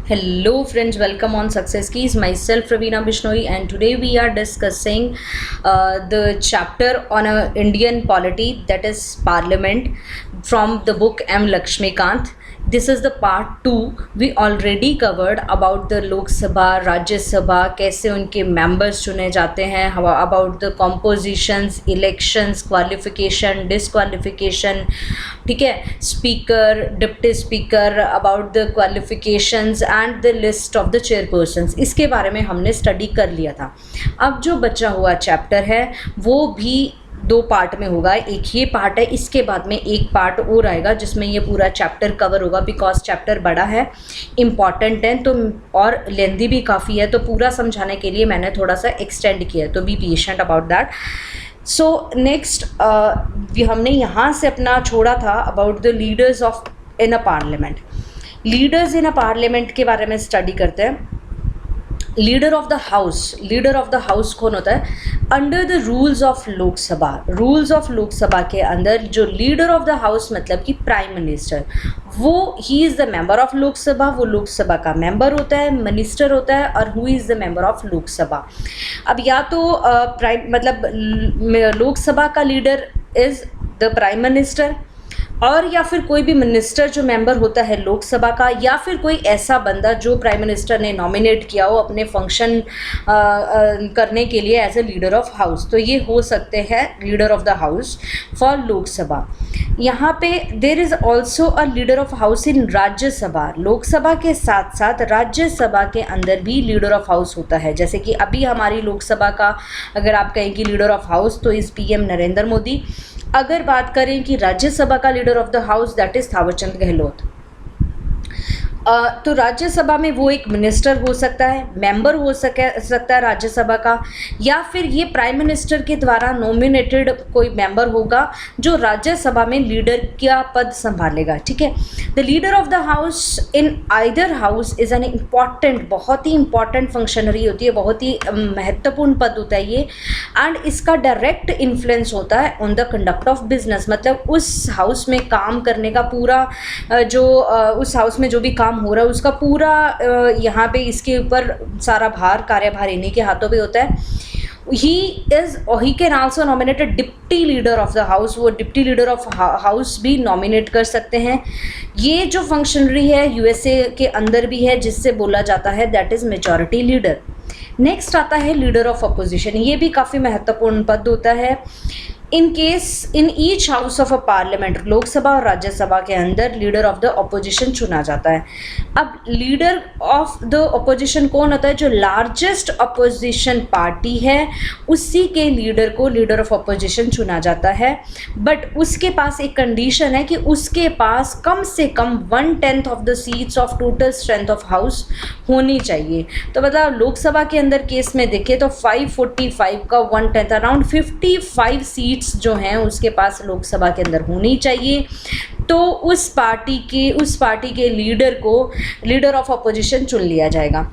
Hello friends, welcome on Success Keys. Myself Ravina Bishnoi, and today we are discussing the chapter on a Indian polity, that is Parliament, from the book M. Lakshmikant. This is the part 2. We already covered about the Lok Sabha, Rajya Sabha, कैसे उनके members चुने जाते हैं, about the compositions, elections, qualification, disqualification, ठीक है, speaker, deputy speaker, about the qualifications and the list of the chairpersons. इसके बारे में हमने स्टडी कर लिया था. अब जो बचा हुआ चैप्टर है वो भी 2 पार्ट में होगा. एक ये पार्ट है, इसके बाद में एक पार्ट और आएगा जिसमें ये पूरा चैप्टर कवर होगा, बिकॉज चैप्टर बड़ा है, इम्पॉर्टेंट है तो और लेंदी भी काफ़ी है, तो पूरा समझाने के लिए मैंने थोड़ा सा एक्सटेंड किया, तो be patient about that. So next हमने यहाँ से अपना छोड़ा था about the leaders of in a parliament. Leaders in a parliament के बारे में स्टडी करते हैं. लीडर ऑफ द हाउस कौन होता है? Under the rules of Lok Sabha. Rules of Lok Sabha के अंदर जो लीडर ऑफ द हाउस मतलब कि प्राइम मिनिस्टर, वो he is the member of Lok Sabha, वो लोकसभा का मेंबर होता है, मिनिस्टर होता है, और who is the member of Lok Sabha. अब या तो प्राइम मतलब लोकसभा का leader is the prime minister, और या फिर कोई भी मिनिस्टर जो मेंबर होता है लोकसभा का, या फिर कोई ऐसा बंदा जो प्राइम मिनिस्टर ने नॉमिनेट किया हो अपने फंक्शन करने के लिए as a leader of house. तो ये हो सकते हैं leader of the house for Lok Sabha. यहाँ पे there is also a leader of house in Rajya Sabha. Lok Sabha के साथ साथ राज्यसभा के अंदर भी लीडर ऑफ हाउस होता है. जैसे कि अभी हमारी लोकसभा का अगर आप कहें कि लीडर ऑफ हाउस तो इज़ पीएम नरेंद्र मोदी. अगर बात करें कि राज्यसभा का leader of the house that is Thawarchand Gehlot. तो राज्यसभा में वो एक मिनिस्टर हो सकता है, मेंबर हो सकता है राज्यसभा का, या फिर ये प्राइम मिनिस्टर के द्वारा नॉमिनेटेड कोई मेंबर होगा जो राज्यसभा में लीडर का पद संभालेगा. ठीक है. The leader of the house in either house is an important, बहुत ही इंपॉर्टेंट फंक्शनरी होती है, बहुत ही महत्वपूर्ण पद होता है ये. एंड इसका डायरेक्ट इन्फ्लुएंस होता है on the conduct of business. मतलब उस हाउस में काम करने का पूरा जो उस हाउस में जो भी काम हो रहा है उसका पूरा यहाँ पे इसके ऊपर सारा कार्यभार इन्हीं के हाथों पे होता है. he can also nominate a deputy leader of the house. वो डिप्टी लीडर ऑफ हाउस भी नॉमिनेट कर सकते हैं. ये जो फंक्शनरी है यूएसए के अंदर भी है, जिससे बोला जाता है that is majority leader. Next आता है लीडर ऑफ अपोजिशन. ये भी काफ़ी महत्वपूर्ण पद होता है. In case in each house of a parliament, Lok Sabha और राज्यसभा के अंदर लीडर ऑफ द अपोजिशन चुना जाता है. अब लीडर ऑफ द अपोजिशन कौन होता है? जो लार्जेस्ट अपोजिशन पार्टी है उसी के लीडर को लीडर ऑफ अपोजिशन चुना जाता है. बट उसके पास एक कंडीशन है कि उसके पास कम से कम 1/10 of the seats of total strength of house होनी चाहिए. तो मतलब लोकसभा के अंदर केस में देखें तो 545 का 1/10 अराउंड 55 सीट जो हैं उसके पास लोकसभा के अंदर होनी चाहिए. तो उस पार्टी के लीडर को लीडर ऑफ अपोजिशन चुन लिया जाएगा.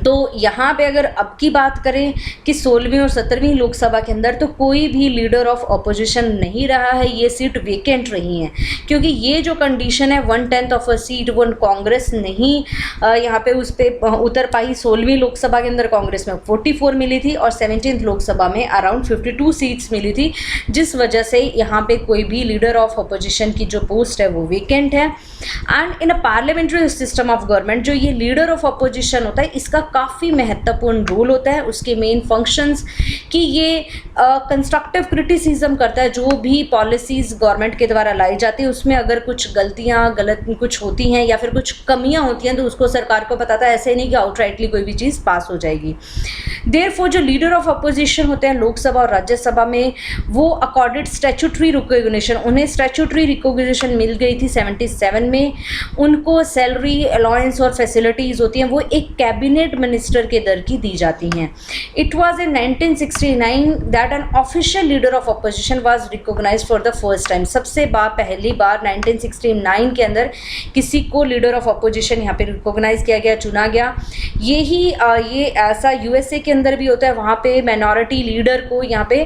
तो यहाँ पे अगर अब की बात करें कि 16वीं और 17वीं लोकसभा के अंदर तो कोई भी लीडर ऑफ अपोजिशन नहीं रहा है, ये सीट वेकेंट रही हैं, क्योंकि ये जो कंडीशन है 1/10 ऑफ अ सीट वो कांग्रेस नहीं यहाँ पे उस पर उतर पाई. 16वीं लोकसभा के अंदर कांग्रेस में 44 मिली थी और 17th लोकसभा में अराउंड 52 सीट्स मिली थी, जिस वजह से यहाँ पे कोई भी लीडर ऑफ अपोजिशन की जो पोस्ट है वो वेकेंट है. And in a parliamentary system of government जो ये लीडर ऑफ अपोजिशन होता है इसका काफ़ी महत्वपूर्ण रोल होता है. उसके मेन फंक्शंस कि ये कंस्ट्रक्टिव क्रिटिसिज्म करता है. जो भी पॉलिसीज़ गवर्नमेंट के द्वारा लाई जाती है उसमें अगर कुछ गलत कुछ होती हैं या फिर कुछ कमियां होती हैं तो उसको सरकार को बताता है. ऐसे नहीं कि आउटराइटली कोई भी चीज़ पास हो जाएगी. देयरफॉर जो लीडर ऑफ अपोजिशन होते हैं लोकसभा और राज्यसभा में वो अकॉर्डेड स्टैट्यूटरी रिकॉग्निशन, उन्हें स्टैट्यूटरी रिकॉग्निशन मिल गई थी 77 में. उनको सैलरी अलाउंस और फैसिलिटीज़ होती हैं वो एक कैबिनेट कैबिनेट मिनिस्टर के दर की दी जाती हैं। It was in 1969 that an official leader of opposition was recognise for the first time. सबसे पहली बार 1969 के अंदर किसी को लीडर ऑफ अपोजिशन यहाँ पे रिकोगनाइज किया गया, चुना गया। ये ऐसा यूएसए के अंदर भी होता है, वहाँ पे माइनॉरिटी लीडर को यहाँ पे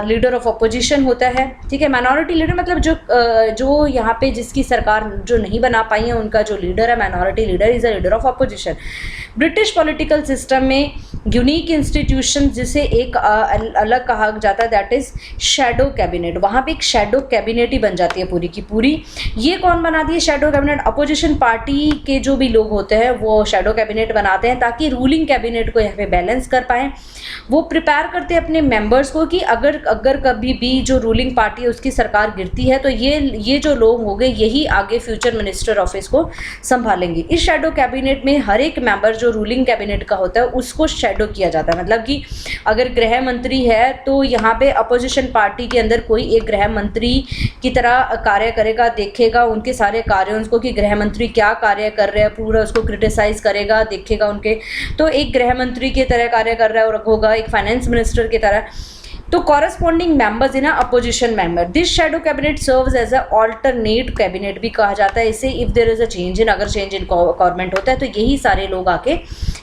लीडर ऑफ अपोजिशन होता है, ठीक है। माइनॉरिटी लीडर मतलब जो यहाँ पे जिसकी सरकार जो नहीं बना पाई है उनका जो लीडर है, minority leader is a leader of opposition. British political system में यूनिक इंस्टीट्यूशन जिसे एक अलग कहा जाता है दैट इज शैडो कैबिनेट। वहाँ पे एक शैडो कैबिनेट ही बन जाती है पूरी की पूरी। ये कौन बनाती है शैडो कैबिनेट? अपोजिशन पार्टी के जो भी लोग होते हैं वो शैडो कैबिनेट बनाते हैं ताकि रूलिंग कैबिनेट को यहाँ पे बैलेंस कर पाएँ। वो प्रिपेयर करते हैं अपने मेंबर्स को कि अगर कभी भी जो रूलिंग पार्टी है उसकी सरकार गिरती है तो ये जो लोग हो गए यही आगे फ्यूचर मिनिस्टर ऑफिस को संभालेंगे। इस शैडो कैबिनेट में हर एक मेंबर जो रूलिंग कैबिनेट का होता है उसको शैडो किया जाता है। मतलब कि अगर गृह मंत्री है तो यहाँ पे अपोजिशन पार्टी के अंदर कोई एक गृह मंत्री की तरह कार्य करेगा, देखेगा उनके सारे कार्यों को कि गृह मंत्री क्या कार्य कर रहे हैं, पूरा उसको क्रिटिसाइज करेगा, देखेगा उनके। तो एक गृह मंत्री की तरह कार्य कर रहा है और होगा एक फाइनेंस मिनिस्टर की तरह। तो corresponding members in opposition member, this shadow cabinet serves as a alternate cabinet भी कहा जाता है इसे। If there is a change in, अगर चेंज इन गवर्नमेंट होता है तो यही सारे लोग आके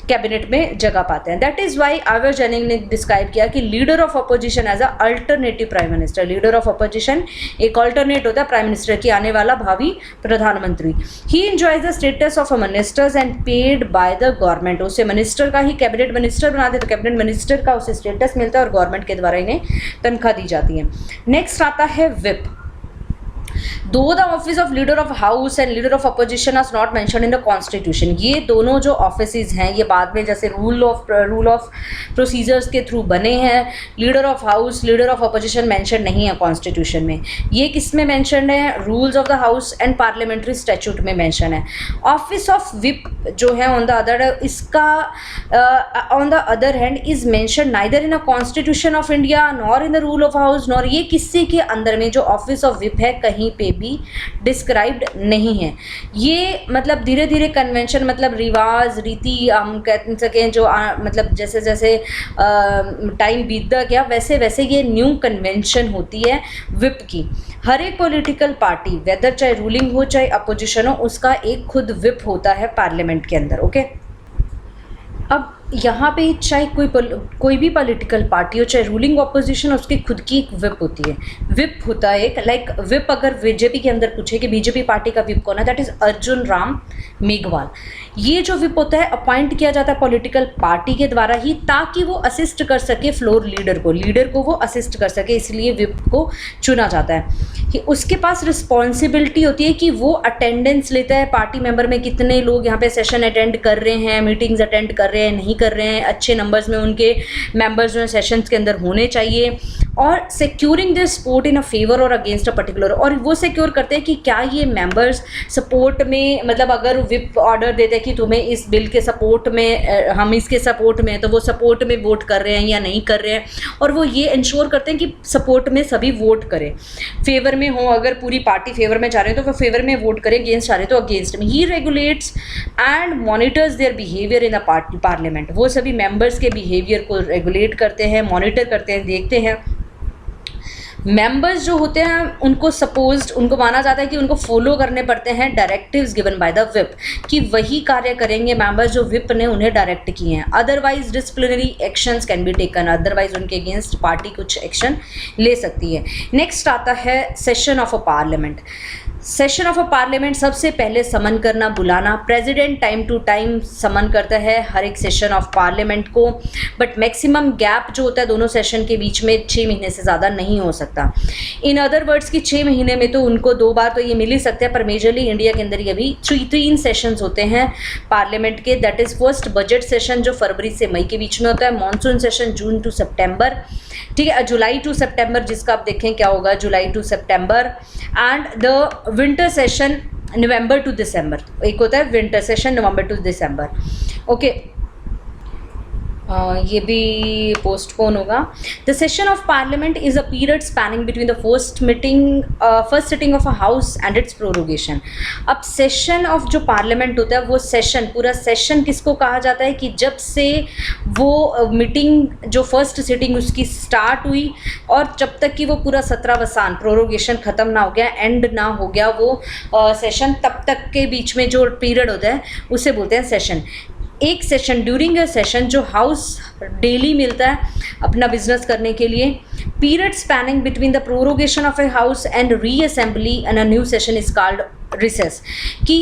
कैबिनेट में जगह पाते हैं। That is why our Jennings ने डिस्क्राइब किया कि leader of opposition as a alternative prime minister. Leader of opposition एक अल्टरनेट होता है प्राइम मिनिस्टर की, आने वाला भावी प्रधानमंत्री। He enjoys the status of a ministers and paid by the government. उसे मिनिस्टर का ही कैबिनेट मिनिस्टर बना दे तो कैबिनेट मिनिस्टर का उसे स्टेटस मिलता है और गवर्नमेंट के द्वारा इन्हें तनख्वाह दी जाती है। नेक्स्ट आता है whip. Though the office of leader of house and leader of opposition are not mention in the constitution. ये दोनों जो ऑफिसेज हैं ये बाद में जैसे रूल ऑफ प्रोसीजर्स के थ्रू बने हैं। Leader of house, leader of opposition mention नहीं है कॉन्स्टिट्यूशन में। ये किस में मेंशन है? Rules of the house and parliamentary statute में मेंशन है। ऑफिस ऑफ विप जो है ऑन द अदर, इसका on the other hand is mention neither in a constitution of India nor in the rule of house nor, ये किसी के अंदर में जो ऑफिस ऑफ विप है कहीं पे भी डिस्क्राइब्ड नहीं है। ये मतलब धीरे धीरे कन्वेंशन मतलब रिवाज रीति हम कह सकें जो मतलब जैसे जैसे टाइम बीतता गया वैसे वैसे ये न्यू कन्वेंशन होती है विप की। हर एक पॉलिटिकल पार्टी वेदर चाहे रूलिंग हो चाहे अपोजिशन हो उसका एक खुद विप होता है पार्लियामेंट के अंदर। ओके, अब यहाँ पे चाहे कोई भी पॉलिटिकल पार्टी हो चाहे रूलिंग ऑपोजिशन, उसकी खुद की एक विप होती है। विप होता है एक लाइक विप अगर बीजेपी के अंदर पूछे कि बीजेपी पार्टी का विप कौन है, दैट इज अर्जुन राम मेघवाल। ये जो विप होता है अपॉइंट किया जाता है पॉलिटिकल पार्टी के द्वारा ही ताकि वो असिस्ट कर सके फ्लोर लीडर को वो असिस्ट कर सके, इसलिए विप को चुना जाता है। कि उसके पास रिस्पॉन्सिबिलिटी होती है कि वो अटेंडेंस लेता है पार्टी मेंबर में कितने लोग यहाँ पे सेशन अटेंड कर रहे हैं, मीटिंग्स अटेंड कर रहे हैं, नहीं कर रहे हैं, अच्छे नंबर्स में उनके मेंबर्स जो है सेशंस के अंदर होने चाहिए, और securing this support in a favour और अगेंस्ट अ पर्टिकुलर। और वो सिक्योर करते हैं कि क्या ये मेंबर्स सपोर्ट में, मतलब अगर विप ऑर्डर देते हैं कि तुम्हें इस बिल के सपोर्ट में, हम इसके सपोर्ट में, तो वो सपोर्ट में वोट कर रहे हैं या नहीं कर रहे हैं, और वो ये इंश्योर करते हैं कि सपोर्ट में सभी वोट करें, फेवर में हो, अगर पूरी पार्टी फेवर में जा रहे हैं तो वो फेवर में वोट करें, अगेंस्ट जा रहे हैं तो अगेंस्ट में। He regulates and monitors their behaviour in the parliament. वो सभी मेंबर्स के बिहेवियर को रेगुलेट करते हैं, मॉनिटर करते हैं, देखते हैं। मेंबर्स जो होते हैं उनको माना जाता है कि उनको फॉलो करने पड़ते हैं directives given by the whip, कि वही कार्य करेंगे मेंबर्स जो विप ने उन्हें डायरेक्ट किए हैं। Otherwise disciplinary actions can be taken, otherwise उनके अगेंस्ट पार्टी कुछ एक्शन ले सकती है। नेक्स्ट आता है session of a parliament. Session of a parliament सबसे पहले समन करना, बुलाना। प्रेसिडेंट टाइम टू टाइम समन करता है हर एक सेशन ऑफ पार्लियामेंट को, बट मैक्सिमम गैप जो होता है दोनों सेशन के बीच में 6 महीने से ज़्यादा नहीं हो सकता। इन अदर वर्ड्स कि 6 महीने में तो उनको 2 बार तो ये मिल ही सकते हैं, पर मेजरली इंडिया के अंदर ये भी 3 सेशंस होते हैं पार्लियामेंट के। That is first budget session जो फरवरी से मई के बीच में होता है, मानसून सेशन जून टू सितंबर, ठीक है, जुलाई टू सितंबर जिसका आप देखें क्या होगा, July to September, and the winter session November to December. एक होता है winter session November to December. Okay, ये भी पोस्टपोन होगा। The session of parliament is a period spanning between the first sitting of a house and its prorogation. अब session of जो parliament होता है वो सेशन, पूरा सेशन किसको कहा जाता है कि जब से वो मीटिंग जो फर्स्ट सिटिंग उसकी स्टार्ट हुई और जब तक कि वो पूरा 17 वसान प्रोरोगेशन ख़त्म ना हो गया, एंड ना हो गया वो सेशन, तब तक के बीच में जो पीरियड होता है उसे बोलते हैं सेशन। एक सेशन, ड्यूरिंग अ सेशन जो हाउस डेली मिलता है अपना बिजनेस करने के लिए, period spanning between the prorogation of a house and reassembly and a new session is called recess. कि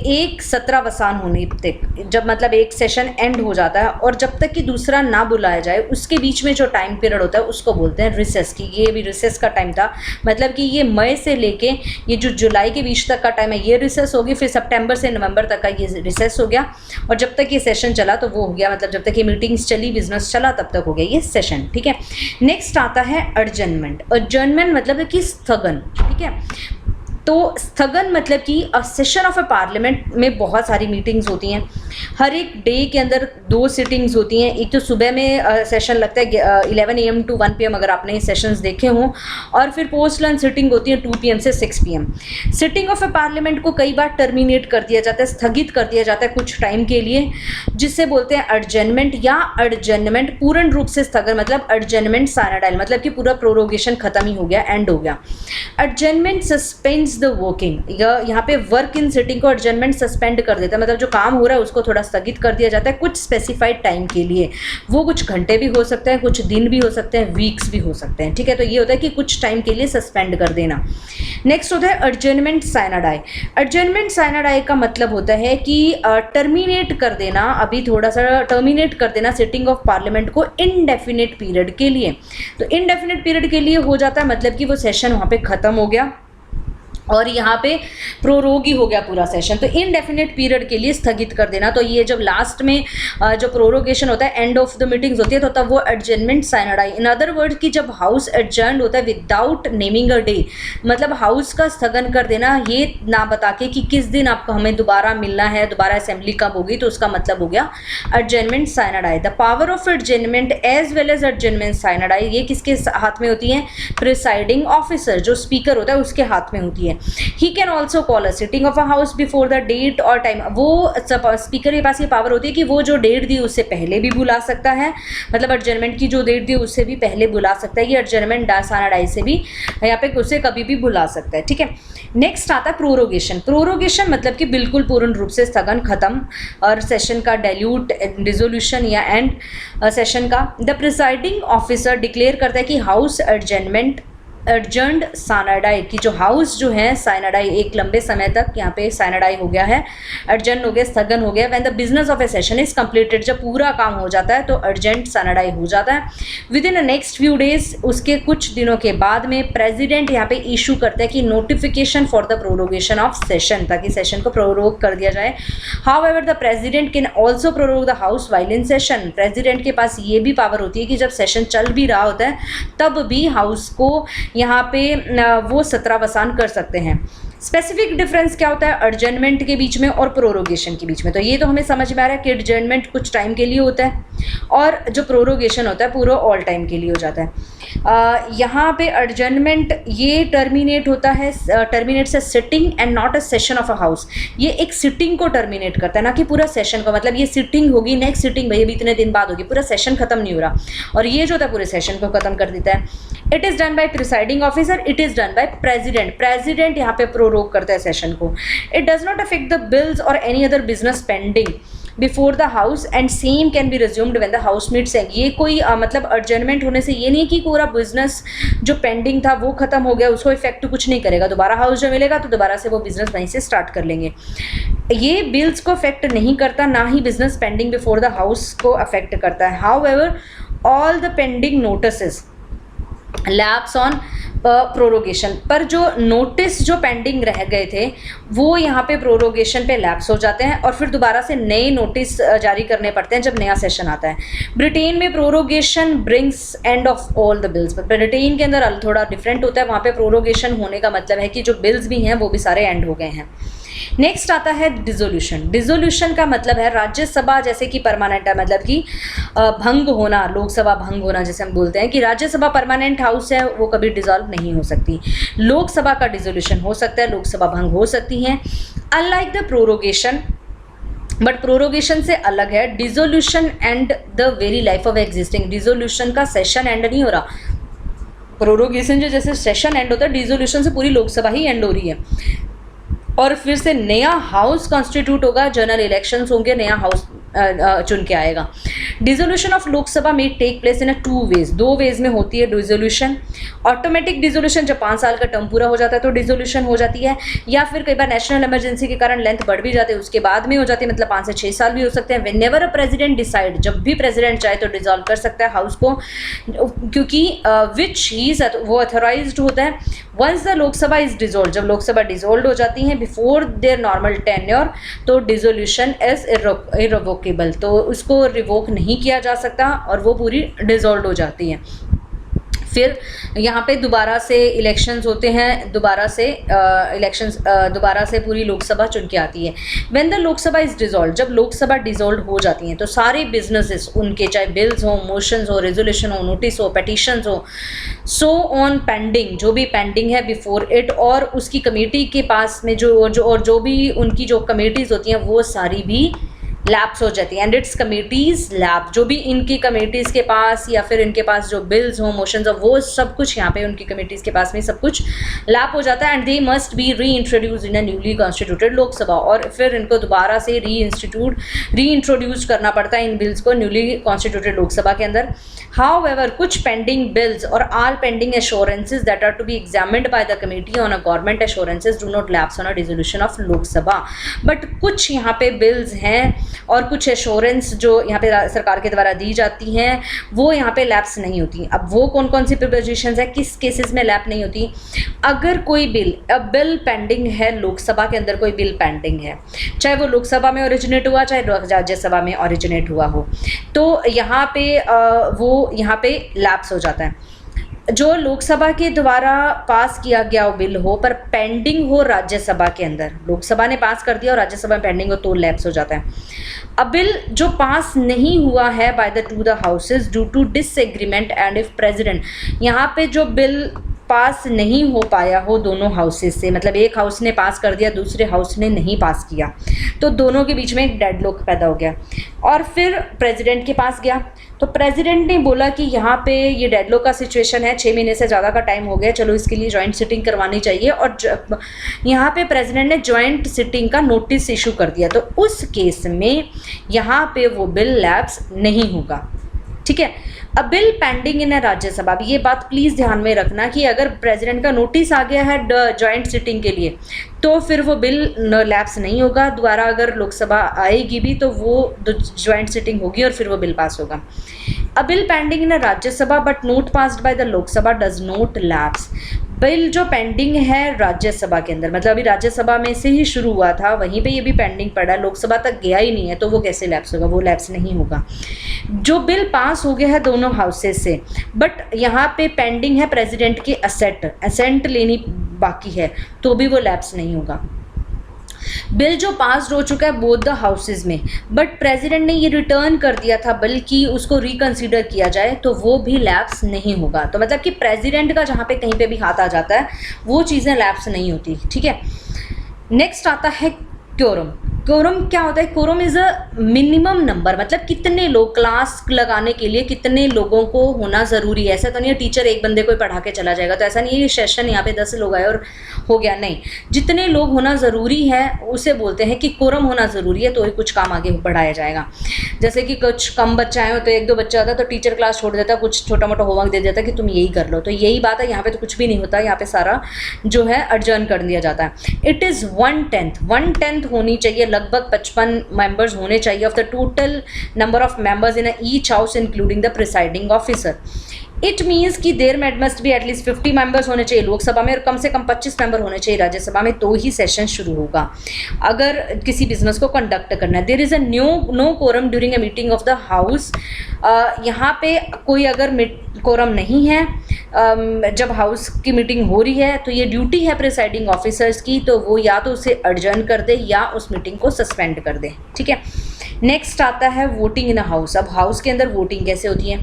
एक 17 वसान होने तक, जब मतलब एक सेशन एंड हो जाता है और जब तक कि दूसरा ना बुलाया जाए उसके बीच में जो टाइम पीरियड होता है उसको बोलते हैं रिसेस। की ये भी रिसेस का टाइम था, मतलब कि ये मई से लेके ये जो जुलाई के बीच तक का टाइम है ये रिसेस होगी, फिर सितंबर से नवंबर तक का ये रिसेस हो गया, और जब तक ये सेशन चला तो वो हो गया, मतलब जब तक ये मीटिंग्स चली, बिजनेस चला, तब तक हो गया ये सेशन। ठीक है, नेक्स्ट आता है अडजर्नमेंट। अडजर्नमेंट मतलब है कि स्थगन। ठीक है, तो स्थगन मतलब कि सेशन ऑफ ए पार्लियामेंट में बहुत सारी मीटिंग्स होती हैं, हर एक डे के अंदर 2 सिटिंग्स होती हैं। एक तो सुबह में सेशन लगता है 11 AM to 1 PM, अगर आपने ये सेशंस देखे हों, और फिर पोस्ट लंच सिटिंग होती है 2 PM से 6 PM। Sitting of A parliament को कई बार टर्मिनेट कर दिया जाता है, स्थगित कर दिया जाता है कुछ टाइम के लिए, जिससे बोलते हैं अडजर्नमेंट या अडजर्नमेंट। पूर्ण रूप से स्थगन मतलब अडजर्नमेंट साइनाडाइल, मतलब कि पूरा प्रोरोगेशन खत्म ही हो गया, एंड हो गया। अडजर्नमेंट सस्पेंड्स द वर्किंग, यहाँ पे वर्क इन सिटिंग को एडजर्नमेंट सस्पेंड कर देता है, मतलब जो काम हो रहा है उसको थोड़ा स्थगित कर दिया जाता है कुछ स्पेसिफाइड टाइम के लिए। वो कुछ घंटे भी हो सकते हैं, कुछ दिन भी हो सकते हैं, वीक्स भी हो सकते हैं। ठीक है, तो ये होता है कि कुछ टाइम के लिए सस्पेंड कर देना। नेक्स्ट होता है एडजर्नमेंट साइनाडाई। एडजर्नमेंट साइनाडाई का मतलब होता है कि टर्मिनेट कर देना, अभी थोड़ा सा टर्मिनेट कर देना सिटिंग ऑफ पार्लियामेंट को इनडेफिनेट पीरियड के लिए। तो इनडेफिनेट पीरियड के लिए हो जाता है, मतलब कि वो सेशन वहाँ पे ख़त्म हो गया और यहाँ पे प्रोरोग ही हो गया पूरा सेशन, तो इनडेफिनेट पीरियड के लिए स्थगित कर देना। तो ये जब लास्ट में जो प्रोरोगेशन होता है, एंड ऑफ द मीटिंग्स होती है, तो तब वो एडजर्नमेंट साइनाडाई। इन अदर वर्ड कि जब हाउस एडजर्न होता है विदाउट नेमिंग अ डे, मतलब हाउस का स्थगन कर देना ये ना बता के कि किस दिन आपको हमें दोबारा मिलना है, दोबारा असेंबली कब होगी, तो उसका मतलब हो गया adjournment sine die. The power of adjournment as well as adjournment sine die ये किसके हाथ में होती है? प्रिसाइडिंग ऑफिसर, जो स्पीकर होता है उसके हाथ में होती है। He can also call a sitting of a house before the date or time। वो स्पीकर के पास ये पावर होती है कि वो जो डेट दी उससे पहले भी बुला सकता है, मतलब एडजर्नमेंट की जो डेट दी उससे भी पहले बुला सकता है। ये एडजर्नमेंट साइनाडाई से भी यहाँ पे उसे कभी भी बुला सकता है। ठीक है, नेक्स्ट आता है प्रोरोगेशन। प्रोरोगेशन मतलब कि बिल्कुल पूर्ण रूप से स्थगन, खत्म, और सेशन का डाइल्यूट डिसोल्यूशन या एंड सेशन का। द प्रिसाइडिंग ऑफिसर डिक्लेयर करता है कि हाउस एडजर्न्ड साइनाडाई, की जो हाउस जो है साइनाडाई एक लंबे समय तक यहाँ पे साइनाडाई हो गया है, एडजर्न हो गया, स्थगन हो गया। When the business of A session is completed, जब पूरा काम हो जाता है तो एडजर्न्ड साइनाडाई हो जाता है। With in the next few days, उसके कुछ दिनों के बाद में प्रेसिडेंट यहाँ पे इशू करता है कि notification for the prorogation of session, ताकि सेशन को प्रोरोग कर दिया जाए। How ever the president can also prorogue the house while in session. President के पास ये भी पावर होती है कि जब सेशन चल भी रहा होता है तब भी हाउस को यहाँ पे वो 17 वसान कर सकते हैं। स्पेसिफिक डिफरेंस क्या होता है एडजर्नमेंट के बीच में और प्रोरोगेशन के बीच में? तो ये तो हमें समझ में आ रहा है कि एडजर्नमेंट कुछ टाइम के लिए होता है और जो प्रोरोगेशन होता है पूरा ऑल टाइम के लिए हो जाता है। यहाँ पे एडजर्नमेंट ये टर्मिनेट होता है, टर्मिनेट से sitting and not a session of a house. ये एक सिटिंग को टर्मिनेट करता है, ना कि पूरा सेशन को। मतलब ये सिटिंग होगी, नेक्स्ट सिटिंग भाई अभी इतने दिन बाद होगी, पूरा सेशन खत्म नहीं हो रहा, और ये जो होता है पूरे सेशन को खत्म कर देता है। It is done by presiding officer, it is done by president. President यहाँ पे प्रोरोग करता है सेशन को। It does not affect the bills और any other business pending before the house and same can be resumed when the house meets. ये कोई मतलब adjournment होने से ये नहीं कि पूरा बिजनेस जो पेंडिंग था वो खत्म हो गया, उसको इफेक्ट कुछ नहीं करेगा। दोबारा हाउस जो मिलेगा तो दोबारा से वो बिजनेस वहीं से स्टार्ट कर लेंगे। ये बिल्स को अफेक्ट नहीं करता, ना ही business pending before the house को अफेक्ट करता है। However all the pending notice lapse on prorogation, पर जो नोटिस जो पेंडिंग रह गए थे वो यहाँ पे प्रोरोगेशन पे लैप्स हो जाते हैं और फिर दोबारा से नए नोटिस जारी करने पड़ते हैं जब नया सेशन आता है। ब्रिटेन में prorogation brings end of all the bills. Britain के अंदर थोड़ा डिफरेंट होता है, वहाँ पे प्रोरोगेशन होने का मतलब है कि जो बिल्स भी हैं वो भी सारे एंड हो गए हैं। नेक्स्ट आता है डिसोल्यूशन। डिसोल्यूशन का मतलब है राज्यसभा जैसे कि परमानेंट है, मतलब कि भंग होना, लोकसभा भंग होना जैसे हम बोलते हैं कि राज्यसभा परमानेंट हाउस है, वो कभी डिसॉल्व नहीं हो सकती। लोकसभा का डिसोल्यूशन हो सकता है, लोकसभा भंग हो सकती है। Unlike the prorogation, but prorogation से अलग है, dissolution and the very life of existing. Dissolution का सेशन एंड नहीं हो रहा, प्रोरोगेशन जो जैसे सेशन एंड होता है, डिसोल्यूशन से पूरी लोकसभा ही एंड हो रही है और फिर से नया हाउस कॉन्स्टिट्यूट होगा, जनरल इलेक्शंस होंगे, नया हाउस चुन के आएगा। डिसोल्यूशन ऑफ लोकसभा में take place in 2 ways, 2 ways में होती है डिसोल्यूशन। ऑटोमेटिक डिसोल्यूशन जब 5 साल का टर्म पूरा हो जाता है तो डिसोल्यूशन हो जाती है, या फिर कई बार नेशनल इमरजेंसी के कारण लेंथ बढ़ भी जाती है, उसके बाद में हो जाती है, मतलब 5 से 6 साल भी हो सकते हैं। व्हेनेवर अ प्रेसिडेंट डिसाइड, जब भी प्रेसिडेंट चाहे तो डिसॉल्व कर सकता है हाउस को, क्योंकि विच ही वो अथोराइज्ड होता है। Once the Lok Sabha is dissolve, जब लोकसभा डिसॉल्व हो जाती है बिफोर देयर नॉर्मल टेन्योर, तो डिसोल्यूशन इज इररिवोकेबल, तो उसको रिवोक नहीं किया जा सकता और वो पूरी डिसॉल्व हो जाती है। फिर यहाँ पे दोबारा से इलेक्शंस होते हैं, दोबारा से पूरी लोकसभा चुन के आती है। When the Lok Sabha is dissolve, जब लोकसभा डिसॉल्व हो जाती है तो सारे बिजनेसेस उनके, चाहे बिल्स हो, मोशंस हो, रेजोल्यूशन हो, नोटिस हो, पेटिशंस हो, सो ऑन पेंडिंग, जो भी पेंडिंग है बिफोर इट, और उसकी कमेटी के पास में जो भी उनकी जो कमेटीज होती हैं वो सारी भी लैप्स हो जाती है। एंड इट्स कमेटीज लैप, जो भी इनकी कमेटीज़ के पास या फिर इनके पास जो बिल्स हो, मोशंस हो, वो सब कुछ यहाँ पे उनकी कमेटीज़ के पास में सब कुछ लैप हो जाता है। एंड दे मस्ट बी री introduce in a newly constituted Lok Sabha, और फिर इनको दोबारा से री इंट्रोड्यूस करना पड़ता है इन बिल्स को न्यूली कॉन्स्टिट्यूटेड लोकसभा के अंदर। However, कुछ पेंडिंग बिल्स और all pending assurances that are to be examined by the committee on a government assurances do not lapse on a dissolution of लोक सभा। बट कुछ यहाँ पे बिल्स हैं और कुछ एश्योरेंस जो यहाँ पे सरकार के द्वारा दी जाती हैं वो यहाँ पे लैप्स नहीं होती। अब वो कौन कौन सी प्रिपोजिशंस है, किस केसेस में लैप नहीं होती? अगर कोई बिल पेंडिंग है, लोकसभा के अंदर कोई बिल पेंडिंग है, चाहे वो लोकसभा में ओरिजिनेट हुआ चाहे राज्यसभा में ओरिजिनेट हुआ हो, तो यहाँ पे वो यहाँ पे लैप्स हो जाता है। जो लोकसभा के द्वारा पास किया गया वो बिल हो पर पेंडिंग हो राज्यसभा के अंदर, लोकसभा ने पास कर दिया और राज्यसभा में पेंडिंग हो तो लैप्स हो जाता है। अब बिल जो पास नहीं हुआ है by the houses due to disagreement and if president, यहाँ पे जो बिल पास नहीं हो पाया हो दोनों हाउसेस से, मतलब एक हाउस ने पास कर दिया दूसरे हाउस ने नहीं पास किया, तो दोनों के बीच में एक डेडलॉक पैदा हो गया और फिर प्रेसिडेंट के पास गया, तो प्रेसिडेंट ने बोला कि यहाँ पे ये डेडलॉक का सिचुएशन है, 6 महीने से ज़्यादा का टाइम हो गया, चलो इसके लिए जॉइंट सिटिंग करवानी चाहिए, और यहाँ पे प्रेसिडेंट ने जॉइंट सिटिंग का नोटिस इशू कर दिया, तो उस केस में यहाँ पे वो बिल लैप्स नहीं होगा। ठीक है, अब बिल पेंडिंग इन राज्यसभा, अब ये बात प्लीज़ ध्यान में रखना कि अगर प्रेसिडेंट का नोटिस आ गया है जॉइंट सिटिंग के लिए तो फिर वो बिल लैप्स नहीं होगा, दोबारा अगर लोकसभा आएगी भी तो वो जॉइंट सिटिंग होगी और फिर वो बिल पास होगा। अ bill pending in Rajya Sabha but note passed by the Lok Sabha does not lapse, bill जो पेंडिंग है राज्यसभा के अंदर, मतलब अभी राज्यसभा में से ही शुरू हुआ था वहीं पे ये भी पेंडिंग पड़ा है, लोकसभा तक गया ही नहीं है, तो वो कैसे लैप्स होगा? वो लैप्स नहीं होगा। जो बिल पास हो गया है दोनों हाउसेस से बट यहाँ पे पेंडिंग है प्रेसिडेंट के असेंट लेनी बाकी है, तो भी वो लैप्स नहीं होगा। बिल जो पास हो चुका है बोथ द हाउसेज में बट प्रेसिडेंट ने ये रिटर्न कर दिया था बिल की उसको रिकंसीडर किया जाए, तो वो भी लैप्स नहीं होगा। तो मतलब कि प्रेसिडेंट का जहाँ पे कहीं पे भी हाथ आ जाता है वो चीज़ें लैप्स नहीं होती। ठीक है, नेक्स्ट आता है क्योरम। क्योरम क्या होता है? Quorum is a minimum number, मतलब कितने लोग, क्लास लगाने के लिए कितने लोगों को होना ज़रूरी है। ऐसा तो नहीं है टीचर एक बंदे को पढ़ा के चला जाएगा, तो ऐसा नहीं है ये सेशन यहाँ पे 10 लोग आए और हो गया, नहीं, जितने लोग होना ज़रूरी है उसे बोलते हैं कि क्योरम होना ज़रूरी है, तो ही कुछ काम आगे बढ़ाया जाएगा। जैसे कि कुछ कम बच्चे आए हो तो 1-2 बच्चा आता है तो टीचर क्लास छोड़ देता है, कुछ छोटा मोटा होमवर्क दे देता है कि तुम यही कर लो, तो यही बात है। यहाँ पे तो कुछ भी नहीं होता, यहाँ पे सारा जो है एडजर्न कर दिया जाता है। इट इज़ 1/10 होनी चाहिए, लगभग 55 मेंबर्स होने चाहिए of the total number of members in each house including the presiding officer. It means कि there must be at least 50 members होने चाहिए लोकसभा में और कम से कम 25 मेंबर होने चाहिए राज्यसभा में, तो ही सेशन शुरू होगा अगर किसी बिजनेस को कंडक्ट करना है। There is a no quorum during a meeting of the house. यहाँ पे कोई अगर कोरम नहीं है जब हाउस की मीटिंग हो रही है तो ये ड्यूटी है प्रिसाइडिंग ऑफिसर्स की, तो वो या तो उसे अर्जन कर दे या उस मीटिंग को सस्पेंड कर दे, ठीक है। नेक्स्ट आता है वोटिंग इन हाउस। अब हाउस के अंदर वोटिंग कैसे होती है?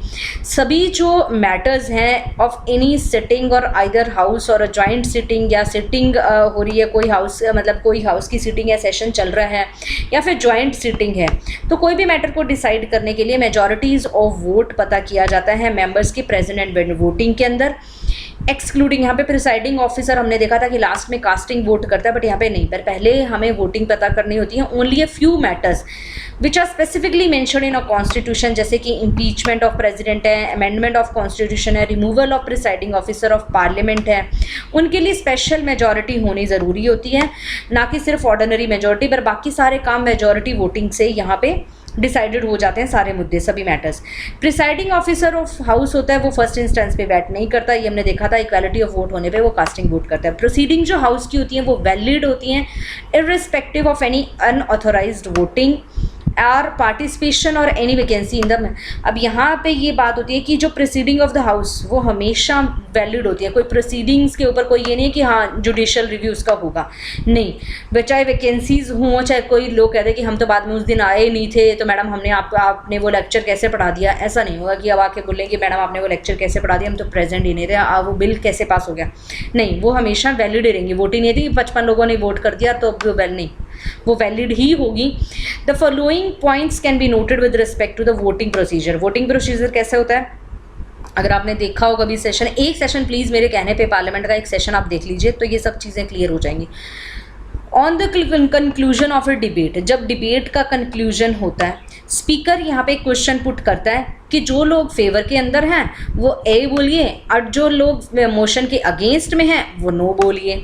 सभी जो मैटर्स हैं ऑफ एनी सिटिंग और आइदर हाउस और जॉइंट सिटिंग या सिटिंग हो रही है कोई हाउस, मतलब कोई हाउस की सिटिंग या सेशन चल रहा है या फिर जॉइंट सिटिंग है, तो कोई भी मैटर को डिसाइड करने के लिए मेजॉरिटीज़ ऑफ वोट पता किया जाता है मेंबर्स की प्रेजेंट एंड वोटिंग के अंदर, एक्सक्लूडिंग। यहाँ पे प्रिसाइडिंग ऑफिसर हमने देखा था कि लास्ट में कास्टिंग वोट करता है, बट यहाँ पे नहीं, पर पहले हमें वोटिंग पता करनी होती है। Only a few matters which are specifically mention in a constitution, जैसे कि इम्पीचमेंट ऑफ प्रेसिडेंट है, अमेंडमेंट ऑफ कॉन्स्टिट्यूशन है, removal of presiding officer of parliament है, उनके लिए स्पेशल मेजॉरिटी होनी ज़रूरी होती है, ना कि सिर्फ ऑर्डिनरी मेजॉरिटी। पर बाकी सारे काम मेजॉरिटी वोटिंग से यहाँ पे डिसाइडेड हो जाते हैं, सारे मुद्दे, सभी matters. Presiding officer of house होता है वो फर्स्ट इंस्टेंस पे वोट नहीं करता, ये हमने देखा था, इक्वालिटी ऑफ वोट होने पे वो कास्टिंग वोट करता है। प्रोसीडिंग जो हाउस की होती हैं वो वैलिड होती हैं irrespective of any unauthorised voting or participation और एनी वैकेंसी इन द। अब यहाँ पे ये बात होती है कि जो प्रोसीडिंग ऑफ द हाउस वो हमेशा वैलिड होती है, कोई प्रोसीडिंग्स के ऊपर कोई ये नहीं कि हाँ जुडिशियल रिव्यू उसका होगा, नहीं, वे चाहे वैकेंसीज हों, चाहे कोई लोग कहते हैं कि हम तो बाद में उस दिन आए नहीं थे तो मैडम हमने आपने वो लेक्चर कैसे पढ़ा दिया, ऐसा नहीं होगा कि अब आके बोलेंगे मैडम आपने वो लेक्चर कैसे पढ़ा दिया, हम तो प्रेजेंट ही नहीं थे, वो बिल कैसे पास हो गया, नहीं, वो हमेशा वैलिड ही रहेंगी। वोट ही नहीं थी कि 55 लोगों ने वोट कर दिया तो नहीं, वो वैलिड ही होगी। The following points can be noted with respect to the voting procedure. Voting procedure कैसे होता है? अगर आपने देखा होगा कभी सेशन, एक सेशन प्लीज़ मेरे कहने पे पार्लियामेंट का एक सेशन आप देख लीजिए तो ये सब चीज़ें क्लियर हो जाएंगी। On the conclusion of A debate, जब डिबेट का कंक्लूजन होता है, स्पीकर यहाँ पे क्वेश्चन पुट करता है कि जो लोग फेवर के अंदर हैं वो ए बोलिए और जो लोग मोशन के अगेंस्ट में हैं वो नो बोलिए।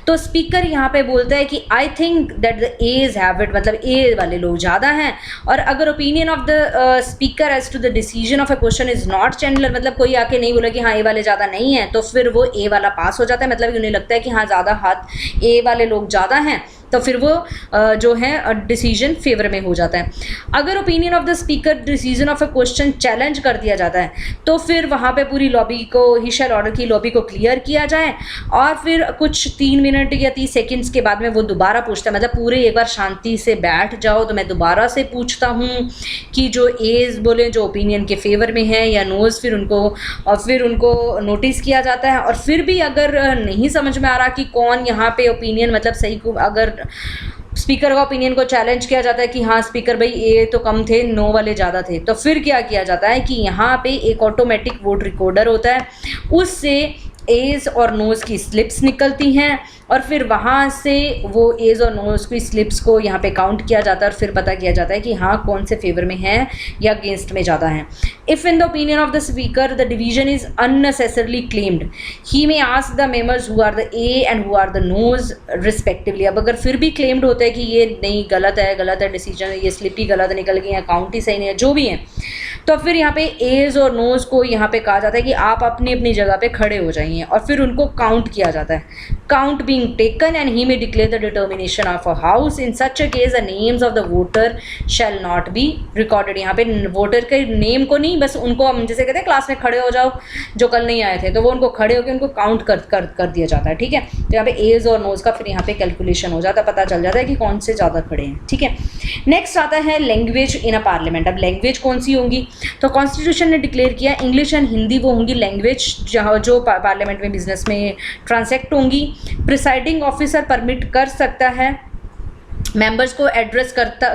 तो स्पीकर यहाँ पे बोलता है कि I think that the ayes have it, मतलब ए वाले लोग ज़्यादा हैं। और अगर opinion of the speaker as to the decision of a question is not चैंडलर, मतलब कोई आके नहीं बोला कि हाँ ए वाले ज़्यादा नहीं है, तो फिर वो ए वाला पास हो जाता है, मतलब उन्हें लगता है कि हाँ ज़्यादा हाथ ए वाले लोग ज़्यादा हैं, तो फिर वो जो है डिसीजन फेवर में हो जाता है। अगर opinion of the speaker decision of a question challenge कर दिया जाता है तो फिर वहाँ पे पूरी लॉबी को, ही शैल ऑर्डर की लॉबी को क्लियर किया जाए और फिर कुछ 3 मिनट या 30 सेकंड्स के बाद में वो दोबारा पूछता है, मतलब पूरे एक बार शांति से बैठ जाओ तो मैं दोबारा से पूछता हूँ कि जो एज बोले जो ओपिनियन के फेवर में है या नोज, फिर उनको नोटिस किया जाता है। और फिर भी अगर नहीं समझ में आ रहा कि कौन यहाँ पे ओपिनियन, मतलब सही, अगर स्पीकर का ओपिनियन को चैलेंज किया जाता है कि हाँ स्पीकर भाई ए तो कम थे, नो वाले ज़्यादा थे, तो फिर क्या किया जाता है कि यहाँ पे एक ऑटोमेटिक वोट रिकॉर्डर होता है, उससे एज और नोज़ की स्लिप्स निकलती हैं और फिर वहाँ से वो एज और नोज़ की स्लिप्स को यहाँ पे काउंट किया जाता है और फिर पता किया जाता है कि हाँ कौन से फेवर में है या अगेंस्ट में ज़्यादा हैं। If in the opinion of the speaker the division is unnecessarily claimed, he may ask the members who are the ayes and who are the noes respectively. अब अगर फिर भी क्लेम्ड होता है कि ये नहीं, गलत है डिसीजन, ये स्लिप ही गलत निकल गई है, काउंट ही सही नहीं है, जो भी है, तो फिर यहाँ पे एज और नोज़ को यहाँ पे कहा जाता है कि आप अपनी अपनी जगह पे खड़े हो जाइए और फिर उनको काउंट किया जाता है। Count being taken and he may declare the determination of a house. In such a case the names of the voter shall not be recorded. यहाँ पे वोटर के नेम को नहीं, बस उनको हम जैसे कहते हैं क्लास में खड़े हो जाओ जो कल नहीं आए थे, तो वो उनको खड़े होकर उनको काउंट कर दिया जाता है, ठीक है। तो यहाँ पे एज और नोज़ का फिर यहाँ पे कैलकुलेशन हो जाता है, पता चल जाता है कि कौन से ज़्यादा खड़े हैं, ठीक है। नेक्स्ट आता है लैंग्वेज इन अ पार्लियामेंट। अब लैंग्वेज कौन सी होंगी? तो कॉन्स्टिट्यूशन ने डिक्लेयर किया इंग्लिश एंड हिंदी वो होंगी लैंग्वेज जहाँ जो पार्लियामेंट में बिजनेस में ट्रांसैक्ट होंगी। प्रिसाइडिंग ऑफिसर परमिट कर सकता है मेंबर्स को एड्रेस करता,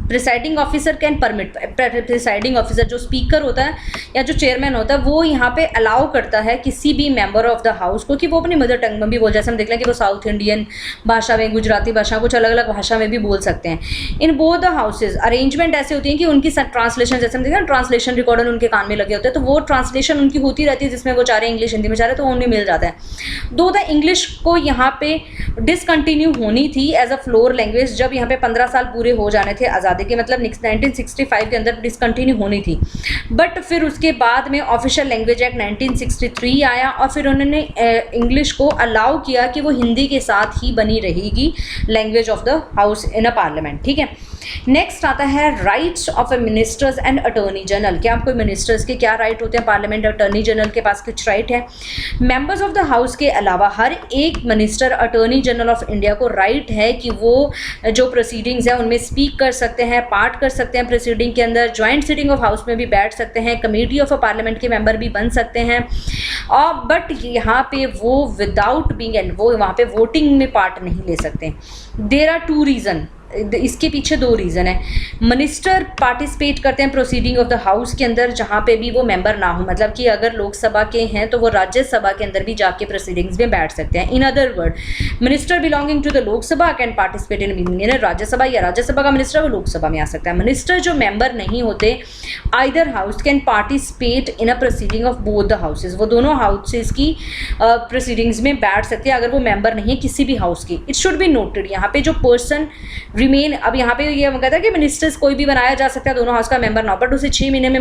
presiding officer can permit, presiding officer जो स्पीकर होता है या जो चेयरमैन होता है वो यहाँ पे अलाउ करता है किसी भी मेंबर ऑफ द हाउस को कि वो अपनी मदर टंग में भी बोल, जैसे हम देख लें कि वो साउथ इंडियन भाषा में, गुजराती भाषा, कुछ अलग अलग भाषा में भी बोल सकते हैं। In both the houses arrangement ऐसे होती हैं कि उनकी ट्रांसलेशन, जैसे हम देखें ट्रांसलेशन रिकॉर्डर उनके कान में लगे होते हैं, तो वो ट्रांसलेशन उनकी होती रहती है जिसमें वो चाह रहे इंग्लिश हिंदी में चाह रहे, तो उन्हें मिल जाता है। दो द इंग्लिश को यहाँ पे डिसकंटिन्यू होनी थी as a floor language language जब यहाँ पे 15 साल पूरे हो जाने थे आज़ादी के, मतलब 1965 के अंदर डिसकंटिन्यू होनी थी, बट फिर उसके बाद में ऑफिशियल लैंग्वेज एक्ट 1963 आया और फिर उन्होंने इंग्लिश को अलाउ किया कि वो हिंदी के साथ ही बनी रहेगी language of the house in a parliament, ठीक है। नेक्स्ट आता है rights of A ministers and attorney general. क्या आपको मिनिस्टर्स के क्या राइट होते हैं, पार्लियामेंट अटॉर्नी जनरल के पास कुछ राइट है। मेंबर्स ऑफ द हाउस के अलावा हर एक minister attorney general of India को राइट है कि वो जो प्रोसीडिंग्स हैं उनमें स्पीक कर सकते हैं, पार्ट कर सकते हैं प्रोसीडिंग के अंदर, ज्वाइंट सिटिंग ऑफ हाउस में भी बैठ सकते हैं, कमेटी ऑफ अ पार्लियामेंट के मेंबर भी बन सकते हैं। और बट यहाँ पे वो विदाउट बीइंग एंड वो वहाँ पे वोटिंग में पार्ट नहीं ले सकते। देयर आर 2 रीज़न, इसके पीछे 2 रीज़न है। मिनिस्टर पार्टिसिपेट करते हैं प्रोसीडिंग ऑफ द हाउस के अंदर जहाँ पे भी वो मेंबर ना हो, मतलब कि अगर लोकसभा के हैं तो वो राज्यसभा के अंदर भी जाके प्रोसीडिंग्स में बैठ सकते हैं। In other word, minister belonging to the Lok Sabha can participate in meeting Rajya Sabha, या राज्यसभा का मिनिस्टर वो लोकसभा में आ सकता है। मिनिस्टर जो मेंबर नहीं होते either house can participate in a proceeding of both the houses, वो दोनों हाउसेज की प्रोसीडिंग्स में बैठ सकते हैं अगर वो मेंबर नहीं है किसी भी हाउस की। इट शुड बी नोटेड यहाँ पे जो पर्सन रिमेन, अब यहाँ पे ये कहता है कि मिनिस्टर्स कोई भी बनाया जा सकता है दोनों हाउस का मेंबर ना, बट उसे 6 महीने में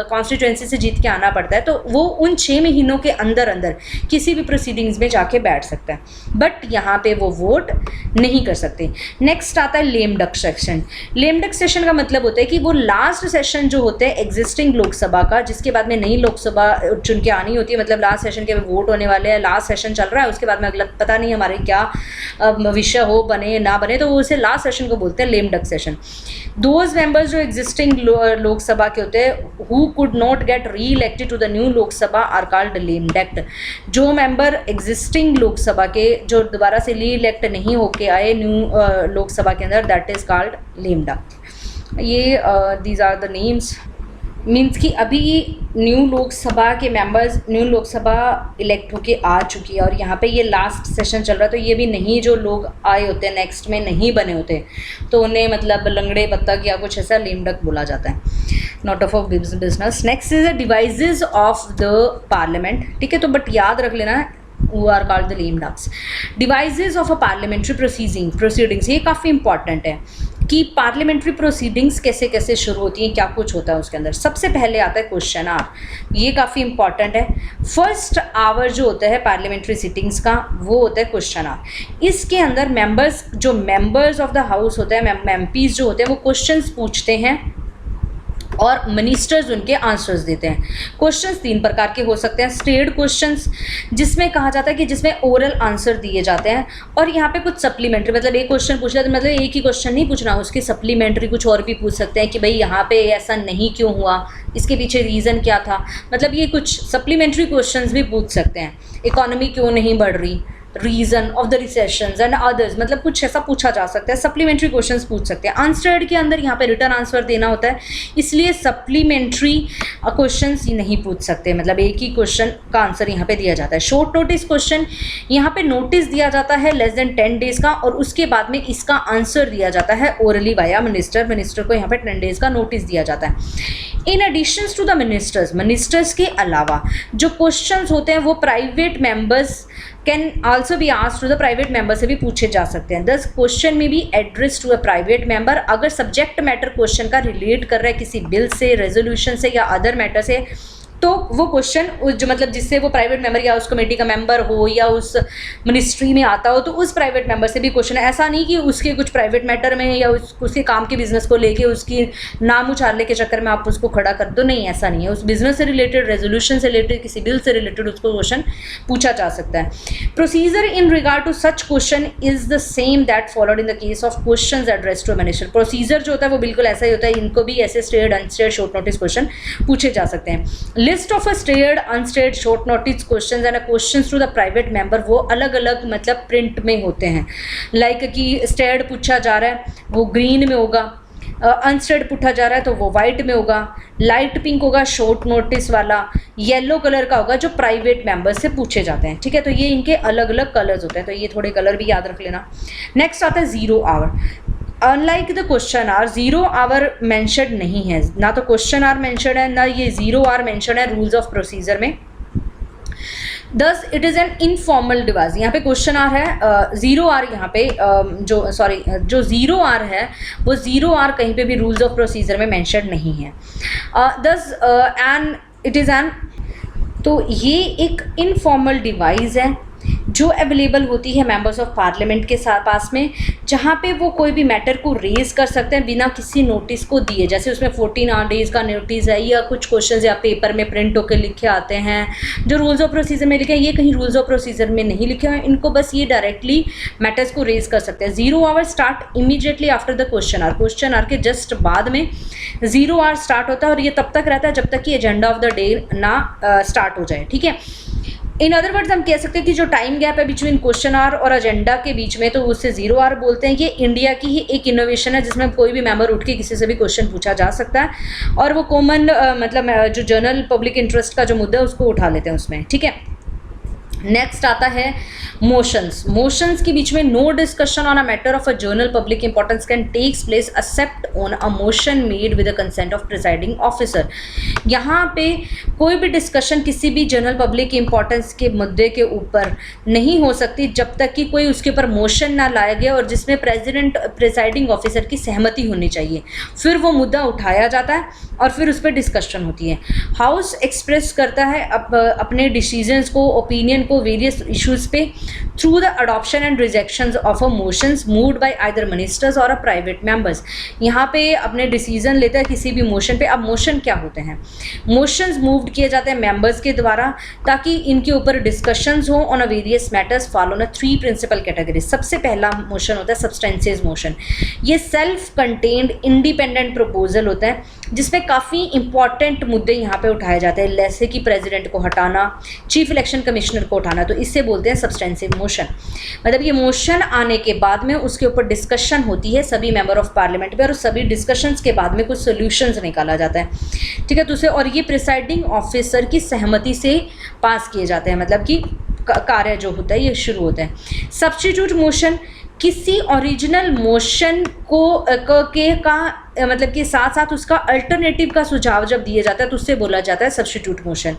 कॉन्स्टिट्यूएंसी से जीत के आना पड़ता है, तो वो उन 6 महीनों के अंदर अंदर किसी भी प्रोसीडिंग्स में जाके बैठ सकता है, बट यहाँ पे वो वोट नहीं कर सकते। नेक्स्ट आता है लेम डक सेशन। लेम डक सेशन का मतलब होता है कि वो लास्ट सेशन जो होते हैं एग्जिस्टिंग लोकसभा का, जिसके बाद में नई लोकसभा चुन के आनी होती है, मतलब लास्ट सेशन के वोट होने वाले हैं, लास्ट सेशन चल रहा है, उसके बाद में अगला पता नहीं हमारे क्या विषय हो, बने ना बने, तो उसे लास्ट सेशन को बोलते हैं lame duck session. Those members जो एग्जिस्टिंग लोकसभा के होते हैं who could not get re elected to the new Lok Sabha are called lame duck. जो मेंबर एग्जिस्टिंग लोकसभा के जो दोबारा से री इलेक्ट नहीं होके आए न्यू लोकसभा के अंदर, that is called lame duck. ये these are the names, means कि अभी न्यू लोकसभा के मेंबर्स, न्यू लोकसभा इलेक्ट होके आ चुकी है और यहाँ पे ये लास्ट सेशन चल रहा है, तो ये भी नहीं जो लोग आए होते हैं नेक्स्ट में नहीं बने होते तो उन्हें मतलब लंगड़े बत्तख या कुछ ऐसा लेम डक बोला जाता है, not of business. Next is the devices of the parliament, ठीक है, तो बट याद रख लेना who are called the lame ducks. Devices of a parliamentary proceedings, ये काफ़ी इंपॉर्टेंट है कि पार्लियामेंट्री प्रोसीडिंग्स कैसे कैसे शुरू होती हैं, क्या कुछ होता है उसके अंदर। सबसे पहले आता है क्वेश्चन आवर, ये काफ़ी इंपॉर्टेंट है। फर्स्ट आवर जो होता है पार्लियामेंट्री सिटिंग्स का वो होता है क्वेश्चन आवर। इसके अंदर मेंबर्स ऑफ द हाउस होते हैं, एमपीज जो होते हैं वो क्वेश्चंस पूछते हैं और मिनिस्टर्स उनके आंसर्स देते हैं। क्वेश्चंस 3 प्रकार के हो सकते हैं। स्टेड क्वेश्चंस जिसमें कहा जाता है कि जिसमें ओरल आंसर दिए जाते हैं, और यहाँ पे कुछ सप्लीमेंट्री, मतलब एक क्वेश्चन पूछ लिया तो मतलब एक ही क्वेश्चन नहीं पूछना, उसके सप्लीमेंट्री कुछ और भी पूछ सकते हैं कि भाई यहाँ पे ऐसा नहीं क्यों हुआ, इसके पीछे रीज़न क्या था, मतलब ये कुछ सप्लीमेंट्री क्वेश्चंस भी पूछ सकते हैं। इकोनॉमी क्यों नहीं बढ़ रही, reason of the recessions and others, मतलब कुछ ऐसा पूछा जा सकता है। सप्लीमेंट्री क्वेश्चंस पूछ सकते हैं। अनस्टेड के अंदर यहाँ पे रिटर्न आंसर देना होता है, इसलिए सप्लीमेंट्री क्वेश्चंस नहीं पूछ सकते, मतलब एक ही क्वेश्चन का आंसर यहाँ पे दिया जाता है। शॉर्ट नोटिस क्वेश्चन, यहाँ पे नोटिस दिया जाता है लेस देन 10 डेज का, और उसके बाद में इसका आंसर दिया जाता है ओरली वाया मिनिस्टर को यहाँ पे 10 डेज का नोटिस दिया जाता है। In addition to the ministers के अलावा जो क्वेश्चंस होते हैं वो private members can also be asked to the private member से भी पूछे जा सकते हैं। This question may be address to a private member, अगर सब्जेक्ट मैटर क्वेश्चन का रिलेट कर रहा है किसी बिल से, रेजोल्यूशन से या अदर मैटर से, तो वो क्वेश्चन जो मतलब जिससे वो प्राइवेट मेंबर या उस कमेटी का मेंबर हो या उस मिनिस्ट्री में आता हो, तो उस प्राइवेट मेंबर से भी क्वेश्चन है। ऐसा नहीं कि उसके कुछ प्राइवेट मैटर में या उसके काम के बिजनेस को लेके उसकी नाम उछालने के चक्कर में आप उसको खड़ा कर दो, नहीं ऐसा नहीं है। उस बिजनेस से रिलेटेड, रेजोल्यूशन से रिलेटेड, किसी बिल से रिलेटेड उसको क्वेश्चन पूछा जा सकता है। Procedure in regard to such question is the same that followed in the case of question address to minister. Procedure जो होता है वो बिल्कुल ऐसा ही होता है, इनको भी ऐसे starred unstarred short notice question पूछे जा सकते हैं। List of a starred unstarred short notice questions and questions to the private member वो अलग अलग मतलब प्रिंट में होते हैं। लाइक कि स्टेड पूछा जा रहा है वो ग्रीन में होगा, अनस्टेड पूछा जा रहा है तो वो वाइट में होगा, लाइट पिंक होगा शॉर्ट नोटिस वाला, येलो कलर का होगा जो प्राइवेट मेंबर से पूछे जाते हैं। ठीक है, तो ये इनके अलग अलग कलर्स होते हैं, तो ये थोड़े कलर भी याद रख लेना। नेक्स्ट आता है 0 hour. Unlike the question hour, 0 hour mention नहीं है, ना तो क्वेश्चन आवर मेंशन है ना ये 0 आवर मेंशन है रूल्स ऑफ प्रोसीजर में। Thus it is an informal device. यहाँ पे क्वेश्चन आर है ज़ीरो आर, यहाँ पे जो ज़ीरो आर है वो ज़ीरो आर कहीं पे भी रूल्स ऑफ प्रोसीजर में मेंशन नहीं है। दस एंड इट इज़ एन, तो ये एक इनफॉर्मल डिवाइस है जो अवेलेबल होती है मेंबर्स ऑफ पार्लियामेंट के साथ पास में, जहाँ पे वो कोई भी मैटर को रेज कर सकते हैं बिना किसी नोटिस को दिए। जैसे उसमें 14 डेज का नोटिस है, या कुछ क्वेश्चंस या पेपर में प्रिंट होकर लिखे आते हैं जो रूल्स ऑफ प्रोसीजर में लिखे हैं, ये कहीं रूल्स ऑफ प्रोसीजर में नहीं लिखे हैं, इनको बस ये डायरेक्टली मैटर्स को रेज कर सकते हैं। 0 hour start immediately after the question hour के जस्ट बाद में 0 आवर स्टार्ट होता है, और ये तब तक रहता है जब तक कि एजेंडा ऑफ द डे ना स्टार्ट हो जाए, ठीक है। इन अदर वर्ड्स हम कह सकते हैं कि जो टाइम गैप है बिटवीन क्वेश्चन आवर और एजेंडा के बीच में, तो उससे 0 आवर बोलते हैं। ये इंडिया की ही एक इनोवेशन है जिसमें कोई भी मेंबर उठ के किसी से भी क्वेश्चन पूछा जा सकता है, और वो कॉमन मतलब जो जनरल पब्लिक इंटरेस्ट का जो मुद्दा है उसको उठा लेते हैं उसमें, ठीक है। नेक्स्ट आता है मोशंस के बीच में no discussion on a matter of a general public importance can takes place except on a motion made with the consent of presiding officer. यहाँ पे कोई भी डिस्कशन किसी भी जनरल पब्लिक इंपॉर्टेंस के मुद्दे के ऊपर नहीं हो सकती जब तक कि कोई उसके ऊपर मोशन ना लाया गया और जिसमें प्रिसाइडिंग ऑफिसर की सहमति होनी चाहिए। फिर वो मुद्दा उठाया जाता है और फिर उस पर डिस्कशन होती है। हाउस एक्सप्रेस करता है अपने डिसीजंस को, ओपिनियन को वेरियस इश्यूज पे through the adoption and rejections of a motions moved by either ministers और अ प्राइवेट मेंबर्स। यहाँ पे अपने डिसीजन लेता है किसी भी मोशन पे। अब मोशन क्या होते हैं? मोशंस मूव्ड किए जाते हैं मेंबर्स के द्वारा ताकि इनके ऊपर डिस्कशंस हो on a various matters follow न 3 प्रिंसिपल कैटेगरीज। सबसे पहला मोशन होता है सब्सटेंशियस मोशन। ये सेल्फ कंटेन्ड इंडिपेंडेंट प्रपोजल होता है जिसमें काफ़ी इंपॉर्टेंट मुद्दे यहाँ पे उठाए जाते हैं, जैसे कि प्रेसिडेंट को हटाना, चीफ इलेक्शन कमिश्नर को हटाना, तो इससे बोलते हैं सब्सटेंसिव मोशन। मतलब ये मोशन आने के बाद में उसके ऊपर डिस्कशन होती है सभी मेंबर ऑफ पार्लियामेंट में, और सभी डिस्कशंस के बाद में कुछ सोल्यूशंस निकाला जाता है, ठीक है। तो उसे, और ये प्रिसाइडिंग ऑफिसर की सहमति से पास किए जाते हैं, मतलब कि कार्य जो होता है ये शुरू होता है। सब्स्टिट्यूट मोशन किसी ओरिजिनल मोशन को मतलब कि साथ साथ उसका अल्टरनेटिव का सुझाव जब दिया जाता है तो उससे बोला जाता है सब्स्टिट्यूट मोशन।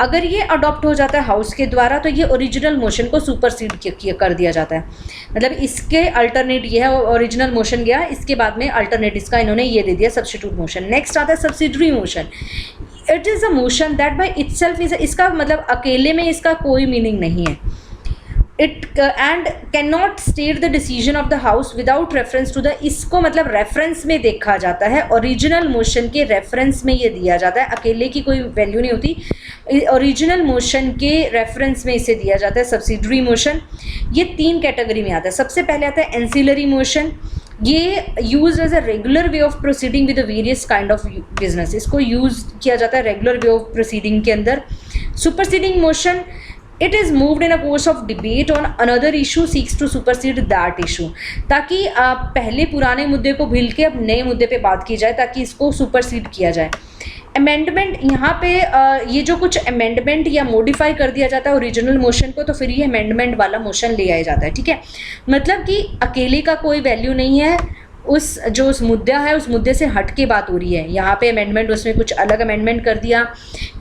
अगर ये अडॉप्ट हो जाता है हाउस के द्वारा तो ये ओरिजिनल मोशन को सुपरसीड कर दिया जाता है। मतलब इसके अल्टरनेट ये है, ओरिजिनल मोशन गया, इसके बाद में अल्टरनेट इसका इन्होंने ये दे दिया सब्स्टिट्यूट मोशन। नेक्स्ट आता है subsidiary motion. It is a motion that by itself is, इसका मतलब अकेले में इसका कोई मीनिंग नहीं है। It and can not state the decision of the house without reference to the, इसको मतलब रेफरेंस में देखा जाता है, ओरिजिनल मोशन के रेफरेंस में ये दिया जाता है, अकेले की कोई वैल्यू नहीं होती, ओरिजिनल मोशन के रेफरेंस में इसे दिया जाता है सब्सिडरी मोशन। ये 3 कैटेगरी में आता है। सबसे पहले आता है एंसिलरी मोशन। ये use as a regular way of proceeding with various kind of business, इसको यूज किया जाता है रेगुलर वे ऑफ प्रोसीडिंग के अंदर। Superseding motion, it is moved in a course of debate on another issue seeks to supersede that issue, ताकि पहले पुराने मुद्दे को भूल के अब नए मुद्दे पे बात की जाए ताकि इसको सुपरसीड किया जाए। अमेंडमेंट, यहाँ पे ये जो कुछ अमेंडमेंट या मॉडिफाई कर दिया जाता है ओरिजिनल मोशन को, तो फिर ये अमेंडमेंट वाला मोशन ले आया जाता है, ठीक है। मतलब कि अकेले का कोई वैल्यू नहीं है, उस मुद्दा है उस मुद्दे से हट के बात हो रही है। यहाँ पे अमेंडमेंट, उसमें कुछ अलग अमेंडमेंट कर दिया,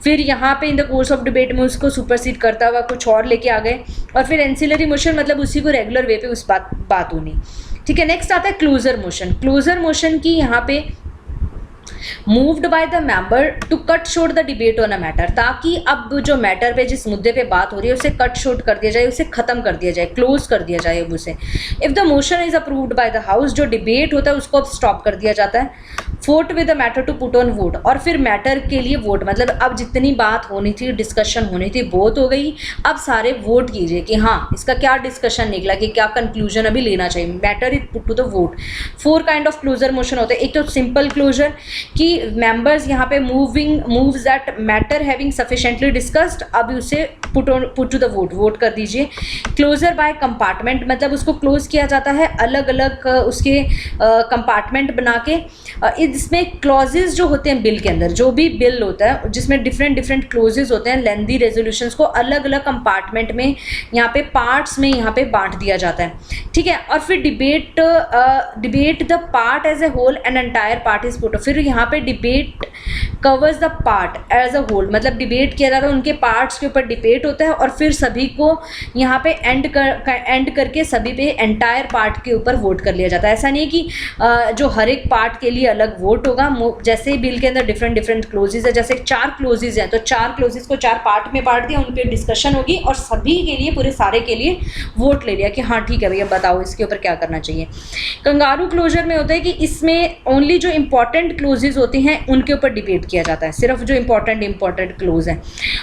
फिर यहाँ पे in the course of debate में उसको सुपरसीड करता हुआ कुछ और लेके आ गए, और फिर एंसिलरी मोशन मतलब उसी को रेगुलर वे पे उस बात होनी, ठीक है। नेक्स्ट आता है क्लोजर मोशन। क्लोजर मोशन की यहाँ पे moved by the member to cut short the debate on a matter, ताकि अब जो मैटर पे जिस मुद्दे पे बात हो रही है उसे कट शॉर्ट कर दिया जाए, उसे खत्म कर दिया जाए, क्लोज कर दिया जाए अब उसे। If the motion is approved by the house, जो डिबेट होता है उसको अब स्टॉप कर दिया जाता है। Vote with the matter to put on vote, और फिर मैटर के लिए वोट, मतलब अब जितनी बात होनी थी, डिस्कशन होनी थी, बहुत हो गई, अब सारे वोट कीजिए कि हाँ इसका क्या डिस्कशन निकला, कि क्या कंक्लूजन अभी लेना चाहिए। Matter is put to the vote. 4 kind of closure motion होते हैं। एक तो सिंपल क्लोजर कि मेंबर्स यहाँ पे moves that matter having sufficiently discussed, अब उसे पुट टू द वोट कर दीजिए। क्लोजर बाय कंपार्टमेंट, मतलब उसको क्लोज किया जाता है अलग अलग उसके कंपार्टमेंट बना के। इसमें क्लॉजेज जो होते हैं बिल के अंदर, जो भी बिल होता है जिसमें डिफरेंट क्लोजेज होते हैं, लेंदी रेजोल्यूशंस को अलग अलग कंपार्टमेंट में, यहाँ पे पार्ट्स में यहाँ पे बांट दिया जाता है, ठीक है। और फिर debate the part as a whole and entire part is put, फिर यहाँ पे debate covers the part as a whole, मतलब डिबेट किया जाता है, उनके पार्ट्स के ऊपर डिबेट होता है और फिर सभी को यहाँ पे एंड करके सभी पे एंटायर पार्ट के ऊपर वोट कर लिया जाता है। ऐसा नहीं है कि जो हर एक पार्ट के लिए अलग वोट होगा, जैसे बिल के अंदर डिफरेंट क्लोजेज है, जैसे 4 क्लोजेज हैं तो 4 क्लोजेज को 4 पार्ट में बांट दिया, उन पर डिस्कशन होगी और सभी के लिए, पूरे सारे के लिए वोट ले लिया कि हाँ ठीक है भैया बताओ इसके ऊपर क्या करना चाहिए। कंगारू क्लोजर में होता है कि इसमें ओनली जो इंपॉर्टेंट क्लोजेज होते हैं उनके ऊपर डिबेट किया जाता है, सिर्फ जो इंपॉर्टेंट क्लोज हैं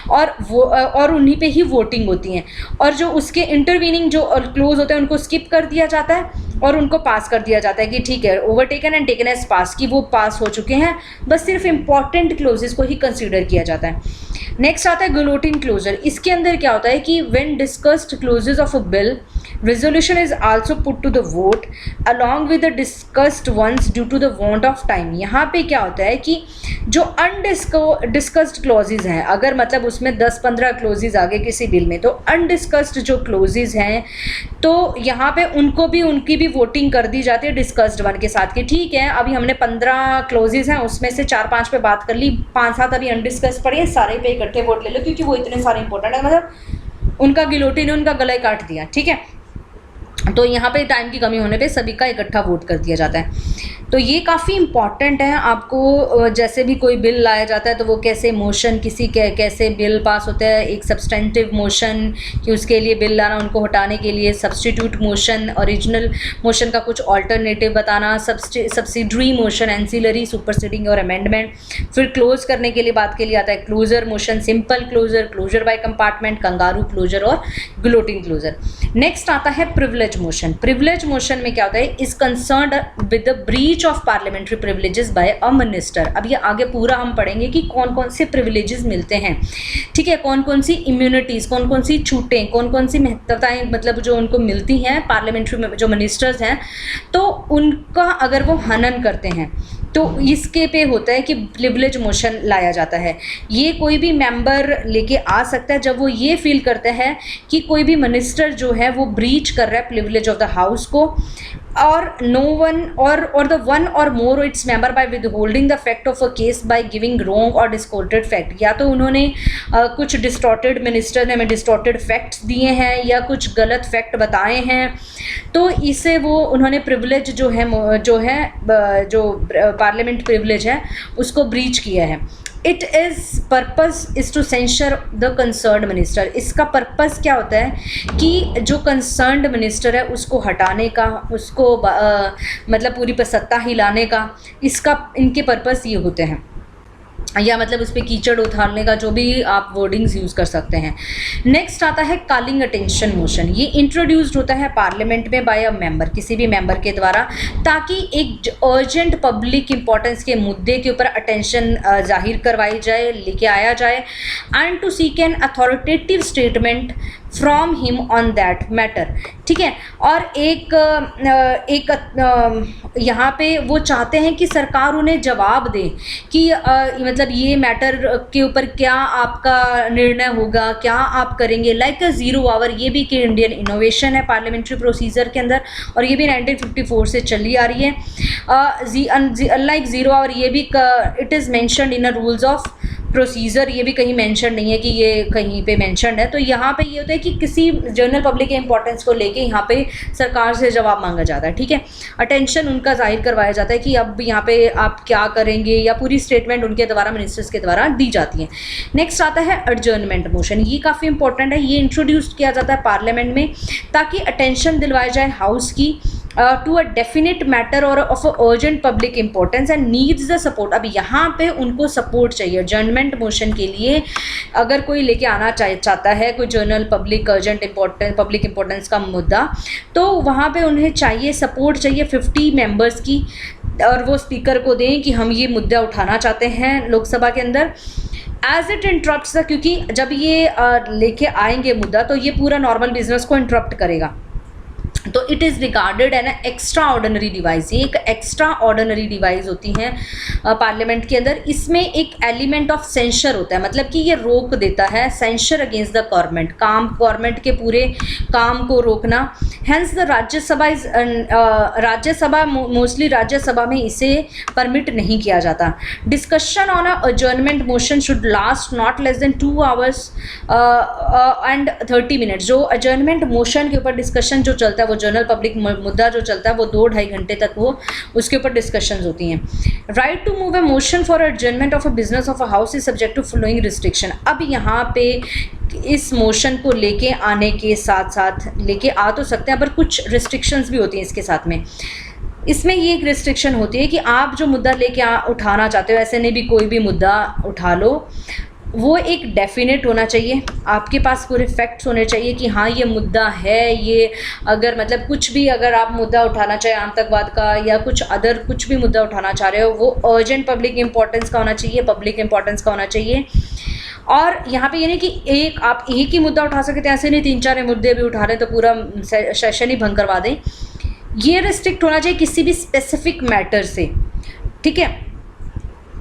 और उन्हीं पे ही वोटिंग होती है, और जो उसके इंटरवीनिंग जो क्लोज होते हैं उनको स्किप कर दिया जाता है और उनको पास कर दिया जाता है कि ठीक है ओवरटेकन एंड टेकन एज पास, कि वो पास हो चुके हैं, बस सिर्फ इंपॉर्टेंट क्लोजेस को ही कंसीडर किया जाता है। नेक्स्ट आता है गिलोटिन क्लोजर। इसके अंदर क्या होता है कि when discussed clauses of a bill, resolution is also put to the vote along with the discussed ones due to the want of time। यहाँ पे क्या होता है कि जो अनडिस्कस्ड क्लॉजेज हैं, अगर मतलब उसमें 10-15 क्लॉजेज आ गए किसी बिल में, तो अनडिस्कस्ड जो क्लॉजेज हैं तो यहाँ पे उनकी भी वोटिंग कर दी जाती है डिस्कस्ड वन के साथ, कि ठीक है अभी हमने 15 क्लॉजेज हैं उसमें से 4-5 पे बात कर ली, 5-7 अभी अनडिस्कस्ड पड़ी है, सारे पे इकट्ठे वोट ले लो क्योंकि वो इतने सारे इंपॉर्टेंट है, मतलब उनका गिलोटिन ने उनका गला काट दिया, ठीक है। तो यहाँ पे टाइम की कमी होने पे सभी का इकट्ठा वोट कर दिया जाता है। तो ये काफ़ी इम्पॉर्टेंट है, आपको जैसे भी कोई बिल लाया जाता है तो वो कैसे मोशन कैसे बिल पास होता है, एक सब्सटेंटिव मोशन कि उसके लिए बिल लाना, उनको हटाने के लिए सब्सटीट्यूट मोशन, ओरिजिनल मोशन का कुछ ऑल्टरनेटिव बताना, सब्सिडरी मोशन, एंसिलरी, सुपरसीडिंग और अमेंडमेंट। फिर क्लोज करने के लिए बात के लिए आता है closure motion, simple closure, closure by compartment, kangaroo closure और गिलोटिन क्लोजर। नेक्स्ट आता है प्रिविलेज मोशन। प्रिविलेज मोशन में क्या होता है, is concerned with the breach of parliamentary privileges by a minister. अब ये आगे पूरा हम पढ़ेंगे कि कौन कौन से प्रिविलेजेस मिलते हैं, ठीक है, कौन कौन सी इम्यूनिटीज़, कौन कौन सी छूटें, कौन कौन सी महत्वताएं मतलब जो उनको मिलती हैं पार्लियामेंट्री में, जो मिनिस्टर्स हैं तो उनका अगर वो हनन करते हैं तो इसके पे होता है कि प्रिविलेज मोशन लाया जाता है। ये कोई भी मेंबर लेके आ सकता है जब वो ये फील करता है कि कोई भी मिनिस्टर जो है वो ब्रीच कर रहा है प्रिविलेज ऑफ द हाउस को, और no one or the one or more its member by withholding the fact of a case by giving wrong or distorted fact. या तो उन्होंने कुछ डिस्टॉर्टेड, मिनिस्टर ने हमें डिस्टॉर्टेड फैक्ट्स दिए हैं या कुछ गलत फैक्ट बताए हैं, तो इसे वो उन्होंने प्रिविलेज जो पार्लियामेंट प्रिविलेज है उसको ब्रीच किया है। It is purpose is to censure the concerned minister. इसका पर्पस क्या होता है कि जो कंसर्न्ड मिनिस्टर है उसको हटाने का, उसको मतलब पूरी सत्ता हिलाने का, इनके पर्पस ये होते हैं, या मतलब उस पर कीचड़ उतारने का, जो भी आप वर्डिंग्स यूज़ कर सकते हैं। नेक्स्ट आता है कॉलिंग अटेंशन मोशन। ये इंट्रोड्यूस्ड होता है पार्लियामेंट में बाय अ मेंबर, किसी भी मेंबर के द्वारा, ताकि एक अर्जेंट पब्लिक इंपॉर्टेंस के मुद्दे के ऊपर अटेंशन जाहिर करवाई जाए, लेके आया जाए, and to seek an authoritative statement from him on that matter, ठीक है। और एक यहाँ पे वो चाहते हैं कि सरकार उन्हें जवाब दे कि मतलब ये मैटर के ऊपर क्या आपका निर्णय होगा, क्या आप करेंगे, लाइक अ ज़ीरो आवर। ये भी कि इंडियन इनोवेशन है पार्लियामेंट्री प्रोसीजर के अंदर, और ये भी 1954 से चली आ रही है। लाइक ज़ीरो आवर, ये भी it is mentioned in a rules of procedure, ये भी कहीं मेंशन नहीं है कि ये कहीं पे मेंशन्ड है। तो यहाँ पे ये होता है कि किसी जनरल पब्लिक के इंपॉर्टेंस को लेके यहाँ पे सरकार से जवाब मांगा जाता है, ठीक है, अटेंशन उनका जाहिर करवाया जाता है कि अब यहाँ पे आप क्या करेंगे, या पूरी स्टेटमेंट उनके द्वारा, मिनिस्टर्स के द्वारा दी जाती है। नेक्स्ट आता है एडजर्नमेंट मोशन। ये काफ़ी इंपॉर्टेंट है, ये इंट्रोड्यूस किया जाता है पार्लियामेंट में ताकि अटेंशन दिलवाई जाए हाउस की टू अ डेफिनेट मैटर और of urgent public importance and needs the support. अब यहाँ पे उनको सपोर्ट चाहिए एडजर्नमेंट मोशन के लिए। अगर कोई लेके आना चाहता है कोई journal public urgent public importance का मुद्दा, तो वहाँ पे उन्हें चाहिए सपोर्ट चाहिए 50 मेंबर्स की, और वो स्पीकर को दें कि हम ये मुद्दा उठाना चाहते हैं लोकसभा के अंदर। एज इट इंटरप्ट्स, क्योंकि जब ये लेके आएंगे मुद्दा तो ये पूरा नॉर्मल बिजनेस को इंटरप्ट करेगा, तो it is regarded N extraordinary device. ये एक एक्स्ट्रा ऑर्डिनरी डिवाइस होती हैं पार्लियामेंट के अंदर। इसमें एक एलिमेंट ऑफ सेंशर होता है, मतलब कि ये रोक देता है, censure against the government, government के पूरे काम को रोकना। Hence the Rajya Sabha is Rajya Sabha mostly Rajya Sabha में इसे परमिट नहीं किया जाता। Discussion on a adjournment motion should last not less than 2 hours and 30 minutes। जो अजर्नमेंट मोशन के ऊपर डिस्कशन जो चलता है, वो जनरल पब्लिक मुद्दा जो चलता है, वो 2-2.5 घंटे तक वो उसके ऊपर डिस्कशंस होती हैं। Right to move a motion for adjournment of a business of a house is subject to following restriction. अब यहाँ पे इस मोशन को लेके आने के साथ साथ लेके आ तो सकते हैं, पर कुछ रिस्ट्रिक्शंस भी होती हैं इसके साथ में। इसमें ये एक रिस्ट्रिक्शन होती है कि आप जो मुद्दा लेके उठाना चाहते हो, ऐसे नहीं भी कोई भी मुद्दा उठा लो, वो एक डेफिनेट होना चाहिए, आपके पास पूरे फैक्ट्स होने चाहिए कि हाँ ये मुद्दा है। ये अगर मतलब कुछ भी अगर आप मुद्दा उठाना चाहे आतंकवाद का या कुछ भी मुद्दा उठाना चाह रहे हो, वो अर्जेंट पब्लिक इंपॉर्टेंस का होना चाहिए, पब्लिक इंपॉर्टेंस का होना चाहिए। और यहाँ पे ये नहीं कि आप एक ही मुद्दा उठा सकते हैं, ऐसे नहीं 3-4 मुद्दे भी उठा रहे हैं तो पूरा सेशन ही भंग करवा दें। ये रिस्ट्रिक्ट होना चाहिए किसी भी स्पेसिफिक मैटर से, ठीक है।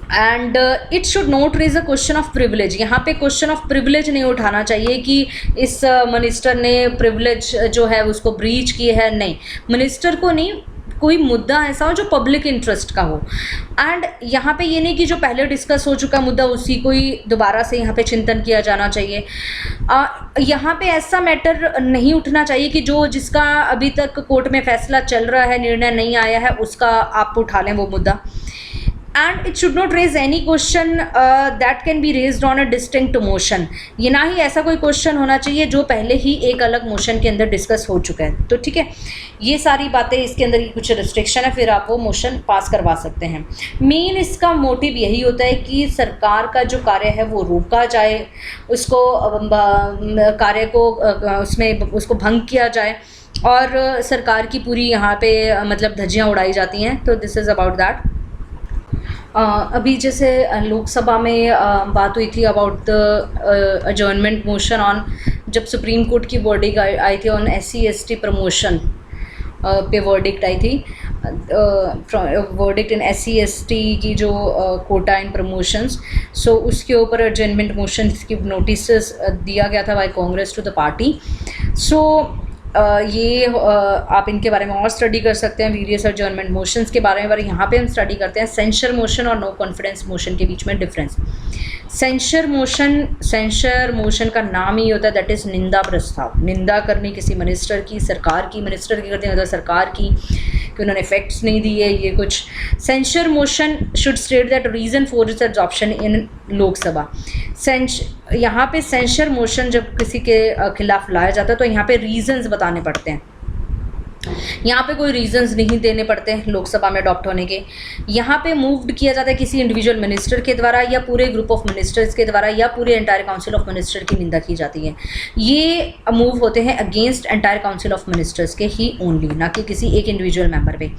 And it should not raise a question of privilege. यहाँ पे क्वेश्चन ऑफ प्रिविलेज नहीं उठाना चाहिए कि इस मिनिस्टर ने प्रिविलेज जो है उसको ब्रीच की है, नहीं, मिनिस्टर को नहीं, कोई मुद्दा ऐसा हो जो पब्लिक इंटरेस्ट का हो। एंड यहाँ पे ये नहीं कि जो पहले डिस्कस हो चुका मुद्दा उसी को ही दोबारा से यहाँ पे चिंतन किया जाना चाहिए। यहाँ पे ऐसा मैटर नहीं उठना चाहिए कि जिसका अभी तक कोर्ट में फैसला चल रहा है, निर्णय नहीं आया है, उसका आप उठा लें वो मुद्दा। And it should not raise any question that can be raised on a distinct motion. ये ना ही ऐसा कोई क्वेश्चन होना चाहिए जो पहले ही एक अलग मोशन के अंदर डिस्कस हो चुका है। तो ठीक है, ये सारी बातें इसके अंदर की कुछ रिस्ट्रिक्शन है, फिर आप वो मोशन पास करवा सकते हैं। मेन इसका मोटिव यही होता है कि सरकार का जो कार्य है वो रोका जाए, उसको कार्य को उसको भंग किया जाए और सरकार की पूरी यहाँ पे मतलब धज्जियाँ उड़ाई जाती हैं। तो दिस इज़ अबाउट दैट। अभी जैसे लोकसभा में बात हुई थी अबाउट द अजर्नमेंट मोशन ऑन, जब सुप्रीम कोर्ट की वर्डिक्ट आई थी ऑन SC/ST प्रमोशन पे वर्डिक्ट आई थी, वर्डिक्ट इन SC/ST की जो कोटा इन प्रमोशंस, सो उसके ऊपर अजर्नमेंट मोशन की नोटिस दिया गया था by Congress to the party. So ये आप इनके बारे में और स्टडी कर सकते हैं, वेरियस अजर्नमेंट मोशंस के बारे में। पर यहाँ पे हम स्टडी करते हैं सेंशर मोशन और नो कॉन्फिडेंस मोशन के बीच में डिफरेंस। सेंशर मोशन का नाम ही होता है दैट इज़ निंदा प्रस्ताव, निंदा करनी किसी मिनिस्टर की, सरकार की, मिनिस्टर की करते हैं मतलब सरकार की, कि उन्होंने फैक्ट्स नहीं दिए, ये कुछ। Censure motion should state that reason for its adoption in Lok Sabha. यहाँ पे सेंशर मोशन जब किसी के खिलाफ लाया जाता है तो यहाँ पे रीजंस बताने पड़ते हैं। यहाँ पे कोई रीजंस नहीं देने पड़ते हैं लोकसभा में अडॉप्ट होने के। यहाँ पे मूव्ड किया जाता है किसी इंडिविजुअल मिनिस्टर के द्वारा या पूरे ग्रुप ऑफ मिनिस्टर्स के द्वारा या पूरे एंटायर काउंसिल ऑफ मिनिस्टर की निंदा की जाती है। ये मूव होते हैं against entire council of ministers के ही ओनली, ना कि किसी एक इंडिविजुअल मेंबर पे।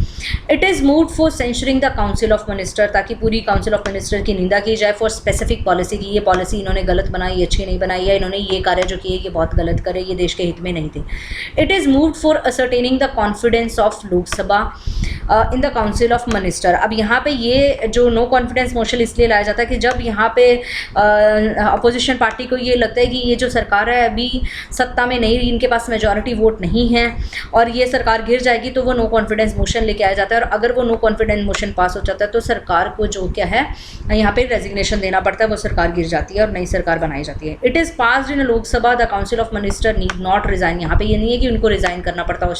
It is moved for censuring the council of minister, ताकि पूरी काउंसिल ऑफ मिनिस्टर की निंदा की जाए फॉर स्पेसिफिक पॉलिसी की ये पॉलिसी इन्होंने गलत बनाई, अच्छी नहीं बनाई, या इन्होंने ये कार्य जो किए ये बहुत गलत करे, ये देश के हित में नहीं थे। It is moved for ascertaining the confidence of Lok Sabha in the council of minister. अब यहाँ पे ये जो नो कॉन्फिडेंस मोशन इसलिए लाया जाता है कि जब यहाँ पे अपोजिशन पार्टी को ये लगता है कि ये जो सरकार है अभी सत्ता में नहीं, इनके पास मेजॉरिटी वोट नहीं है और ये सरकार गिर जाएगी, तो वो नो कॉन्फिडेंस मोशन लेके आया जाता है। और अगर वो नो कॉन्फिडेंस मोशन पास हो जाता है तो सरकार को जो क्या है यहाँ पे रेजिग्नेशन देना पड़ता है, वो सरकार गिर जाती है और नई सरकार बनाई जाती है। It is passed in Lok Sabha, the council of minister need not resign. यहाँ पे ये नहीं है कि उनको रिजाइन करना पड़ता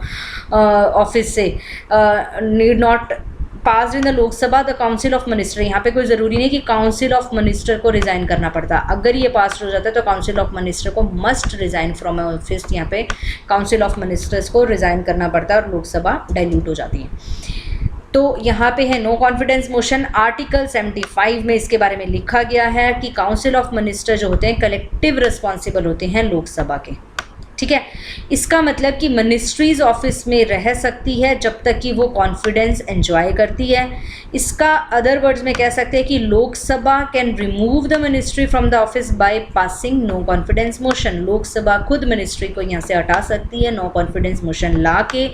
ऑफिस से, need not passed in the Lok Sabha the council of minister. यहाँ पे कोई ज़रूरी नहीं कि काउंसिल ऑफ मिनिस्टर को रिज़ाइन करना पड़ता। अगर ये पास हो जाता है तो काउंसिल ऑफ मिनिस्टर को मस्ट रिज़ाइन फ्रॉम ऑफिस। यहाँ पे काउंसिल ऑफ मिनिस्टर्स को रिज़ाइन करना पड़ता है और लोकसभा डाइल्यूट हो जाती है। तो यहाँ पे है नो कॉन्फिडेंस मोशन। आर्टिकल 75 में इसके बारे में लिखा गया है कि काउंसिल ऑफ मिनिस्टर जो होते हैं कलेक्टिव रिस्पॉन्सिबल होते हैं लोकसभा के, ठीक है। इसका मतलब कि मिनिस्ट्रीज ऑफिस में रह सकती है जब तक कि वो कॉन्फिडेंस एंजॉय करती है। इसका अदर वर्ड्स में कह सकते हैं कि Lok Sabha can remove the ministry from the office by passing no confidence motion. Lok Sabha खुद मिनिस्ट्री को यहाँ से हटा सकती है नो कॉन्फिडेंस मोशन ला के।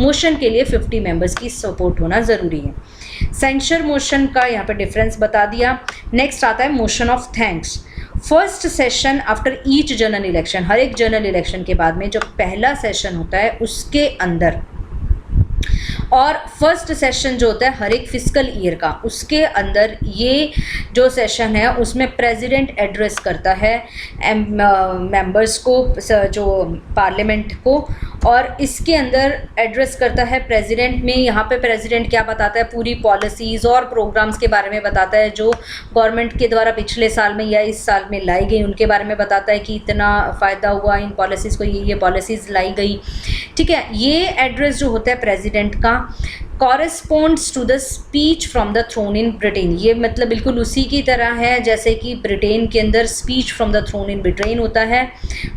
मोशन के लिए 50 मेंबर्स की सपोर्ट होना ज़रूरी है। सेंसर मोशन का यहाँ पे डिफरेंस बता दिया। नेक्स्ट आता है motion of thanks. First session after each general election, हर एक जनरल इलेक्शन के बाद में जो पहला सेशन होता है उसके अंदर, और फर्स्ट सेशन जो होता है हर एक फिस्कल ईयर का, उसके अंदर ये जो सेशन है उसमें प्रेसिडेंट एड्रेस करता है मेंबर्स को, जो पार्लियामेंट को, और इसके अंदर एड्रेस करता है प्रेसिडेंट में। यहाँ पे प्रेसिडेंट क्या बताता है, पूरी पॉलिसीज़ और प्रोग्राम्स के बारे में बताता है जो गवर्नमेंट के द्वारा पिछले साल में या इस साल में लाई गई, उनके बारे में बताता है कि इतना फ़ायदा हुआ इन पॉलिसीज़ को, ये पॉलिसीज़ लाई गई। ठीक है, ये एड्रेस जो होता है प्रेसिडेंट का corresponds to the speech from the throne in Britain. ये मतलब बिल्कुल उसी की तरह है जैसे कि ब्रिटेन के अंदर speech from the throne in Britain होता है,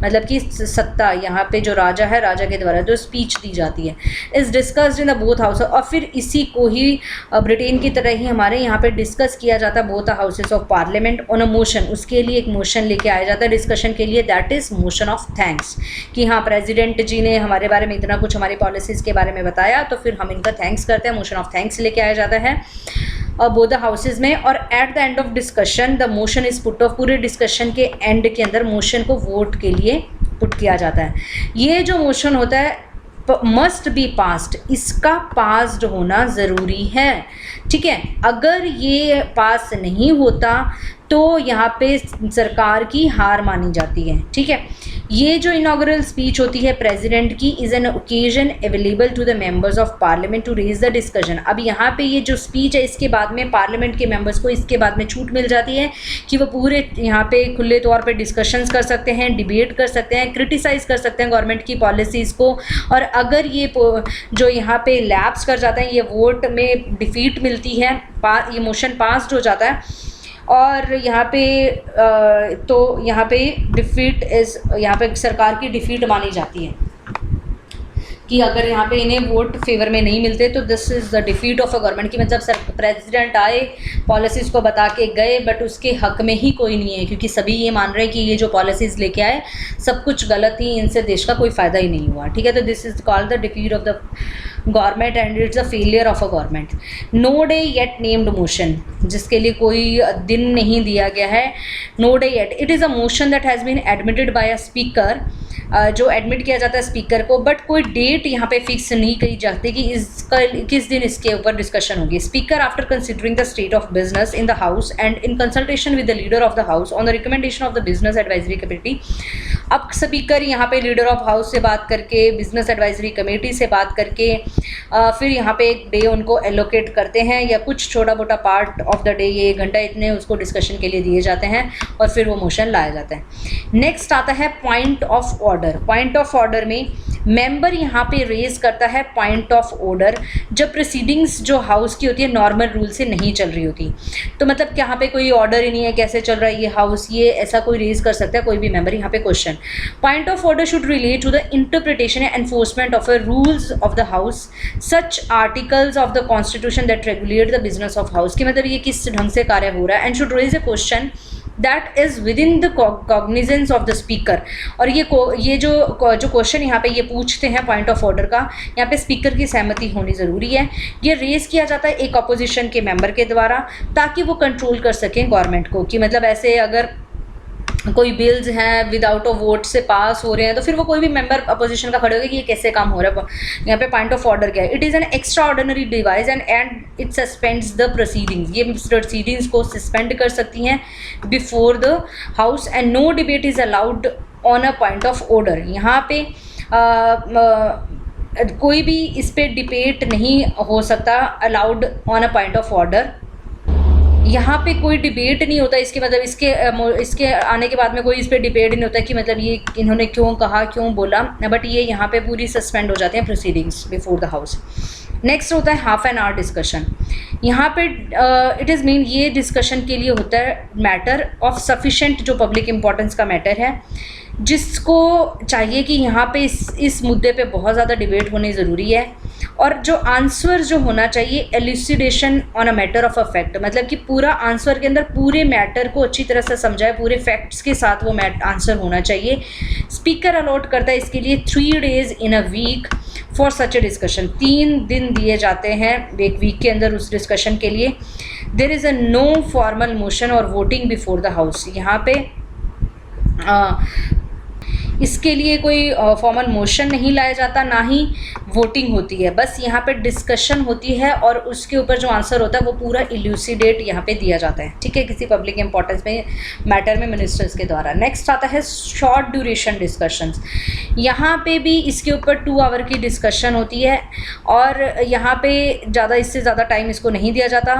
मतलब कि सत्ता यहाँ पे जो राजा है, राजा के द्वारा जो स्पीच दी जाती है, is discussed in the both house. और फिर इसी को ही ब्रिटेन की तरह ही हमारे यहाँ पे डिस्कस किया जाता है both houses of parliament on a motion. उसके लिए एक मोशन लेके आया जाता है डिस्कशन के लिए, that is motion of thanks, कि हाँ प्रेसिडेंट जी ने हमारे बारे में इतना कुछ हमारी पॉलिसीज़ के बारे में बताया तो फिर हम इनका थैंक्स करते हैं। मोशन ऑफ थैंक्स लेके आया जाता है बोथ द हाउसेज में। और at the end of discussion the motion is put off, पूरे डिस्कशन के एंड के अंदर मोशन को वोट के लिए पुट किया जाता है। ये जो मोशन होता है मस्ट बी पास्ड, इसका पास्ड होना ज़रूरी है। ठीक है, अगर ये पास नहीं होता तो यहाँ पे सरकार की हार मानी जाती है। ठीक है, ये जो इनॉग्रल स्पीच होती है प्रेसिडेंट की is an occasion available to the members of parliament to raise the discussion. अब यहाँ पे ये जो स्पीच है इसके बाद में पार्लियामेंट के मेंबर्स को इसके बाद में छूट मिल जाती है कि वो पूरे यहाँ पे खुले तौर पे डिस्कशंस कर सकते हैं, डिबेट कर सकते हैं, क्रिटिसाइज़ कर सकते हैं गवर्नमेंट की पॉलिसीज़ को। और अगर ये जो यहाँ पे लैप्स कर जाता है, ये वोट में डिफीट मिलती है, ये मोशन पास्ड हो जाता है और यहाँ पे तो यहाँ पे डिफीट इज़, यहाँ पे सरकार की डिफीट मानी जाती है कि अगर यहाँ पे इन्हें वोट फेवर में नहीं मिलते तो this is the defeat of a government, की मतलब प्रेसिडेंट आए पॉलिसीज़ को बता के गए बट उसके हक में ही कोई नहीं है, क्योंकि सभी ये मान रहे हैं कि ये जो पॉलिसीज़ लेके आए सब कुछ गलत ही, इनसे देश का कोई फ़ायदा ही नहीं हुआ। ठीक है, तो this is called the defeat of the government and it's a failure of a government. No day yet named motion, जिसके लिए कोई दिन नहीं दिया गया है, no day yet. It is a motion that has been admitted by a speaker, जो admit किया जाता है स्पीकर को, बट कोई डेट यहाँ पे फिक्स नहीं कही जाती कि इसका किस दिन इसके ऊपर डिस्कशन होगी। Speaker after considering the state of business in the house and in consultation with the leader of the house on the recommendation of the business advisory committee. अब स्पीकर यहाँ पे लीडर ऑफ हाउस से बात करके, business advisory committee से बात करके फिर यहाँ पे एक डे उनको एलोकेट करते हैं या कुछ छोटा मोटा पार्ट ऑफ द डे, ये 1 घंटा इतने उसको डिस्कशन के लिए दिए जाते हैं और फिर वो मोशन लाया जाता है। नेक्स्ट आता है point of order. Point of order में मेंबर यहाँ पे रेज करता है पॉइंट ऑफ ऑर्डर जब प्रोसीडिंग्स जो हाउस की होती है नॉर्मल रूल से नहीं चल रही होती। तो मतलब यहाँ पे कोई ऑर्डर ही नहीं है, कैसे चल रहा है ये हाउस, ये ऐसा कोई रेज कर सकता है कोई भी मेंबर। यहाँ पे question, point of order should relate to the interpretation and enforcement of the rules of the house such articles of the constitution that regulate the business of house, की मतलब ये किस ढंग से कार्य हो रहा है। And should raise a question that is within the cognizance of the speaker. और ये जो क्वेश्चन यहाँ पे ये पूछते हैं पॉइंट ऑफ ऑर्डर का, यहाँ पे स्पीकर की सहमति होनी ज़रूरी है। ये रेज़ किया जाता है एक अपोजिशन के मेंबर के द्वारा ताकि वो कंट्रोल कर सकें गवर्नमेंट को, कि मतलब ऐसे अगर कोई बिल्स हैं विदाउट अ वोट से पास हो रहे हैं तो फिर वो कोई भी मेंबर अपोजिशन का खड़े होगा कि ये कैसे काम हो रहा है। यहाँ पे पॉइंट ऑफ ऑर्डर क्या है, it is an extraordinary device and it suspends the proceedings. ये प्रोसीडिंग्स को सस्पेंड कर सकती हैं before the house and no debate is allowed on a point of order. यहाँ पे कोई भी इस पर डिबेट नहीं हो सकता allowed on a point of order. यहाँ पे कोई डिबेट नहीं होता, इसके मतलब इसके आने के बाद में कोई इस पर डिबेट नहीं होता कि मतलब ये इन्होंने क्यों कहा, क्यों बोला, बट ये यहाँ पे पूरी सस्पेंड हो जाते हैं proceedings before the house. Next होता है हाफ एन आवर डिस्कशन। यहाँ पे इट इज़ मीन ये डिस्कशन के लिए होता है मैटर ऑफ सफिशेंट, जो पब्लिक इंपॉर्टेंस का मैटर है। जिसको चाहिए कि यहाँ पे इस मुद्दे पे बहुत ज़्यादा डिबेट होनी ज़रूरी है। और जो आंसर जो होना चाहिए, एल्यूसिडेशन on a matter of a fact, मतलब कि पूरा आंसर के अंदर पूरे मैटर को अच्छी तरह से समझाए, पूरे फैक्ट्स के साथ वो आंसर होना चाहिए। स्पीकर अलॉट करता है इसके लिए 3 days in a week for such a discussion. 3 दिन दिए जाते हैं एक वीक के अंदर उस डिस्कशन के लिए। There is a no formal motion or voting before the house. यहाँ पे इसके लिए कोई फॉर्मल मोशन नहीं लाया जाता, ना ही वोटिंग होती है, बस यहाँ पे डिस्कशन होती है और उसके ऊपर जो आंसर होता है वो पूरा इल्यूसिडेट यहाँ पे दिया जाता है, ठीक है, किसी पब्लिक इंपॉर्टेंस में मैटर में मिनिस्टर्स के द्वारा। नेक्स्ट आता है शॉर्ट ड्यूरेशन डिस्कशंस। यहाँ पे भी इसके ऊपर 2 आवर की डिस्कशन होती है और यहाँ पे ज़्यादा इससे ज़्यादा टाइम इसको नहीं दिया जाता।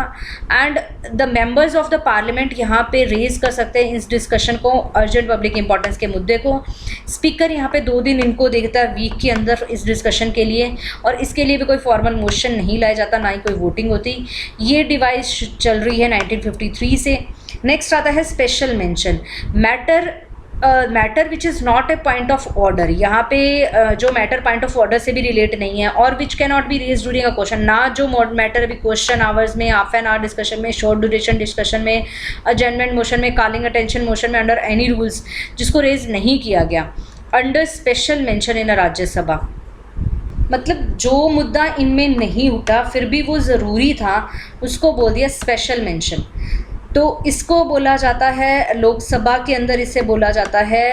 And the members of the parliament यहाँ पे रेज कर सकते हैं इस डिस्कशन को, अर्जेंट पब्लिक इंपॉर्टेंस के मुद्दे को। स्पीकर यहाँ पे 2 दिन इनको देता है वीक के अंदर इस डिस्कशन के लिए, और इसके लिए भी कोई फॉर्मल मोशन नहीं लाया जाता, ना ही कोई वोटिंग होती। ये डिवाइस चल रही है 1953 से। नेक्स्ट आता है special mention. Matter which is not a point of order. यहाँ पे जो मैटर पॉइंट ऑफ ऑर्डर से भी रिलेट नहीं है, और which can not be raise during a question. ना जो मैटर अभी क्वेश्चन आवर्स में, हाफ एन आवर डिस्कशन में, शॉर्ट ड्यूरेशन डिस्कशन में, अजेंडमेंट मोशन में, कॉलिंग अटेंशन मोशन में, अंडर एनी रूल्स जिसको रेज नहीं किया गया under special mention in a Rajya Sabha. मतलब जो मुद्दा इनमें नहीं उठा फिर भी वो ज़रूरी था, उसको बोल दिया स्पेशल मेंशन। तो इसको बोला जाता है लोकसभा के अंदर, इसे बोला जाता है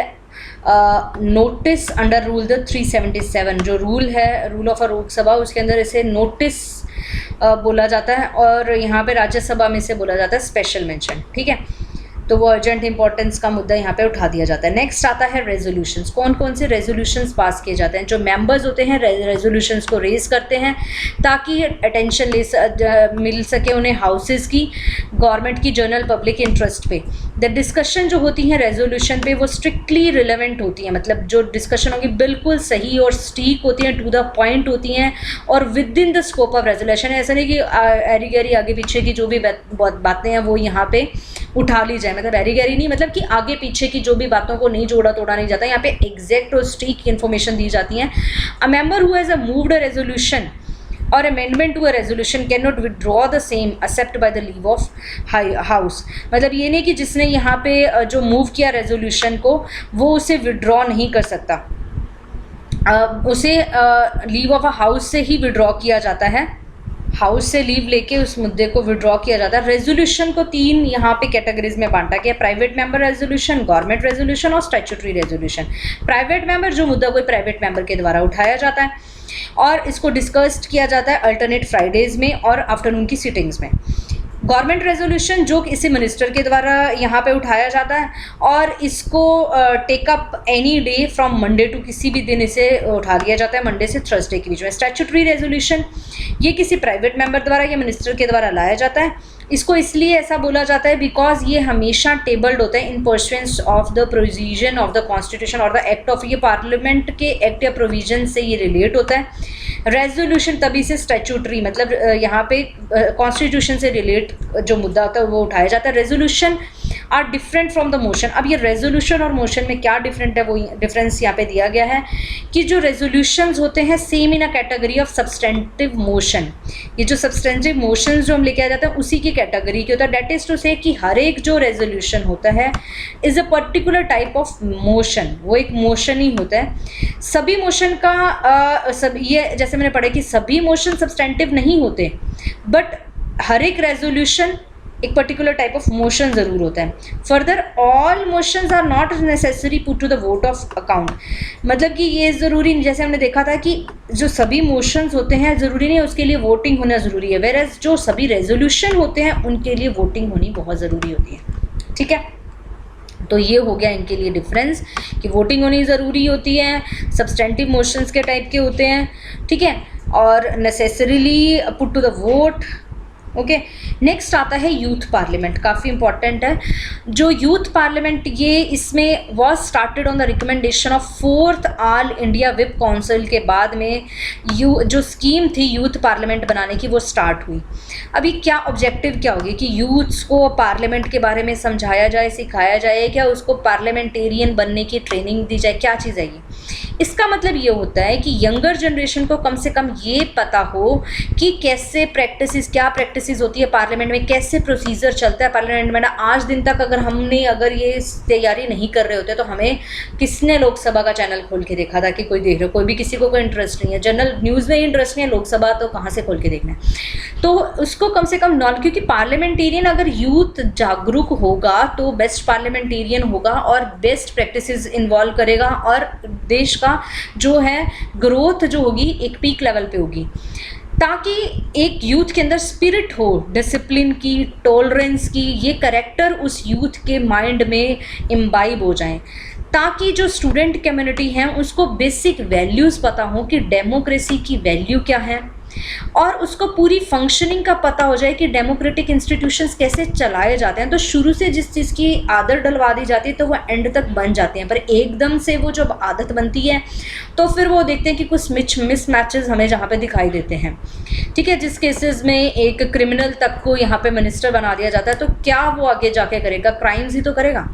नोटिस अंडर रूल द 377। जो रूल है, रूल ऑफ अ लोकसभा, उसके अंदर इसे नोटिस बोला जाता है, और यहाँ पे राज्यसभा में इसे बोला जाता है स्पेशल मेंशन, ठीक है। तो वो अर्जेंट इंपॉर्टेंस का मुद्दा यहाँ पे उठा दिया जाता है। नेक्स्ट आता है रेजोल्यूशंस। कौन कौन से रेजोल्यूशंस पास किए जाते हैं? जो मेंबर्स होते हैं रेजोल्यूशंस को रेज करते हैं ताकि अटेंशन मिल सके उन्हें हाउसेस की, गवर्नमेंट की जनरल पब्लिक इंटरेस्ट पे। द डिस्कशन जो होती है रेजोल्यूशन पे वो स्ट्रिक्टली रिलेवेंट होती है, मतलब जो डिस्कशन होगी बिल्कुल सही और स्टीक होती हैं, टू द पॉइंट होती हैं, और with in the scope of resolution. ऐसा नहीं कि एरी गैरी आगे पीछे की जो भी बातें हैं वो यहाँ पे उठा ली जाए, मतलब एरी गैरी नहीं, मतलब कि आगे पीछे की जो भी बातों को नहीं जोड़ा तोड़ा नहीं जाता, यहाँ पे एग्जैक्ट और स्ट्रिक्ट इन्फॉर्मेशन दी जाती है। A member who has moved a resolution और amendment to a resolution can not withdraw the same except by the leave of house. मतलब ये नहीं कि जिसने यहाँ पे जो मूव किया रेजोल्यूशन को वो उसे विदड्रॉ नहीं कर सकता, उसे लीव ऑफ अ हाउस से ही विदड्रॉ किया जाता है, हाउस से लीव लेके उस मुद्दे को विड्रॉ किया जाता है। रेजोल्यूशन को 3 यहाँ पे कैटेगरीज में बांटा गया, private member resolution, government resolution और स्टैट्यूटरी रेजोल्यूशन। प्राइवेट मेंबर, जो मुद्दा कोई प्राइवेट मेंबर के द्वारा उठाया जाता है और इसको डिस्कस्ड किया जाता है अल्टरनेट फ्राइडेज में और आफ्टरनून की सिटिंग्स में। गवर्नमेंट रेजोल्यूशन जो किसी मिनिस्टर के द्वारा यहाँ पे उठाया जाता है और इसको take up any day from Monday to, किसी भी दिन इसे उठा लिया जाता है मंडे से थर्सडे के बीच में। स्टैट्यूटरी रेजोल्यूशन ये किसी प्राइवेट मेंबर द्वारा या मिनिस्टर के द्वारा लाया जाता है। इसको इसलिए ऐसा बोला जाता है बिकॉज ये हमेशा टेबल्ड होता है इन pursuance of the provision of the constitution और द एक्ट ऑफ, ये पार्लियामेंट के एक्ट या प्रोविजन से ये रिलेट होता है। रेजोल्यूशन तभी से स्टैट्यूटरी, मतलब यहाँ पे कॉन्स्टिट्यूशन से रिलेट जो मुद्दा होता है वो उठाया जाता है। Resolution are different from the motion. अब ये रेजोल्यूशन और मोशन में क्या डिफरेंट है, वो डिफरेंस यहाँ पे दिया गया है कि जो रेजोल्यूशंस होते हैं same in a category of substantive motion. ये जो सब्सटेंटिव मोशन जो हम लेके आ जाते हैं उसी की कैटेगरी के होता है। डेट इज टू से कि हर एक जो रेजोल्यूशन होता है is a particular type of motion, वो एक मोशन ही होता है। सभी मोशन का सब ये जैसे मैंने पढ़ा कि सभी मोशन सब्सटेंटिव नहीं होते, बट हर एक रेजोल्यूशन एक पर्टिकुलर टाइप ऑफ मोशन ज़रूर होता है। Further all motions are not necessary put to the vote of account, मतलब कि ये ज़रूरी, जैसे हमने देखा था कि जो सभी मोशंस होते हैं ज़रूरी नहीं है उसके लिए वोटिंग होना ज़रूरी है, वेयर एज जो सभी रेजोल्यूशन होते हैं उनके लिए वोटिंग होनी बहुत ज़रूरी होती है। ठीक है, तो ये हो गया इनके लिए डिफरेंस कि वोटिंग होनी ज़रूरी होती है, सब्सटेंटिव मोशंस के टाइप के होते हैं, ठीक है, और necessarily put to the vote okay. Next आता है यूथ पार्लियामेंट, काफ़ी इंपॉर्टेंट है। जो यूथ पार्लियामेंट ये इसमें was started on the recommendation of 4th all India whip council के बाद में जो स्कीम थी यूथ पार्लियामेंट बनाने की वो स्टार्ट हुई। अभी क्या ऑब्जेक्टिव क्या होगी कि यूथ्स को पार्लियामेंट के बारे में समझाया जाए, सिखाया जाए, क्या उसको पार्लियामेंटेरियन बनने की ट्रेनिंग दी जाए, क्या चीज़ है ये? इसका मतलब ये होता है कि यंगर जनरेशन को कम से कम ये पता हो कि कैसे क्या प्रैक्टिसेस होती है पार्लियामेंट में, कैसे प्रोसीजर चलता है पार्लियामेंट में। आज दिन तक अगर ये तैयारी नहीं कर रहे होते तो हमें किसने लोकसभा का चैनल खोल के देखा था कि कोई देख रहे हो? कोई भी, किसी को कोई इंटरेस्ट नहीं है, जनरल न्यूज़ में इंटरेस्ट नहीं है, लोकसभा तो कहाँ से खोल के देखना है? तो उसको कम से कम नॉलेज, क्योंकि पार्लियामेंटेरियन अगर यूथ जागरूक होगा तो बेस्ट पार्लियामेंटेरियन होगा और बेस्ट प्रैक्टिसेस इन्वॉल्व करेगा और देश का जो है ग्रोथ जो होगी एक पीक लेवल पे होगी, ताकि एक यूथ के अंदर स्पिरिट हो, डिसिप्लिन की, टॉलरेंस की, ये कैरेक्टर उस यूथ के माइंड में इम्बाइब हो जाएं, ताकि जो स्टूडेंट कम्युनिटी है उसको बेसिक वैल्यूज़ पता हो कि डेमोक्रेसी की वैल्यू क्या है, और उसको पूरी फंक्शनिंग का पता हो जाए कि डेमोक्रेटिक इंस्टीट्यूशंस कैसे चलाए जाते हैं। तो शुरू से जिस चीज़ की आदत डलवा दी जाती है तो वो एंड तक बन जाती हैं, पर एकदम से वो जब आदत बनती है तो फिर वो देखते हैं कि कुछ मिसमैचेस हमें जहाँ पे दिखाई देते हैं। ठीक है, जिस केसेस में एक क्रिमिनल तक को यहाँ पे मिनिस्टर बना दिया जाता है तो क्या वो आगे जाके करेगा? क्राइम्स ही तो करेगा।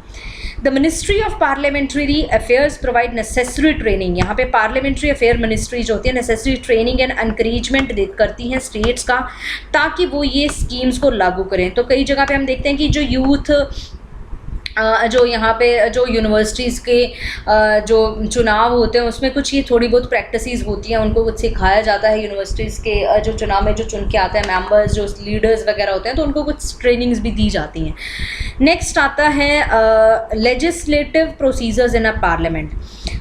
The ministry of parliamentary affairs provide necessary training. यहाँ पे पार्लियामेंट्री अफेयर मिनिस्ट्री जो होती है नेसेसरी ट्रेनिंग एंड एनकरेजमेंट करती हैं स्टेट्स का, ताकि वो ये स्कीम्स को लागू करें। तो कई जगह पे हम देखते हैं कि जो यूथ जो यहाँ पे जो यूनिवर्सिटीज़ के जो चुनाव होते हैं उसमें कुछ ये थोड़ी बहुत प्रैक्टिसेस होती हैं, उनको कुछ सिखाया जाता है। यूनिवर्सिटीज़ के जो चुनाव में जो चुन के आते हैं मेंबर्स, जो लीडर्स वगैरह होते हैं, तो उनको कुछ ट्रेनिंग्स भी दी जाती हैं। नेक्स्ट आता है लेजिस्लेटिव प्रोसीजर्स इन अ पार्लियामेंट।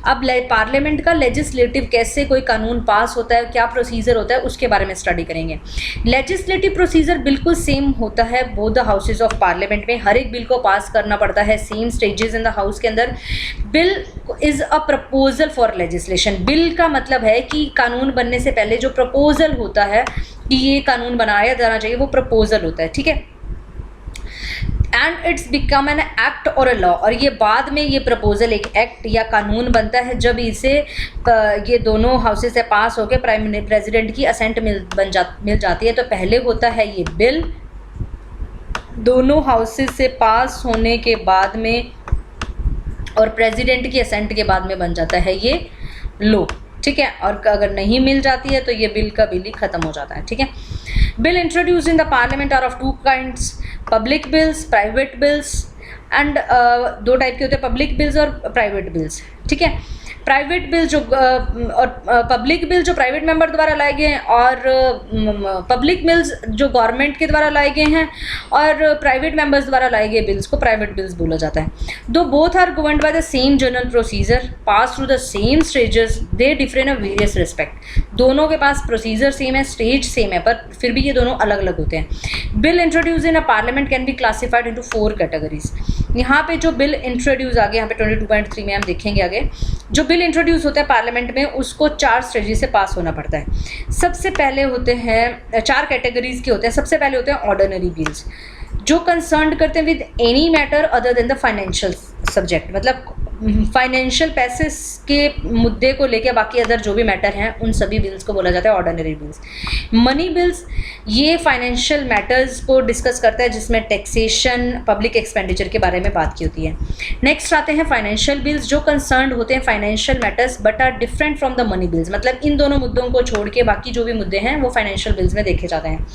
अब पार्लियामेंट का लेजिस्लेटिव कैसे कोई कानून पास होता है, क्या प्रोसीजर होता है, उसके बारे में स्टडी करेंगे। लेजिस्लेटिव प्रोसीजर बिल्कुल सेम होता है both the houses of parliament में। हर एक बिल को पास करना पड़ता है same stages in the house के अंदर। Bill is a proposal for legislation. Bill का मतलब है कि कानून बनने से पहले जो प्रपोजल होता है कि ये कानून बनाया जाना चाहिए, वो प्रपोजल होता है। ठीक है, and it's become an act और अ लॉ। और ये बाद में ये प्रपोजल एक एक्ट या कानून बनता है जब इसे ये दोनों हाउसेस से पास होकर प्रेसिडेंट की असेंट मिल जाती है। तो पहले होता है ये बिल, दोनों हाउसेस से पास होने के बाद में और प्रेसिडेंट की असेंट के बाद में बन जाता है ये लॉ। ठीक है, और अगर नहीं मिल जाती है तो ये बिल का बिल ही ख़त्म हो जाता है। ठीक है, bill introduce in the parliament are of two kinds, public bills, private bills. And दो टाइप के होते हैं, पब्लिक बिल्स और प्राइवेट बिल्स। ठीक है, प्राइवेट बिल जो और पब्लिक बिल जो प्राइवेट मेंबर द्वारा लाए गए हैं, और पब्लिक बिल्स जो गवर्नमेंट के द्वारा लाए गए हैं, और प्राइवेट मेंबर्स द्वारा लाए गए बिल्स को प्राइवेट बिल्स बोला जाता है। दो both are governed by the same general procedure, pass through the same stages, they differ in a various respect. दोनों के पास प्रोसीजर सेम है, स्टेज सेम है, पर फिर भी ये दोनों अलग अलग होते हैं। Bill introduce in a parliament can be classified into 4 categories. यहाँ पे जो बिल इंट्रोड्यूस आगे यहाँ पे 22.3 में हम देखेंगे आगे, जो बिल इंट्रोड्यूस होता है पार्लियामेंट में उसको 4 स्टेज से पास होना पड़ता है। सबसे पहले होते हैं 4 कैटेगरीज के होते हैं। सबसे पहले होते हैं ऑर्डिनरी बिल्स, जो कंसर्न करते हैं with any matter other than the financial subject, मतलब फाइनेंशियल पैसे के मुद्दे को लेकर बाकी अदर जो भी मैटर हैं उन सभी बिल्स को बोला जाता है ऑर्डिनरी बिल्स। मनी बिल्स ये फाइनेंशियल मैटर्स को डिस्कस करता है जिसमें टैक्सेशन, पब्लिक एक्सपेंडिचर के बारे में बात की होती है। नेक्स्ट आते हैं फाइनेंशियल बिल्स, जो कंसर्न होते हैं financial matters but are different from the money bills, मतलब इन दोनों मुद्दों को छोड़ के बाकी जो भी मुद्दे हैं वो फाइनेंशियल बिल्स में देखे जाते हैं।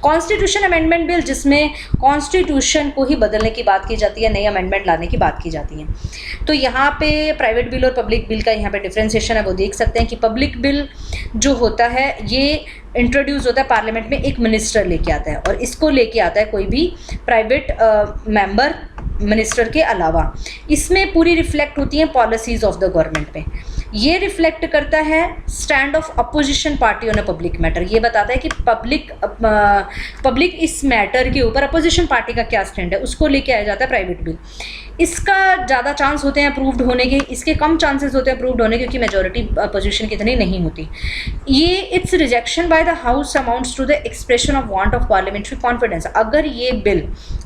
कॉन्स्टिट्यूशन अमेंडमेंट बिल, जिसमें कॉन्स्टिट्यूशन को ही बदलने की बात की जाती है, नई अमेंडमेंट लाने की बात की जाती है। तो यहाँ पे प्राइवेट बिल और पब्लिक बिल का यहाँ पे डिफ्रेंसिएशन है, वो देख सकते हैं कि पब्लिक बिल जो होता है ये इंट्रोड्यूस होता है पार्लियामेंट में, एक मिनिस्टर लेके आता है और इसको लेके आता है कोई भी प्राइवेट मेंबर मिनिस्टर के अलावा। इसमें पूरी रिफ्लेक्ट होती हैं पॉलिसीज़ ऑफ द गवर्नमेंट में। ये रिफ्लेक्ट करता है stand of opposition party on a public matter. ये बताता है कि पब्लिक इस मैटर के ऊपर अपोजिशन पार्टी का क्या स्टैंड है, उसको लेके आया जाता है प्राइवेट बिल। इसका ज़्यादा चांस होते हैं अप्रूव्ड होने के, इसके कम चांसेस होते हैं अप्रूव्ड होने के, क्योंकि मेजॉरिटी अपोजिशन की इतनी नहीं होती। ये its rejection by the house amounts to the expression of want of parliamentary confidence. अगर ये बिल,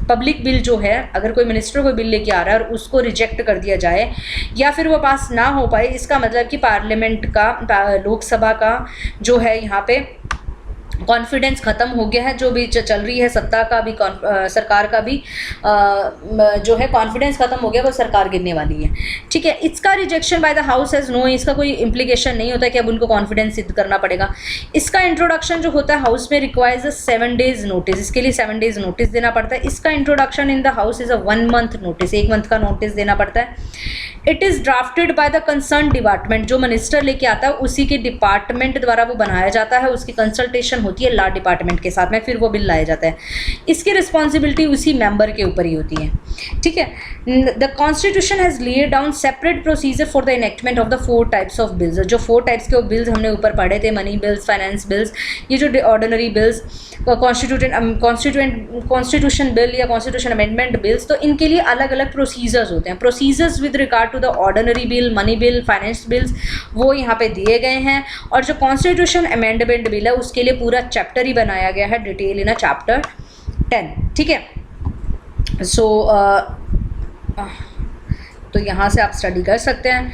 पब्लिक बिल जो है, अगर कोई मिनिस्टर कोई बिल लेके आ रहा है और उसको रिजेक्ट कर दिया जाए या फिर वो पास ना हो पाए, इसका मतलब कि पार्लियामेंट का, लोकसभा का जो है यहाँ पे कॉन्फिडेंस ख़त्म हो गया है। जो भी चल रही है सत्ता का भी, सरकार का भी जो है कॉन्फिडेंस ख़त्म हो गया, वो सरकार गिरने वाली है। ठीक है, इसका rejection by the house has no, इसका कोई इम्प्लीकेशन नहीं होता है कि अब उनको कॉन्फिडेंस सिद्ध करना पड़ेगा। इसका इंट्रोडक्शन जो होता है हाउस में रिक्वायर्स अ 7 days नोटिस, इसके लिए 7 days नोटिस देना पड़ता है। इसका introduction in the house is a 1 month notice, 1 month का नोटिस देना पड़ता है। It is drafted by the concern department, जो मिनिस्टर लेके आता है उसी के डिपार्टमेंट द्वारा वो बनाया जाता है, उसकी कंसल्टेशन होती है लॉ डिपार्टमेंट के साथ में, फिर वो बिल लाया जाता है। इसकी रिस्पॉन्सिबिलिटी उसी मेंबर के ऊपर ही होती है। ठीक है, the constitution has laid down separate procedure for the enactment of the 4 types of bills. जो 4 types के बिल्स हमने ऊपर पढ़े थे, मनी बिल्स, फाइनेंस बिल्स, ये जो ऑर्डिनरी बिल्स, कॉन्स्टिट्यूशन बिल या कॉन्स्टिट्यूशन अमेंडमेंट बिल्स, तो इनके लिए अलग अलग प्रोसीजर्स होते हैं। Procedures with regard to the ordinary bill, money bill, finance bills, वो यहाँ पे दिए गए हैं। और जो कॉन्स्टिट्यूशन अमेंडमेंट बिल है उसके लिए पूरा चैप्टर ही बनाया गया है, डिटेल इन अ चैप्टर 10। ठीक है, सो तो यहाँ से आप स्टडी कर सकते हैं।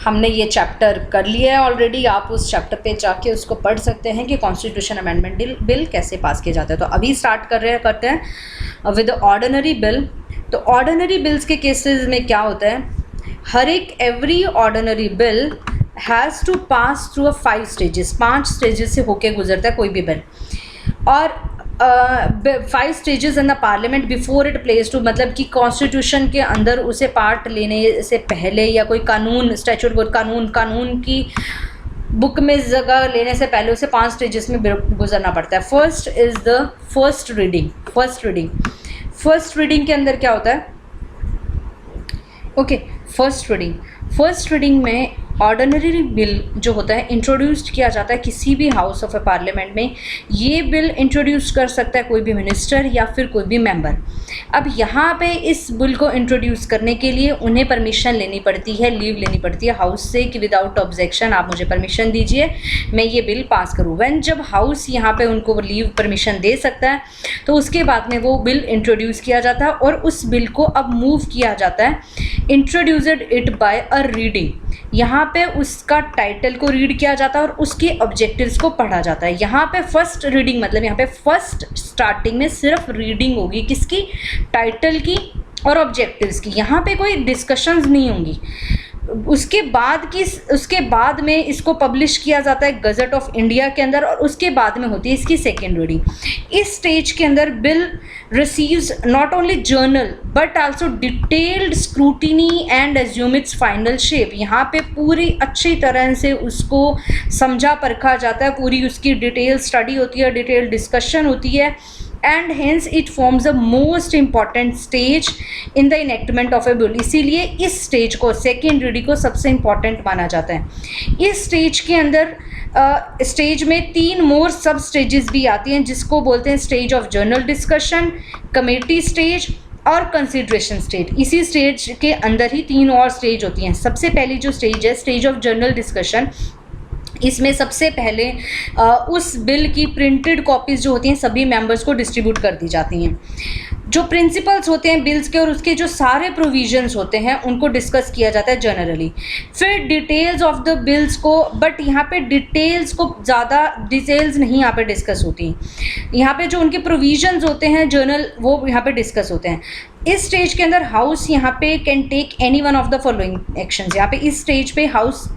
हमने ये चैप्टर कर लिया है ऑलरेडी, आप उस चैप्टर पे जाके उसको पढ़ सकते हैं कि कॉन्स्टिट्यूशन अमेंडमेंट बिल कैसे पास किए जाते हैं। तो अभी स्टार्ट करते हैं विद ऑर्डिनरी बिल। तो ऑर्डिनरी बिल्स के केसेस में क्या होता है, हर एक every ordinary bill has to pass through 5 stages, 5 stages से होके गुजरता है कोई भी बिल। और 5 stages in the parliament before it place to, मतलब कि कॉन्स्टिट्यूशन के अंदर उसे पार्ट लेने से पहले या कोई कानून, स्टैट्यूट, कानून की बुक में जगह लेने से पहले उसे 5 stages में गुजरना पड़ता है। First is the first reading. First reading के अंदर क्या होता है, ओके, फर्स्ट रीडिंग में ऑर्डिनरी बिल जो होता है इंट्रोड्यूस्ड किया जाता है किसी भी हाउस ऑफ ए पार्लियामेंट में। ये बिल इंट्रोड्यूस कर सकता है कोई भी मिनिस्टर या फिर कोई भी मेंबर। अब यहाँ पे इस बिल को इंट्रोड्यूस करने के लिए उन्हें परमिशन लेनी पड़ती है, लीव लेनी पड़ती है हाउस से कि विदाउट ऑब्जेक्शन आप मुझे परमिशन दीजिए, मैं ये बिल पास करूँ। वैन जब हाउस यहाँ पे उनको लीव परमिशन दे सकता है तो उसके बाद में वो बिल इंट्रोड्यूस किया जाता है और उस बिल को अब मूव किया जाता है, introduced it by a reading. यहाँ पे उसका टाइटल को रीड किया जाता है और उसके ऑब्जेक्टिव्स को पढ़ा जाता है। यहाँ पे फर्स्ट रीडिंग मतलब यहाँ पे फर्स्ट स्टार्टिंग में सिर्फ रीडिंग होगी, किसकी, टाइटल की और ऑब्जेक्टिव्स की। यहाँ पे कोई डिस्कशंस नहीं होंगी। उसके बाद में इसको पब्लिश किया जाता है गज़ट ऑफ इंडिया के अंदर और उसके बाद में होती है इसकी सेकेंड रीडिंग। इस स्टेज के अंदर bill receives not only journal but also detailed scrutiny and assume it's final shape. यहाँ पे पूरी अच्छी तरह से उसको समझा परखा जाता है, पूरी उसकी डिटेल स्टडी होती है, डिटेल डिस्कशन होती है, and hence it forms the most important stage in the enactment of A bill. इसीलिए इस स्टेज को, सेकेंड रीडिंग को सबसे इम्पॉर्टेंट माना जाता है। इस स्टेज के अंदर स्टेज में 3 मोर सब स्टेजेस भी आती हैं जिसको बोलते हैं stage of journal discussion, committee stage और कंसिडरेशन स्टेज। इसी स्टेज के अंदर ही 3 और स्टेज होती हैं। सबसे पहली जो स्टेज है स्टेज ऑफ जर्नल डिस्कशन, इसमें सबसे पहले उस बिल की प्रिंटेड कॉपीज़ जो होती हैं सभी मेंबर्स को डिस्ट्रीब्यूट कर दी जाती हैं। जो प्रिंसिपल्स होते हैं बिल्स के और उसके जो सारे प्रोविजंस होते हैं उनको डिस्कस किया जाता है जनरली। फिर डिटेल्स ऑफ द बिल्स को, बट यहाँ पे डिटेल्स को ज़्यादा डिटेल्स नहीं यहाँ पे डिस्कस होती। यहाँ पे जो उनके प्रोविजंस होते हैं जर्नल, वो यहाँ पे डिस्कस होते हैं। इस स्टेज के अंदर हाउस यहाँ पे can take any one of the following actions. यहाँ पे इस स्टेज पे हाउस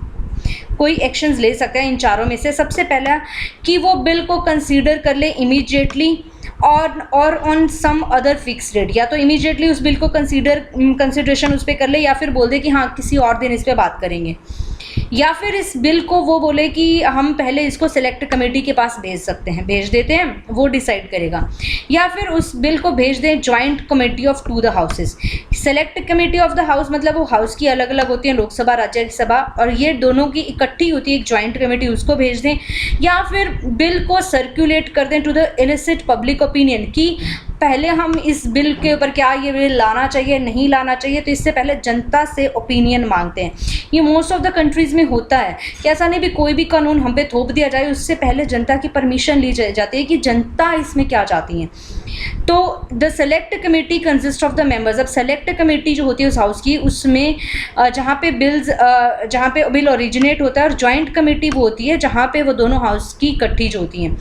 कोई एक्शंस ले सकता है इन चारों में से। सबसे पहला कि वो बिल को कंसीडर कर ले इमीडिएटली और on some other fix date, या तो इमीडिएटली उस बिल को कंसीडरेशन उस पर कर ले या फिर बोल दे कि हाँ किसी और दिन इस पर बात करेंगे। या फिर इस बिल को वो बोले कि हम पहले इसको सेलेक्ट कमेटी के पास भेज सकते हैं, भेज देते हैं, वो डिसाइड करेगा। या फिर उस बिल को भेज दें joint committee of two the houses. Select committee of the house मतलब वो हाउस की अलग अलग होती है, लोकसभा राज्यसभा, और ये दोनों की इकट्ठी होती है एक जॉइंट कमेटी, उसको भेज दें। या फिर बिल को सर्कुलेट कर दें to the elicit public opinion कि पहले हम इस बिल के ऊपर क्या ये बिल लाना चाहिए नहीं लाना चाहिए, तो इससे पहले जनता से ओपिनियन मांगते हैं। ये मोस्ट ऑफ द कंट्रीज़ में होता है कि ऐसा नहीं भी कोई भी कानून हम पे थोप दिया जाए, उससे पहले जनता की परमिशन ली जाती है कि जनता इसमें क्या चाहती है। तो the select committee consist of the members. अब सेलेक्ट कमेटी जो होती है उस हाउस की, उसमें जहाँ पे बिल ओरिजिनेट होता है, और जॉइंट कमेटी वो होती है जहाँ पे वो दोनों हाउस की इकट्ठी जो होती हैं।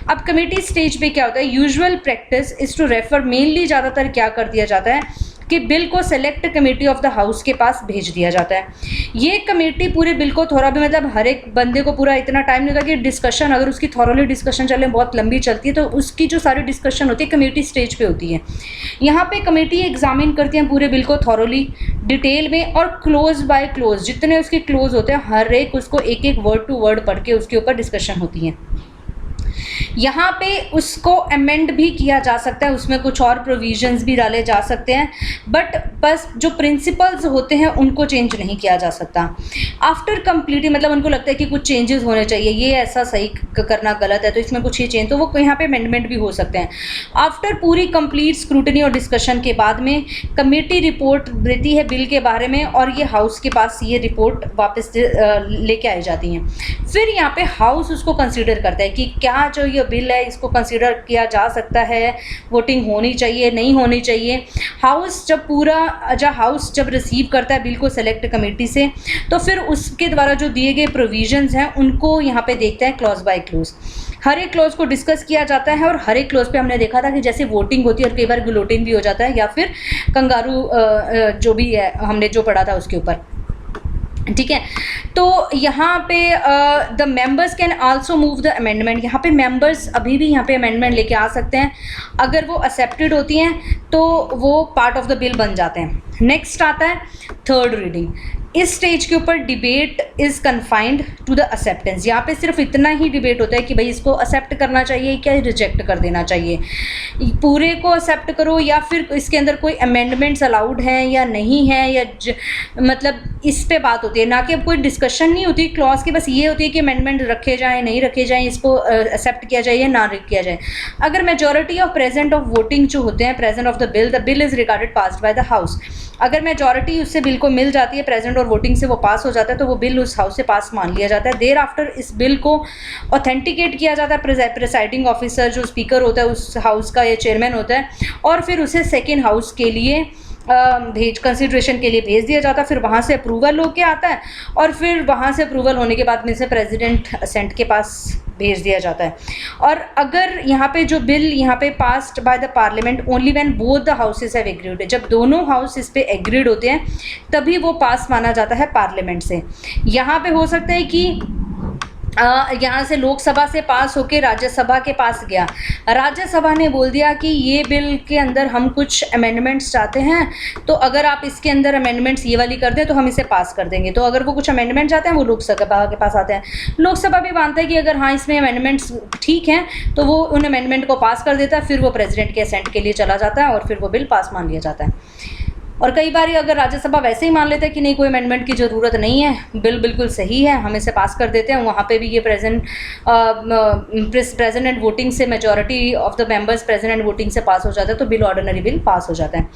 अब कमेटी स्टेज पे क्या होता है, usual practice is to refer, mainly ज़्यादातर क्या कर दिया जाता है कि बिल को select committee of the house के पास भेज दिया जाता है। ये कमेटी पूरे बिल को थोड़ा भी, मतलब हर एक बंदे को पूरा इतना टाइम नहीं होता कि डिस्कशन, अगर उसकी थॉरली डिस्कशन चले बहुत लंबी चलती है, तो उसकी जो सारी डिस्कशन होती है कमेटी स्टेज पे होती है। यहाँ पे कमेटी एग्जामिन करती है पूरे बिल को थॉरली डिटेल में, और क्लोज बाय क्लोज जितने उसके क्लोज होते हैं हर एक उसको एक एक वर्ड टू वर्ड पढ़ के उसके ऊपर डिस्कशन होती है। यहाँ पे उसको अमेंड भी किया जा सकता है, उसमें कुछ और प्रोविजंस भी डाले जा सकते हैं, बट बस जो प्रिंसिपल्स होते हैं उनको चेंज नहीं किया जा सकता। आफ्टर कंप्लीटली, मतलब उनको लगता है कि कुछ चेंजेस होने चाहिए, ये ऐसा सही करना गलत है, तो इसमें कुछ ये चेंज, तो वो यहाँ पे अमेंडमेंट भी हो सकते हैं। आफ्टर पूरी कंप्लीट स्क्रूटनी और डिस्कशन के बाद में कमेटी रिपोर्ट देती है बिल के बारे में, और ये हाउस के पास ये रिपोर्ट वापस लेके आई जाती हैं। फिर यहाँ पे हाउस उसको कंसिडर करता है कि क्या जो ये बिल है इसको कंसीडर किया जा सकता है, वोटिंग होनी चाहिए नहीं होनी चाहिए। हाउस जब रिसीव करता है बिल को सेलेक्ट कमेटी से, तो फिर उसके द्वारा जो दिए गए प्रोविजंस हैं उनको यहाँ पे देखते हैं क्लॉज बाय क्लॉज। हर एक क्लॉज को डिस्कस किया जाता है, और हर एक क्लॉज पे हमने देखा था कि जैसे वोटिंग होती है और कई बार गुलोटिंग भी हो जाता है, या फिर कंगारू जो भी है हमने जो पढ़ा था उसके ऊपर, ठीक है। तो यहाँ पे the members can also move the amendment. यहाँ पे मेंबर्स अभी भी यहाँ पे अमेंडमेंट लेके आ सकते हैं, अगर वो एक्सेप्टेड होती हैं तो वो पार्ट ऑफ द बिल बन जाते हैं। नेक्स्ट आता है थर्ड रीडिंग। इस स्टेज के ऊपर debate is confined to the acceptance. यहाँ पे सिर्फ इतना ही डिबेट होता है कि भाई इसको एक्सेप्ट करना चाहिए क्या रिजेक्ट कर देना चाहिए, पूरे को एक्सेप्ट करो, या फिर इसके अंदर कोई अमेंडमेंट्स अलाउड हैं या नहीं है, या मतलब इस पे बात होती है, ना कि अब कोई डिस्कशन नहीं होती क्लॉज की, बस ये होती है कि अमेंडमेंट रखे जाएँ नहीं रखे जाएँ, इसको एक्सेप्ट किया जाए या ना किया जाए। अगर majority of present of voting जो होते हैं present of the bill is regarded passed by the house. अगर मेजॉरिटी उससे बिल को मिल जाती है प्रेजेंट और वोटिंग से वो पास हो जाता है, तो वो बिल उस हाउस से पास मान लिया जाता है। देर आफ्टर इस बिल को ऑथेंटिकेट किया जाता है, प्रिसाइडिंग ऑफिसर जो स्पीकर होता है उस हाउस का या चेयरमैन होता है, और फिर उसे सेकेंड हाउस के लिए कंसिड्रेशन के लिए भेज दिया जाता है। फिर वहाँ से अप्रूवल होके आता है, और फिर वहाँ से अप्रूवल होने के बाद में से प्रेसिडेंट असेंट के पास भेज दिया जाता है। और अगर यहाँ पे जो बिल यहाँ पे passed by the parliament only when both the houses have agreed, जब दोनों हाउस इस पे एग्रीड होते हैं तभी वो पास माना जाता है पार्लियामेंट से। यहाँ पे हो सकता है कि यहाँ से लोकसभा से पास होके राज्यसभा के पास गया, राज्यसभा ने बोल दिया कि ये बिल के अंदर हम कुछ अमेंडमेंट्स चाहते हैं, तो अगर आप इसके अंदर अमेंडमेंट्स ये वाली कर दें तो हम इसे पास कर देंगे। तो अगर वो कुछ अमेंडमेंट चाहते हैं वो लोकसभा के पास आते हैं, लोकसभा भी मानता है कि अगर हाँ इसमें अमेंडमेंट्स ठीक हैं तो वो उन अमेंडमेंट को पास कर देता है, फिर वो प्रेसिडेंट के असेंट के लिए चला जाता है और फिर वो बिल पास मान लिया जाता है। और कई बार अगर राज्यसभा वैसे ही मान लेते हैं कि नहीं कोई अमेंडमेंट की ज़रूरत नहीं है, बिल बिल्कुल सही है, हम इसे पास कर देते हैं, वहाँ पे भी ये प्रेजेंट एंड वोटिंग से majority of the members present and voting से पास हो जाता है, तो बिल ऑर्डिनरी बिल पास हो जाता है।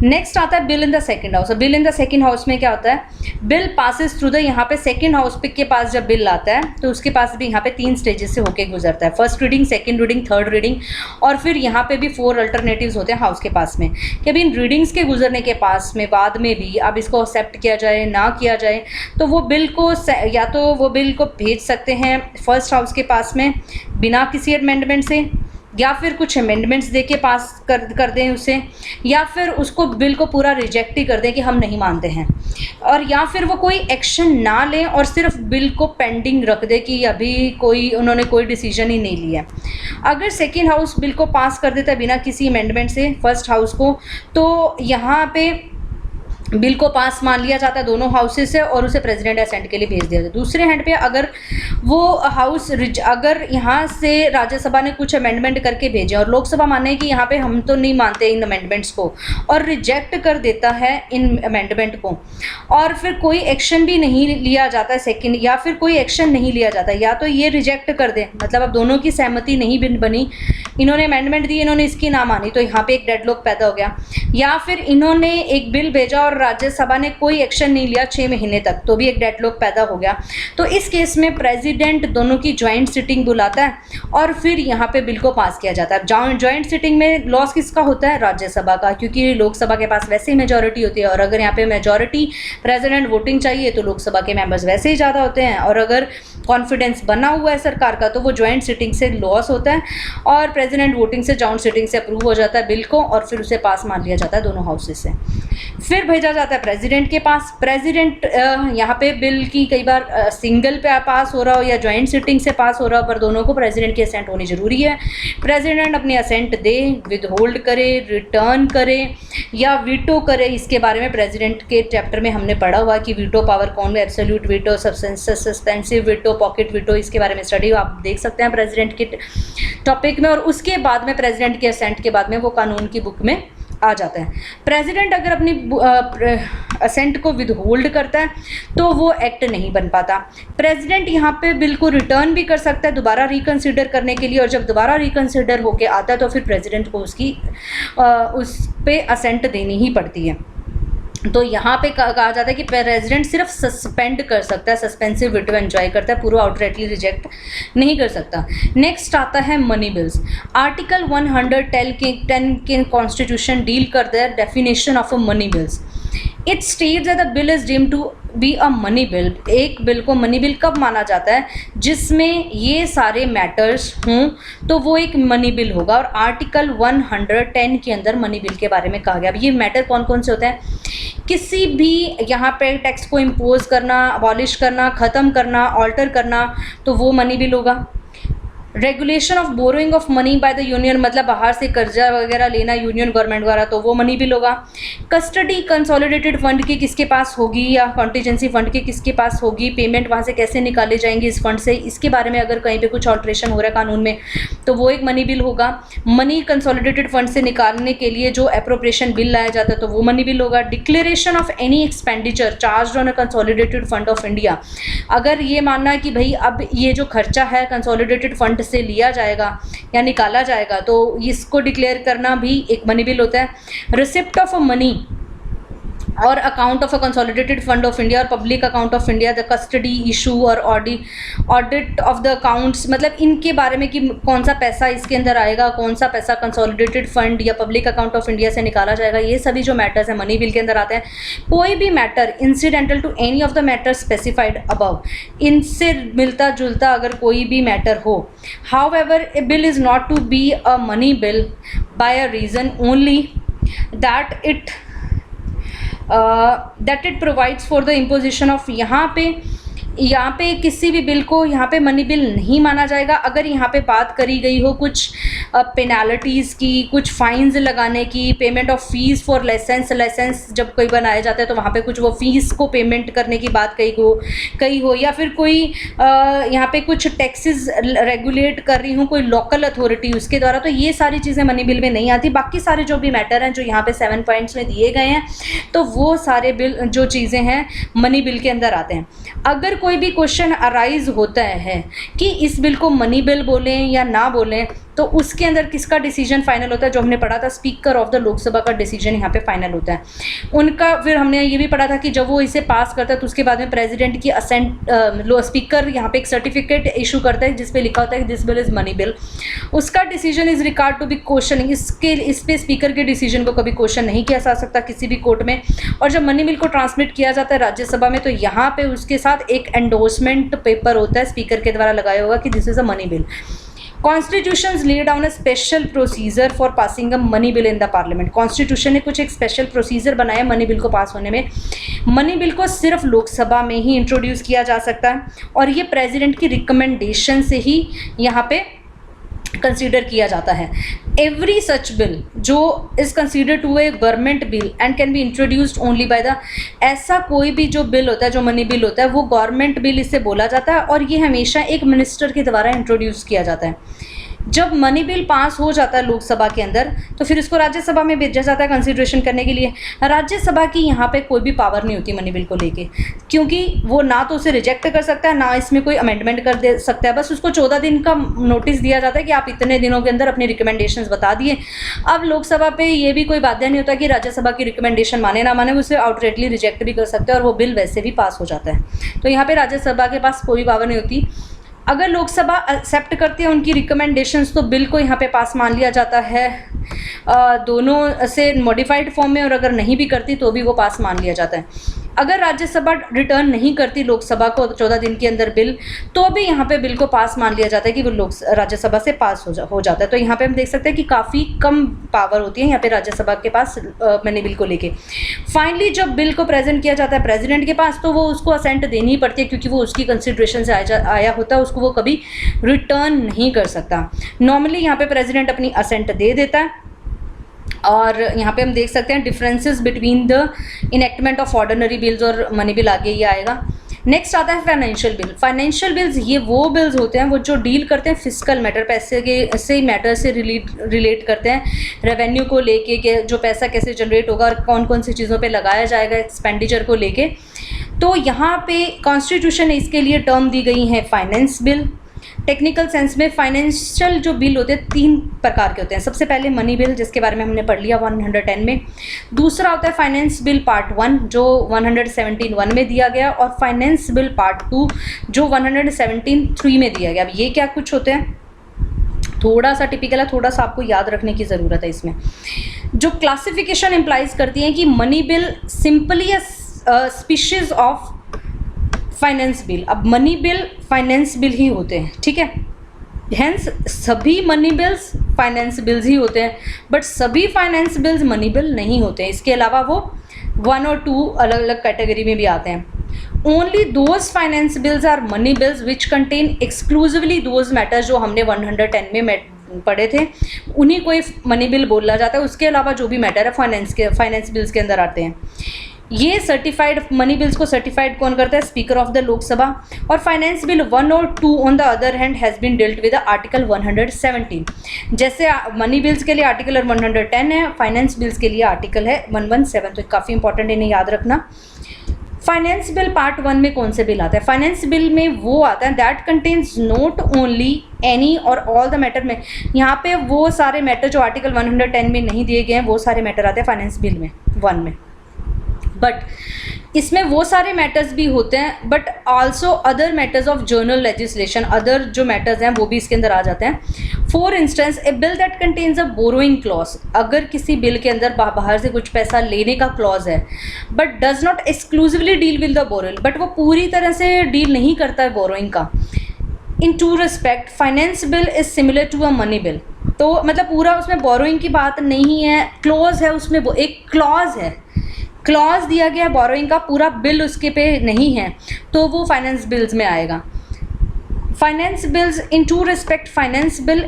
नेक्स्ट आता है bill in the second house. Bill in the second house में क्या होता है, बिल पासिस थ्रू द, यहाँ पे सेकंड हाउस के पास जब बिल आता है तो उसके पास भी यहाँ पे 3 स्टेजेस से होके गुजरता है, first reading, second reading, third reading, और फिर यहाँ पे भी 4 अल्टरनेटिव्स होते हैं हाउस के पास में कि अभी इन रीडिंग्स के गुजरने के पास में बाद में भी अब इसको एक्सेप्ट किया जाए ना किया जाए, तो वो बिल को या तो वो बिल को भेज सकते हैं फर्स्ट हाउस के पास में बिना किसी अमेंडमेंट से, या फिर कुछ अमेंडमेंट्स दे के पास कर दें उसे, या फिर उसको बिल को पूरा रिजेक्ट ही कर दें कि हम नहीं मानते हैं, और या फिर वो कोई एक्शन ना लें और सिर्फ बिल को पेंडिंग रख दे कि अभी उन्होंने कोई डिसीजन ही नहीं लिया। अगर सेकेंड हाउस बिल को पास कर देता है बिना किसी अमेंडमेंट से फर्स्ट हाउस को, तो यहाँ पे बिल को पास मान लिया जाता है दोनों हाउसेस से और उसे प्रेसिडेंट असेंट के लिए भेज दिया जाता है। दूसरे हैंड पे अगर वो हाउस अगर यहाँ से राज्यसभा ने कुछ अमेंडमेंट करके भेजे और लोकसभा माने कि यहाँ पे हम तो नहीं मानते इन अमेंडमेंट्स को और रिजेक्ट कर देता है इन अमेंडमेंट को, और फिर कोई एक्शन भी नहीं लिया जाता है सेकेंड, या फिर कोई एक्शन नहीं लिया जाता, या तो ये रिजेक्ट कर दे, मतलब अब दोनों की सहमति नहीं बनी, इन्होंने अमेंडमेंट दी, इन्होंने इसकी ना मानी, तो यहाँ पे एक डेडलॉक पैदा हो गया, या फिर इन्होंने एक बिल भेजा और राज्यसभा ने कोई एक्शन नहीं लिया 6 महीने तक, तो भी एक डेडलॉक पैदा हो गया। तो इस केस में प्रेसिडेंट दोनों की ज्वाइंट सिटिंग बुलाता है और फिर यहाँ पे बिल को पास किया जाता है। ज्वाइंट सिटिंग में लॉस किसका होता है? राज्यसभा का, क्योंकि लोकसभा के पास वैसे ही मेजोरिटी होती है, और अगर यहाँ पे मेजोरिटी प्रेसिडेंट वोटिंग चाहिए तो लोकसभा के मेंबर्स वैसे ही ज़्यादा होते हैं, और अगर कॉन्फिडेंस बना हुआ है सरकार का तो वो ज्वाइंट सिटिंग से लॉस होता है और प्रेसिडेंट वोटिंग से ज्वाइंट सिटिंग से अप्रूव हो जाता है बिल को, और फिर उसे पास मान लिया जाता है दोनों हाउसेस से। फिर भेजा जाता है प्रेसिडेंट के पास। प्रेसिडेंट यहाँ पे बिल की कई बार सिंगल पे पास हो रहा हो या ज्वाइंट सिटिंग से पास हो रहा हो, पर दोनों को प्रेसिडेंट की असेंट होनी जरूरी है। प्रेसिडेंट अपनी असेंट दे, विदहोल्ड करे, रिटर्न करे या वीटो करे। इसके बारे में प्रेसिडेंट के चैप्टर में हमने पढ़ा हुआ कि वीटो पावर कौन है, absolute veto, suspensive veto, pocket veto, इसके बारे में स्टडी आप देख सकते हैं प्रेसिडेंट के टॉपिक में। और उसके बाद में प्रेसिडेंट के असेंट के बाद में वो कानून की बुक में आ जाता है। प्रेसिडेंट अगर अपनी असेंट को विदहोल्ड करता है तो वो एक्ट नहीं बन पाता। प्रेसिडेंट यहाँ पे बिल को रिटर्न भी कर सकता है दोबारा रिकंसिडर करने के लिए, और जब दोबारा रिकंसिडर होके आता है तो फिर प्रेसिडेंट को उसकी उस पे असेंट देनी ही पड़ती है। तो यहाँ पे कहा जाता है कि प्रेसिडेंट सिर्फ सस्पेंड कर सकता है, सस्पेंसिव वीटो एंजॉय करता है, पूरा आउटराइटली रिजेक्ट नहीं कर सकता। नेक्स्ट आता है मनी बिल्स। आर्टिकल 110 के कॉन्स्टिट्यूशन डील करता है definition of a money bills. It states that the bill is deemed to be a money bill. एक बिल को मनी बिल कब माना जाता है? जिसमें ये सारे मैटर्स हों तो वो एक मनी बिल होगा, और आर्टिकल 110 के अंदर मनी बिल के बारे में कहा गया। अब ये मैटर कौन कौन से होते हैं? किसी भी यहाँ पे टैक्स को इम्पोज करना, अबॉलिश करना, ख़त्म करना, ऑल्टर करना, तो वो मनी बिल होगा। Regulation of borrowing of money by the union, मतलब बाहर से कर्जा वगैरह लेना यूनियन गवर्नमेंट द्वारा, तो वो मनी बिल होगा। कस्टडी कंसोलिडेटेड फंड की किसके पास होगी या कॉन्टीजेंसी फंड की किसके पास होगी, पेमेंट वहाँ से कैसे निकाले जाएंगे इस फंड से, इसके बारे में अगर कहीं पे कुछ ऑल्ट्रेशन हो रहा है कानून में तो वो एक मनी बिल होगा। मनी कंसोलिडेटेड फंड से निकालने के लिए जो एप्रोप्रिएशन बिल लाया जाता है तो वो मनी बिल होगा। Declaration of any expenditure charge on a consolidated fund of India, अगर ये मानना है कि भाई अब ये जो खर्चा है कंसोलिडेटेड फंड से लिया जाएगा या निकाला जाएगा तो इसको डिक्लेयर करना भी एक मनी बिल होता है। रिसिप्ट ऑफ अ मनी और account of a consolidated fund of India और public account of India, the custody issue और ऑडिट ऑफ द अकाउंट्स, मतलब इनके बारे में कि कौन सा पैसा इसके अंदर आएगा, कौन सा पैसा कंसोलिडेटेड फंड या पब्लिक अकाउंट ऑफ इंडिया से निकाला जाएगा, ये सभी जो मैटर्स हैं मनी बिल के अंदर आते हैं। कोई भी matter incidental to any of the matter specified above, इनसे मिलता जुलता अगर कोई भी मैटर हो। However a bill is not to be a money bill by a reason only that it provides for the imposition of, यहाँ पे किसी भी बिल को यहाँ पे मनी बिल नहीं माना जाएगा अगर यहाँ पे बात करी गई हो कुछ पेनाल्टीज़ की, कुछ फाइन्स लगाने की, payment of fees for license जब कोई बनाया जाता है तो वहाँ पे कुछ वो फीस को पेमेंट करने की बात कही हो, या फिर कोई यहाँ पे कुछ टैक्सेस रेगुलेट कर रही हूँ कोई लोकल अथॉरिटी उसके द्वारा, तो ये सारी चीज़ें मनी बिल में नहीं आती। बाकी सारे जो भी मैटर हैं जो यहाँ पे 7 पॉइंट्स में दिए गए हैं तो वो सारे बिल जो चीज़ें हैं मनी बिल के अंदर आते हैं। अगर कोई भी क्वेश्चन अराइज होता है कि इस बिल को मनी बिल बोलें या ना बोलें तो उसके अंदर किसका डिसीजन फाइनल होता है? जो हमने पढ़ा था स्पीकर ऑफ द लोकसभा का डिसीजन यहाँ पे फाइनल होता है उनका। फिर हमने ये भी पढ़ा था कि जब वो इसे पास करता है तो उसके बाद में प्रेसिडेंट की असेंट स्पीकर यहाँ पे एक सर्टिफिकेट इशू करता है जिस पे लिखा होता है कि this bill is money bill. उसका decision is regard to be questioning, इस पे स्पीकर के डिसीजन को कभी क्वेश्चन नहीं किया जा सकता किसी भी कोर्ट में। और जब मनी बिल को ट्रांसमिट किया जाता है राज्यसभा में तो यहाँ पे उसके साथ एक एंडोर्समेंट पेपर होता है स्पीकर के द्वारा लगाया होगा कि this is a money bill. Constitutions lay down a special procedure for passing a money bill in the parliament. Constitution ने कुछ एक स्पेशल प्रोसीजर बनाया मनी बिल को पास होने में। मनी बिल को सिर्फ लोकसभा में ही इंट्रोड्यूस किया जा सकता है और ये प्रेसिडेंट की रिकमेंडेशन से ही यहाँ पे कंसीडर किया जाता है। एवरी सच बिल जो is consider to a government bill and can be introduced only by the, ऐसा कोई भी जो बिल होता है, जो मनी बिल होता है, वो गवर्नमेंट बिल इसे बोला जाता है और ये हमेशा एक मिनिस्टर के द्वारा इंट्रोड्यूस किया जाता है। जब मनी बिल पास हो जाता है लोकसभा के अंदर तो फिर इसको राज्यसभा में भेजा जाता है कंसिडरेशन करने के लिए। राज्यसभा की यहाँ पे कोई भी पावर नहीं होती मनी बिल को लेके, क्योंकि वो ना तो उसे रिजेक्ट कर सकता है, ना इसमें कोई अमेंडमेंट कर दे सकता है। बस उसको 14 दिन का नोटिस दिया जाता है कि आप इतने दिनों के अंदर अपनी रिकमेंडेशंस बता दिए। अब लोकसभा पे ये भी कोई बाध्य नहीं होता कि राज्यसभा की रिकमेंडेशन माने ना माने, उसे आउटरेटली रिजेक्ट भी कर सकते हैं और वो बिल वैसे भी पास हो जाता है। तो यहाँ पे राज्यसभा के पास कोई पावर नहीं होती। अगर लोकसभा एक्सेप्ट करती है उनकी रिकमेंडेशंस तो बिल को यहाँ पे पास मान लिया जाता है दोनों से मॉडिफाइड फॉर्म में, और अगर नहीं भी करती तो भी वो पास मान लिया जाता है। अगर राज्यसभा रिटर्न नहीं करती लोकसभा को 14 दिन के अंदर बिल, तो भी यहाँ पे बिल को पास मान लिया जाता है कि वो राज्यसभा से पास हो जाता है। तो यहाँ पे हम देख सकते हैं कि काफ़ी कम पावर होती है यहाँ पे राज्यसभा के पास मनी बिल को लेके। फाइनली जब बिल को प्रेजेंट किया जाता है प्रेसिडेंट के पास तो वो उसको असेंट देनी ही पड़ती है, क्योंकि वो उसकी कंसिडरेशन से आया होता है, उसको वो कभी रिटर्न नहीं कर सकता। नॉर्मली यहाँ पे प्रेसिडेंट अपनी असेंट दे देता है। और यहाँ पे हम देख सकते हैं differences between the enactment of ordinary bills और मनी बिल, आगे ये आएगा। नेक्स्ट आता है फाइनेंशियल बिल। फाइनेंशियल बिल्स ये वो बिल्स होते हैं वो जो डील करते हैं फिजिकल मैटर, पैसे के से मैटर से रिलेट करते हैं, रेवेन्यू को लेके कि जो पैसा कैसे जनरेट होगा और कौन कौन सी चीज़ों पे लगाया जाएगा एक्सपेंडिचर को लेके। तो यहाँ पे कॉन्स्टिट्यूशन ने इसके लिए टर्म दी गई है फाइनेंस बिल। टेक्निकल सेंस में फाइनेंशियल जो बिल होते हैं 3 प्रकार के होते हैं। सबसे पहले मनी बिल, जिसके बारे में हमने पढ़ लिया 110 में। दूसरा होता है फाइनेंस बिल पार्ट 1 जो 117(1) में दिया गया, और फाइनेंस बिल पार्ट 2 जो 117(3) में दिया गया। अब ये क्या कुछ होते हैं, थोड़ा सा टिपिकल है, थोड़ा सा आपको याद रखने की ज़रूरत है। इसमें जो क्लासिफिकेशन इम्प्लाइज करती है कि money bill simply species of finance bill. अब मनी बिल फाइनेंस बिल ही होते हैं, ठीक है। हेंस सभी मनी बिल्स फाइनेंस बिल्स ही होते हैं, बट सभी फाइनेंस बिल्स मनी बिल नहीं होते हैं। इसके अलावा वो 1 और 2 अलग अलग कैटेगरी में भी आते हैं। Only those finance bills are money bills which contain exclusively those matters जो हमने 110 में पढ़े थे, उन्हीं को मनी बिल बोला जाता है। उसके अलावा जो भी मैटर है फाइनेंस बिल्स के अंदर आते हैं। ये सर्टिफाइड मनी बिल्स को सर्टिफाइड कौन करता है, स्पीकर ऑफ द लोकसभा। और फाइनेंस बिल 1 और 2 on the other hand has been dealt with article 117। जैसे मनी बिल्स के लिए आर्टिकल 110 है, फाइनेंस बिल्स के लिए आर्टिकल है 117। तो काफ़ी इंपॉर्टेंट, इन्हें याद रखना। फाइनेंस बिल पार्ट 1 में कौन से बिल आता है, फाइनेंस बिल में वो आता है that contains not only any और ऑल द मैटर में। यहाँ पे वो सारे मैटर जो आर्टिकल 110 में नहीं दिए गए हैं वो सारे मैटर आते हैं फाइनेंस बिल में 1 में। बट इसमें वो सारे मैटर्स भी होते हैं, but also other matters of journal legislation, other जो मैटर्स हैं वो भी इसके अंदर आ जाते हैं। For instance A bill that contains a borrowing clause, अगर किसी बिल के अंदर बाहर से कुछ पैसा लेने का क्लॉज है but does not exclusively deal with the borrowing, but वो पूरी तरह से डील नहीं करता है बोरोइंग का। In to respect finance bill is similar to a money bill. तो मतलब पूरा उसमें बोरोइंग की बात नहीं है, क्लॉज है उसमें, एक क्लॉज है, क्लॉज दिया गया है बोरोइंग का, पूरा बिल उसके पे नहीं है, तो वो फाइनेंस बिल्स में आएगा। Finance bills in to respect finance bill,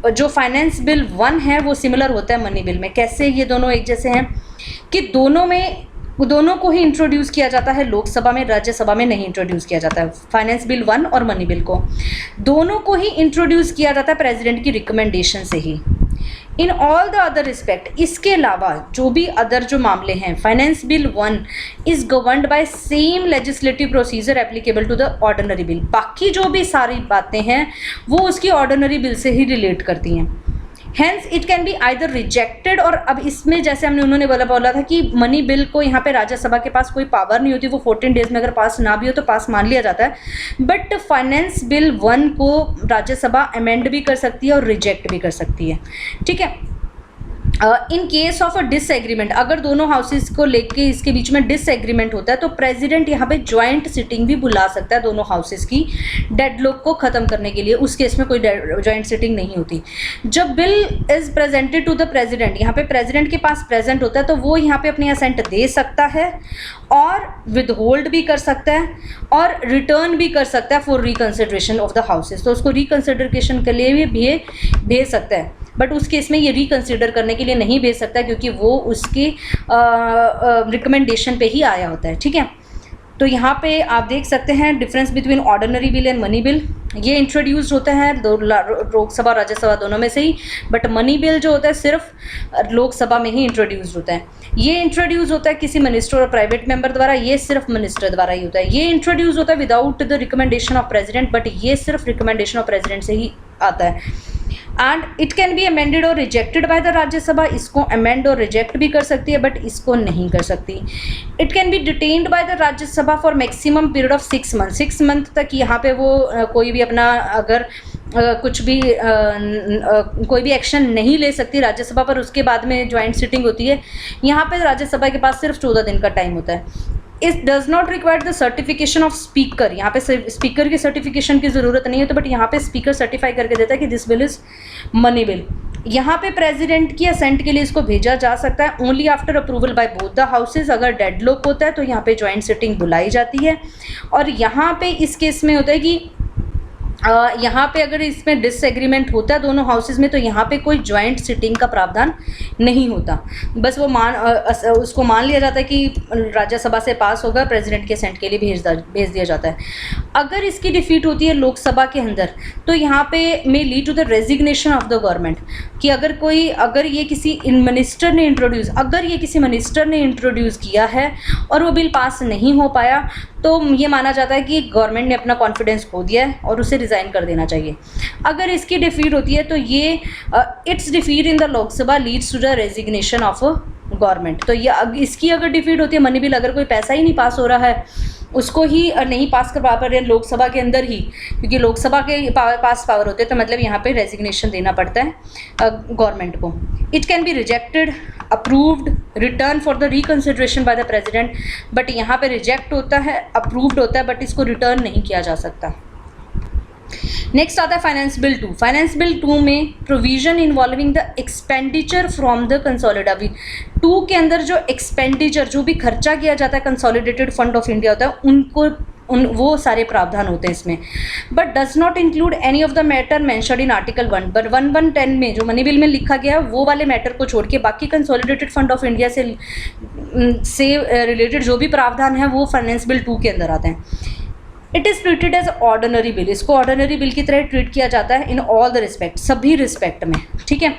जो फाइनेंस बिल 1 है वो सिमिलर होता है मनी बिल में। कैसे ये दोनों एक जैसे हैं कि दोनों को ही इंट्रोड्यूस किया जाता है लोकसभा में, राज्यसभा में नहीं इंट्रोड्यूस किया जाता है। फाइनेंस बिल 1 और मनी बिल को दोनों को ही इंट्रोड्यूस किया जाता है प्रेसिडेंट की रिकमेंडेशन से ही। In all the other respect, इसके अलावा जो भी अदर जो मामले हैं, finance bill 1 is governed by same legislative procedure applicable to the ordinary bill. बाकी जो भी सारी बातें हैं वो उसकी ऑर्डिनरी बिल से ही रिलेट करती हैं। Hence it can be either rejected, और अब इसमें जैसे उन्होंने बोला था कि मनी बिल को यहाँ पे राज्यसभा के पास कोई पावर नहीं होती, वो 14 डेज में अगर पास ना भी हो तो पास मान लिया जाता है। बट फाइनेंस बिल 1 को राज्यसभा अमेंड भी कर सकती है और रिजेक्ट भी कर सकती है, ठीक है। In case of a disagreement, अगर दोनों हाउसेस को लेके इसके बीच में डिसएग्रीमेंट होता है तो प्रेसिडेंट यहाँ पे ज्वाइंट सिटिंग भी बुला सकता है दोनों हाउसेस की डेडलॉक को ख़त्म करने के लिए। उस केस में कोई ज्वाइंट सिटिंग नहीं होती। जब bill is presented to the president, यहाँ पे प्रेसिडेंट के पास प्रेजेंट होता है तो वो यहाँ पे अपनी असेंट दे सकता है और विद होल्ड भी कर सकता है और रिटर्न भी कर सकता है for reconsideration of the houses. तो उसको रिकन्सिडरेशन के लिए भी भेज सकता है, बट उस केस में ये रिकन्सिडर करने के लिए नहीं भेज सकता क्योंकि वो उसके रिकमेंडेशन पे ही आया होता है। ठीक है, तो यहाँ पे आप देख सकते हैं difference between ordinary bill and money bill. ये इंट्रोड्यूस्ड होता है लोकसभा राज्यसभा दोनों में से ही, बट मनी बिल जो होता है सिर्फ लोकसभा में ही इंट्रोड्यूस्ड होता है। ये इंट्रोड्यूस होता है किसी मिनिस्टर और प्राइवेट मेंबर द्वारा, ये सिर्फ मिनिस्टर द्वारा ही होता है। ये इंट्रोड्यूस होता है without the recommendation of president, but ये सिर्फ रिकमेंडेशन ऑफ प्रेसिडेंट से ही आता है। And it can be amended और रिजेक्टेड बाय द राज्यसभा, इसको अमेंड और रिजेक्ट भी कर सकती है बट इसको नहीं कर सकती। It can be detained by the Rajya Sabha for maximum period of 6 month, 6 month तक यहाँ पे वो कोई भी अपना अगर कुछ भी कोई भी एक्शन नहीं ले सकती राज्यसभा पर। उसके बाद में ज्वाइंट सिटिंग होती है। यहाँ पे राज्यसभा के पास सिर्फ 14 दिन का टाइम होता है। It does not require the certification of speaker, यहाँ पे स्पीकर की सर्टिफिकेशन की ज़रूरत नहीं है, तो बट यहाँ पे स्पीकर सर्टिफाई करके देता है कि this bill is money bill. यहाँ पे प्रेसिडेंट की असेंट के लिए इसको भेजा जा सकता है only after approval by both the houses. अगर डेडलॉक होता है तो यहाँ पे ज्वाइंट सिटिंग बुलाई जाती है। और यहाँ पे इस केस में होता है कि यहाँ पे अगर इसमें डिसएग्रीमेंट होता है दोनों हाउसेज में तो यहाँ पे कोई ज्वाइंट सिटिंग का प्रावधान नहीं होता। बस वो उसको मान लिया जाता है कि राज्यसभा से पास होगा, प्रेसिडेंट के असेंट के लिए भेज दिया जाता है। अगर इसकी डिफीट होती है लोकसभा के अंदर तो यहाँ पे may lead to the resignation of the government, कि अगर ये किसी मिनिस्टर ने इंट्रोड्यूस किया है और वो बिल पास नहीं हो पाया तो ये माना जाता है कि गवर्नमेंट ने अपना कॉन्फिडेंस खो दिया है और उसे रिज़ाइन कर देना चाहिए। अगर इसकी डिफीट होती है तो ये its defeat in the Lok Sabha leads to the resignation of government. तो ये इसकी अगर डिफीट होती है मनी बिल, अगर कोई पैसा ही नहीं पास हो रहा है उसको ही नहीं पास कर पा रहे हैं लोकसभा के अंदर ही, क्योंकि लोकसभा के पास पावर होते हैं तो मतलब यहाँ पे रेजिग्नेशन देना पड़ता है गवर्नमेंट को। It can be rejected, approved, return for the reconsideration by the president, but यहाँ पे रिजेक्ट होता है, अप्रूव्ड होता है, बट इसको रिटर्न नहीं किया जा सकता। नेक्स्ट आता है फाइनेंस बिल 2। फाइनेंस बिल 2 में provision involving the expenditure from the consolidated 2 के अंदर जो एक्सपेंडिचर जो भी खर्चा किया जाता है कंसोलिडेटेड फंड ऑफ इंडिया होता है वो सारे प्रावधान होते हैं इसमें, but does not include any of the matter mentioned in article 1। पर 1110 में जो मनी बिल में लिखा गया है वो वाले मैटर को छोड़ के बाकी कंसोलिडेटेड फंड ऑफ इंडिया से रिलेटेड जो भी प्रावधान है वो फाइनेंस बिल 2 के अंदर आते हैं। It is treated as ordinary bill, इसको ऑर्डिनरी बिल की तरह ट्रीट किया जाता है इन ऑल द रिस्पेक्ट, सभी रिस्पेक्ट में। ठीक है,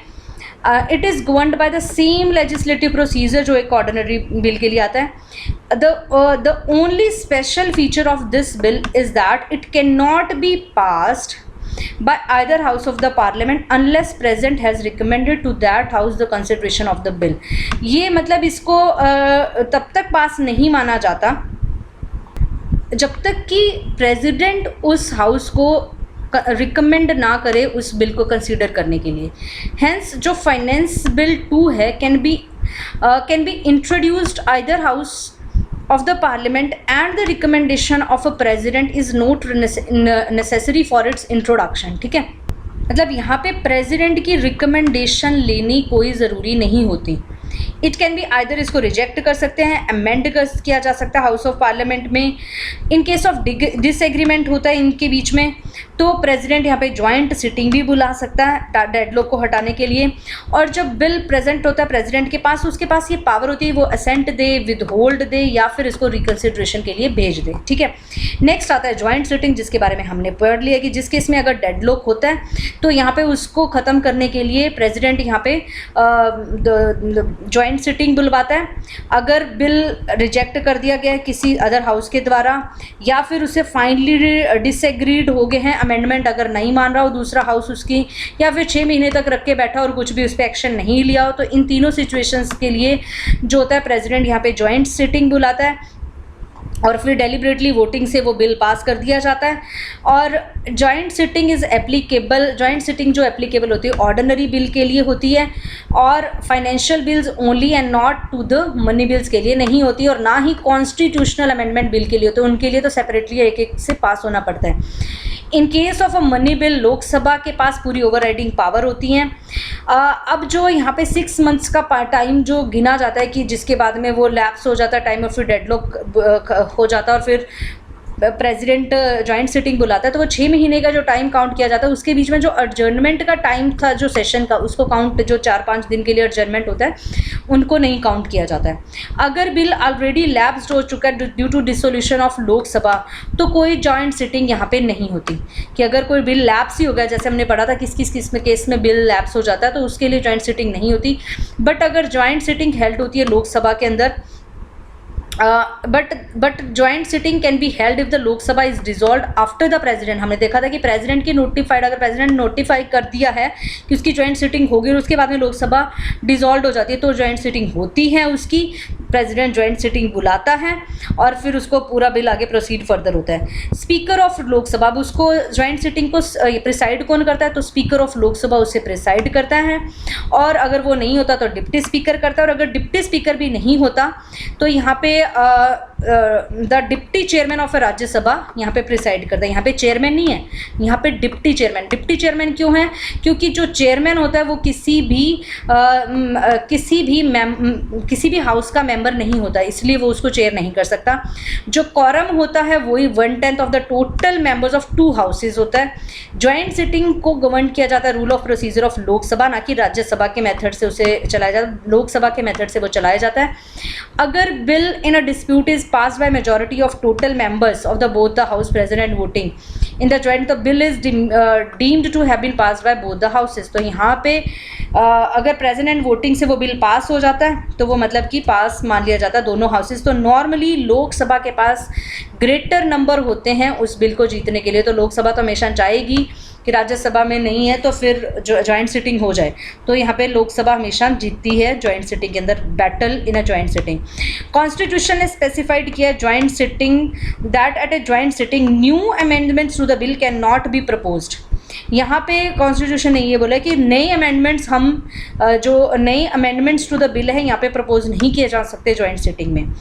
it is governed by the same legislative procedure जो एक ऑर्डिनरी बिल के लिए आता है। The only special feature of this bill is that it can not be passed by either house of the parliament unless president has recommended to that house the consideration of the bill। ये मतलब इसको तब तक पास नहीं माना जाता जब तक कि प्रेसिडेंट उस हाउस को रिकमेंड ना करे उस बिल को कंसीडर करने के लिए। हेंस जो फाइनेंस बिल 2 है can be introduced either house of the parliament and the recommendation of a president is not necessary for its introduction। ठीक है, मतलब यहाँ पे प्रेसिडेंट की रिकमेंडेशन लेनी कोई ज़रूरी नहीं होती। इट कैन बी आइदर इसको रिजेक्ट कर सकते हैं, अमेंड किया जा सकता है हाउस ऑफ पार्लियामेंट में। इन केस ऑफ डिसएग्रीमेंट होता है इनके बीच में तो प्रेसिडेंट यहाँ पे ज्वाइंट सिटिंग भी बुला सकता है डेडलॉक को हटाने के लिए। और जब बिल प्रेजेंट होता है प्रेसिडेंट के पास, उसके पास ये पावर होती है वो असेंट दे, विद होल्ड दे या फिर इसको रिकन्सिडरेशन के लिए भेज दे। ठीक है, नेक्स्ट आता है ज्वाइंट सिटिंग, जिसके बारे में हमने पढ़ लिया कि जिस केस में अगर डेडलॉक होता है तो यहाँ पे उसको ख़त्म करने के लिए प्रेसिडेंट यहाँ पे ज्वाइंट सिटिंग बुलवाता है। अगर बिल रिजेक्ट कर दिया गया है किसी अदर हाउस के द्वारा या फिर उसे फाइनली डिसएग्रीड हो गए हैं, अमेंडमेंट अगर नहीं मान रहा हो दूसरा हाउस उसकी, या फिर 6 महीने तक रख के बैठा और कुछ भी उस पर एक्शन नहीं लिया हो, तो इन तीनों सिचुएशंस के लिए जो होता है प्रेसिडेंट यहाँ पे ज्वाइंट सिटिंग बुलाता है। और फिर डेलिबरेटली वोटिंग से वो बिल पास कर दिया जाता है। और joint sitting is applicable, joint sitting जो एप्लीकेबल होती है ऑर्डिनरी बिल के लिए होती है, और financial bills only and not to the money bills के लिए नहीं होती, और ना ही कॉन्स्टिट्यूशनल अमेंडमेंट बिल के लिए होते हैं, उनके लिए तो सेपरेटली एक एक से पास होना पड़ता है। In case of a money bill Lok Sabha के पास पूरी ओवरराइडिंग पावर होती हैं। अब जो यहाँ पे 6 मंथ्स का टाइम जो गिना जाता है कि जिसके बाद में वो लैप्स हो जाता है टाइम, और फिर डेडलॉक हो जाता है, और फिर प्रेसिडेंट जॉइंट सिटिंग बुलाता है, तो वो 6 महीने का जो टाइम काउंट किया जाता है, उसके बीच में जो एडजर्नमेंट का टाइम था जो सेशन का, उसको काउंट, जो 4-5 दिन के लिए एडजर्नमेंट होता है, उनको नहीं काउंट किया जाता है। अगर बिल ऑलरेडी लैप्स्ड हो चुका है due to dissolution of Lok Sabha, तो कोई जॉइंट सिटिंग यहाँ पे नहीं होती। कि अगर कोई बिल लैप्स ही हो गया, जैसे हमने पढ़ा था किस किस केस में बिल लैप्स हो जाता है, तो उसके लिए जॉइंट सिटिंग नहीं होती। बट अगर जॉइंट सिटिंग हेल्ड होती है लोकसभा के अंदर, butt joint sitting can be held if the Lok Sabha is dissolved after the president. हमने देखा था कि प्रेसिडेंट की नोटिफाइड, अगर प्रेसिडेंट नोटिफाई कर दिया है कि उसकी जॉइंट सिटिंग होगी और उसके बाद में लोकसभा डिसॉल्व हो जाती है, तो जॉइंट सिटिंग होती है उसकी, प्रेसिडेंट जॉइंट सिटिंग बुलाता है और फिर उसको पूरा बिल आगे प्रोसीड फर्दर होता है। स्पीकर ऑफ लोकसभा, अब उसको जॉइंट सिटिंग को प्रिसाइड कौन करता है, तो स्पीकर ऑफ लोकसभा उसे प्रिसाइड करता है, और अगर वो नहीं होता तो डिप्टी स्पीकर करता है, और अगर डिप्टी स्पीकर भी नहीं होता तो यहाँ पे the deputy chairman of Rajya Sabha यहाँ पे प्रिसाइड करता है। यहाँ पे चेयरमैन नहीं है, यहाँ पे डिप्टी चेयरमैन। डिप्टी चेयरमैन क्यों है, क्योंकि जो चेयरमैन होता है वो किसी भी हाउस का मेंबर नहीं होता, इसलिए वो उसको चेयर नहीं कर सकता। जो कॉरम होता है वही 1/10 of the total members of 2 houses होता है। ज्वाइंट सिटिंग को गवर्न किया जाता है rule of procedure of Lok Sabha, ना कि राज्यसभा के मेथड से उसे चलाया जाता है, लोकसभा के मेथड से वो चलाया जाता है। अगर bill in a dispute is passed by majority of total members of both the house present and voting in the joint, the bill is deemed to have been passed by both the houses। तो यहाँ पे अगर present and voting से वो bill pass हो जाता है तो वो मतलब कि पास मान लिया जाता है दोनों हाउसेस। तो नॉर्मली लोकसभा के पास ग्रेटर नंबर होते हैं उस बिल को जीतने के लिए, तो लोकसभा तो हमेशा चाहेगी कि राज्यसभा में नहीं है तो फिर जॉइंट सिटिंग हो जाए, तो यहाँ पे लोकसभा हमेशा जीतती है जॉइंट सिटिंग के अंदर, battle in a joint sitting. Constitution ने स्पेसिफाइड किया joint sitting that at a joint sitting new amendments to the bill can not be proposed. यहाँ पे कॉन्स्टिट्यूशन ने ये बोला कि नए अमेंडमेंट्स जो नए अमेंडमेंट्स टू द बिल है यहाँ पे प्रपोज नहीं किए जा सकते जॉइंट सिटिंग में।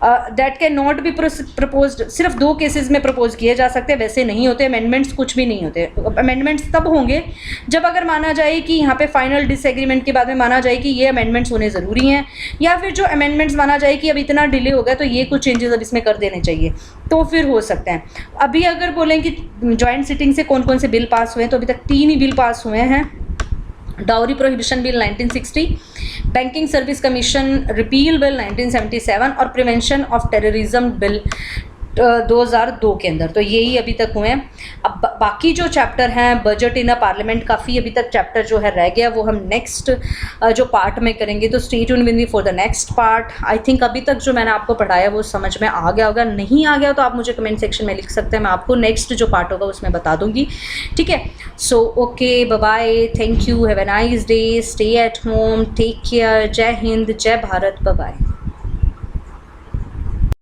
That can not be proposed, सिर्फ 2 केसेस में प्रपोज किए जा सकते हैं, वैसे नहीं होते अमेंडमेंट्स, कुछ भी नहीं होते। अमेंडमेंट्स तब होंगे जब अगर माना जाए कि यहाँ पे फाइनल डिसएग्रीमेंट के बाद में माना जाए कि ये अमेंडमेंट्स होने ज़रूरी हैं, या फिर जो अमेंडमेंट्स माना जाए कि अब इतना डिले हो गया तो ये कुछ चेंजेस अब इसमें कर देने चाहिए, तो फिर हो सकते हैं। अभी अगर बोलें कि जॉइंट सिटिंग से कौन कौन से बिल पास हुए हैं, तो अभी तक 3 ही बिल पास हुए हैं। Dowry prohibition bill 1960, banking service commission repeal bill 1977 और प्रिवेंशन ऑफ टेररिज्म बिल 2002 के अंदर। तो यही अभी तक हुए हैं। अब बाकी जो चैप्टर हैं बजट इन अ पार्लियामेंट, काफ़ी अभी तक चैप्टर जो है रह गया, वो हम नेक्स्ट जो पार्ट में करेंगे। तो stay tuned with me for the next part. I think अभी तक जो मैंने आपको पढ़ाया वो समझ में आ गया होगा, नहीं आ गया तो आप मुझे कमेंट सेक्शन में लिख सकते हैं, मैं आपको नेक्स्ट जो पार्ट होगा उसमें बता दूंगी, ठीक है। So okay, bye bye, thank you, have a nice day, stay at home, take care, Jai Hind, जय भारत, बाय बाय।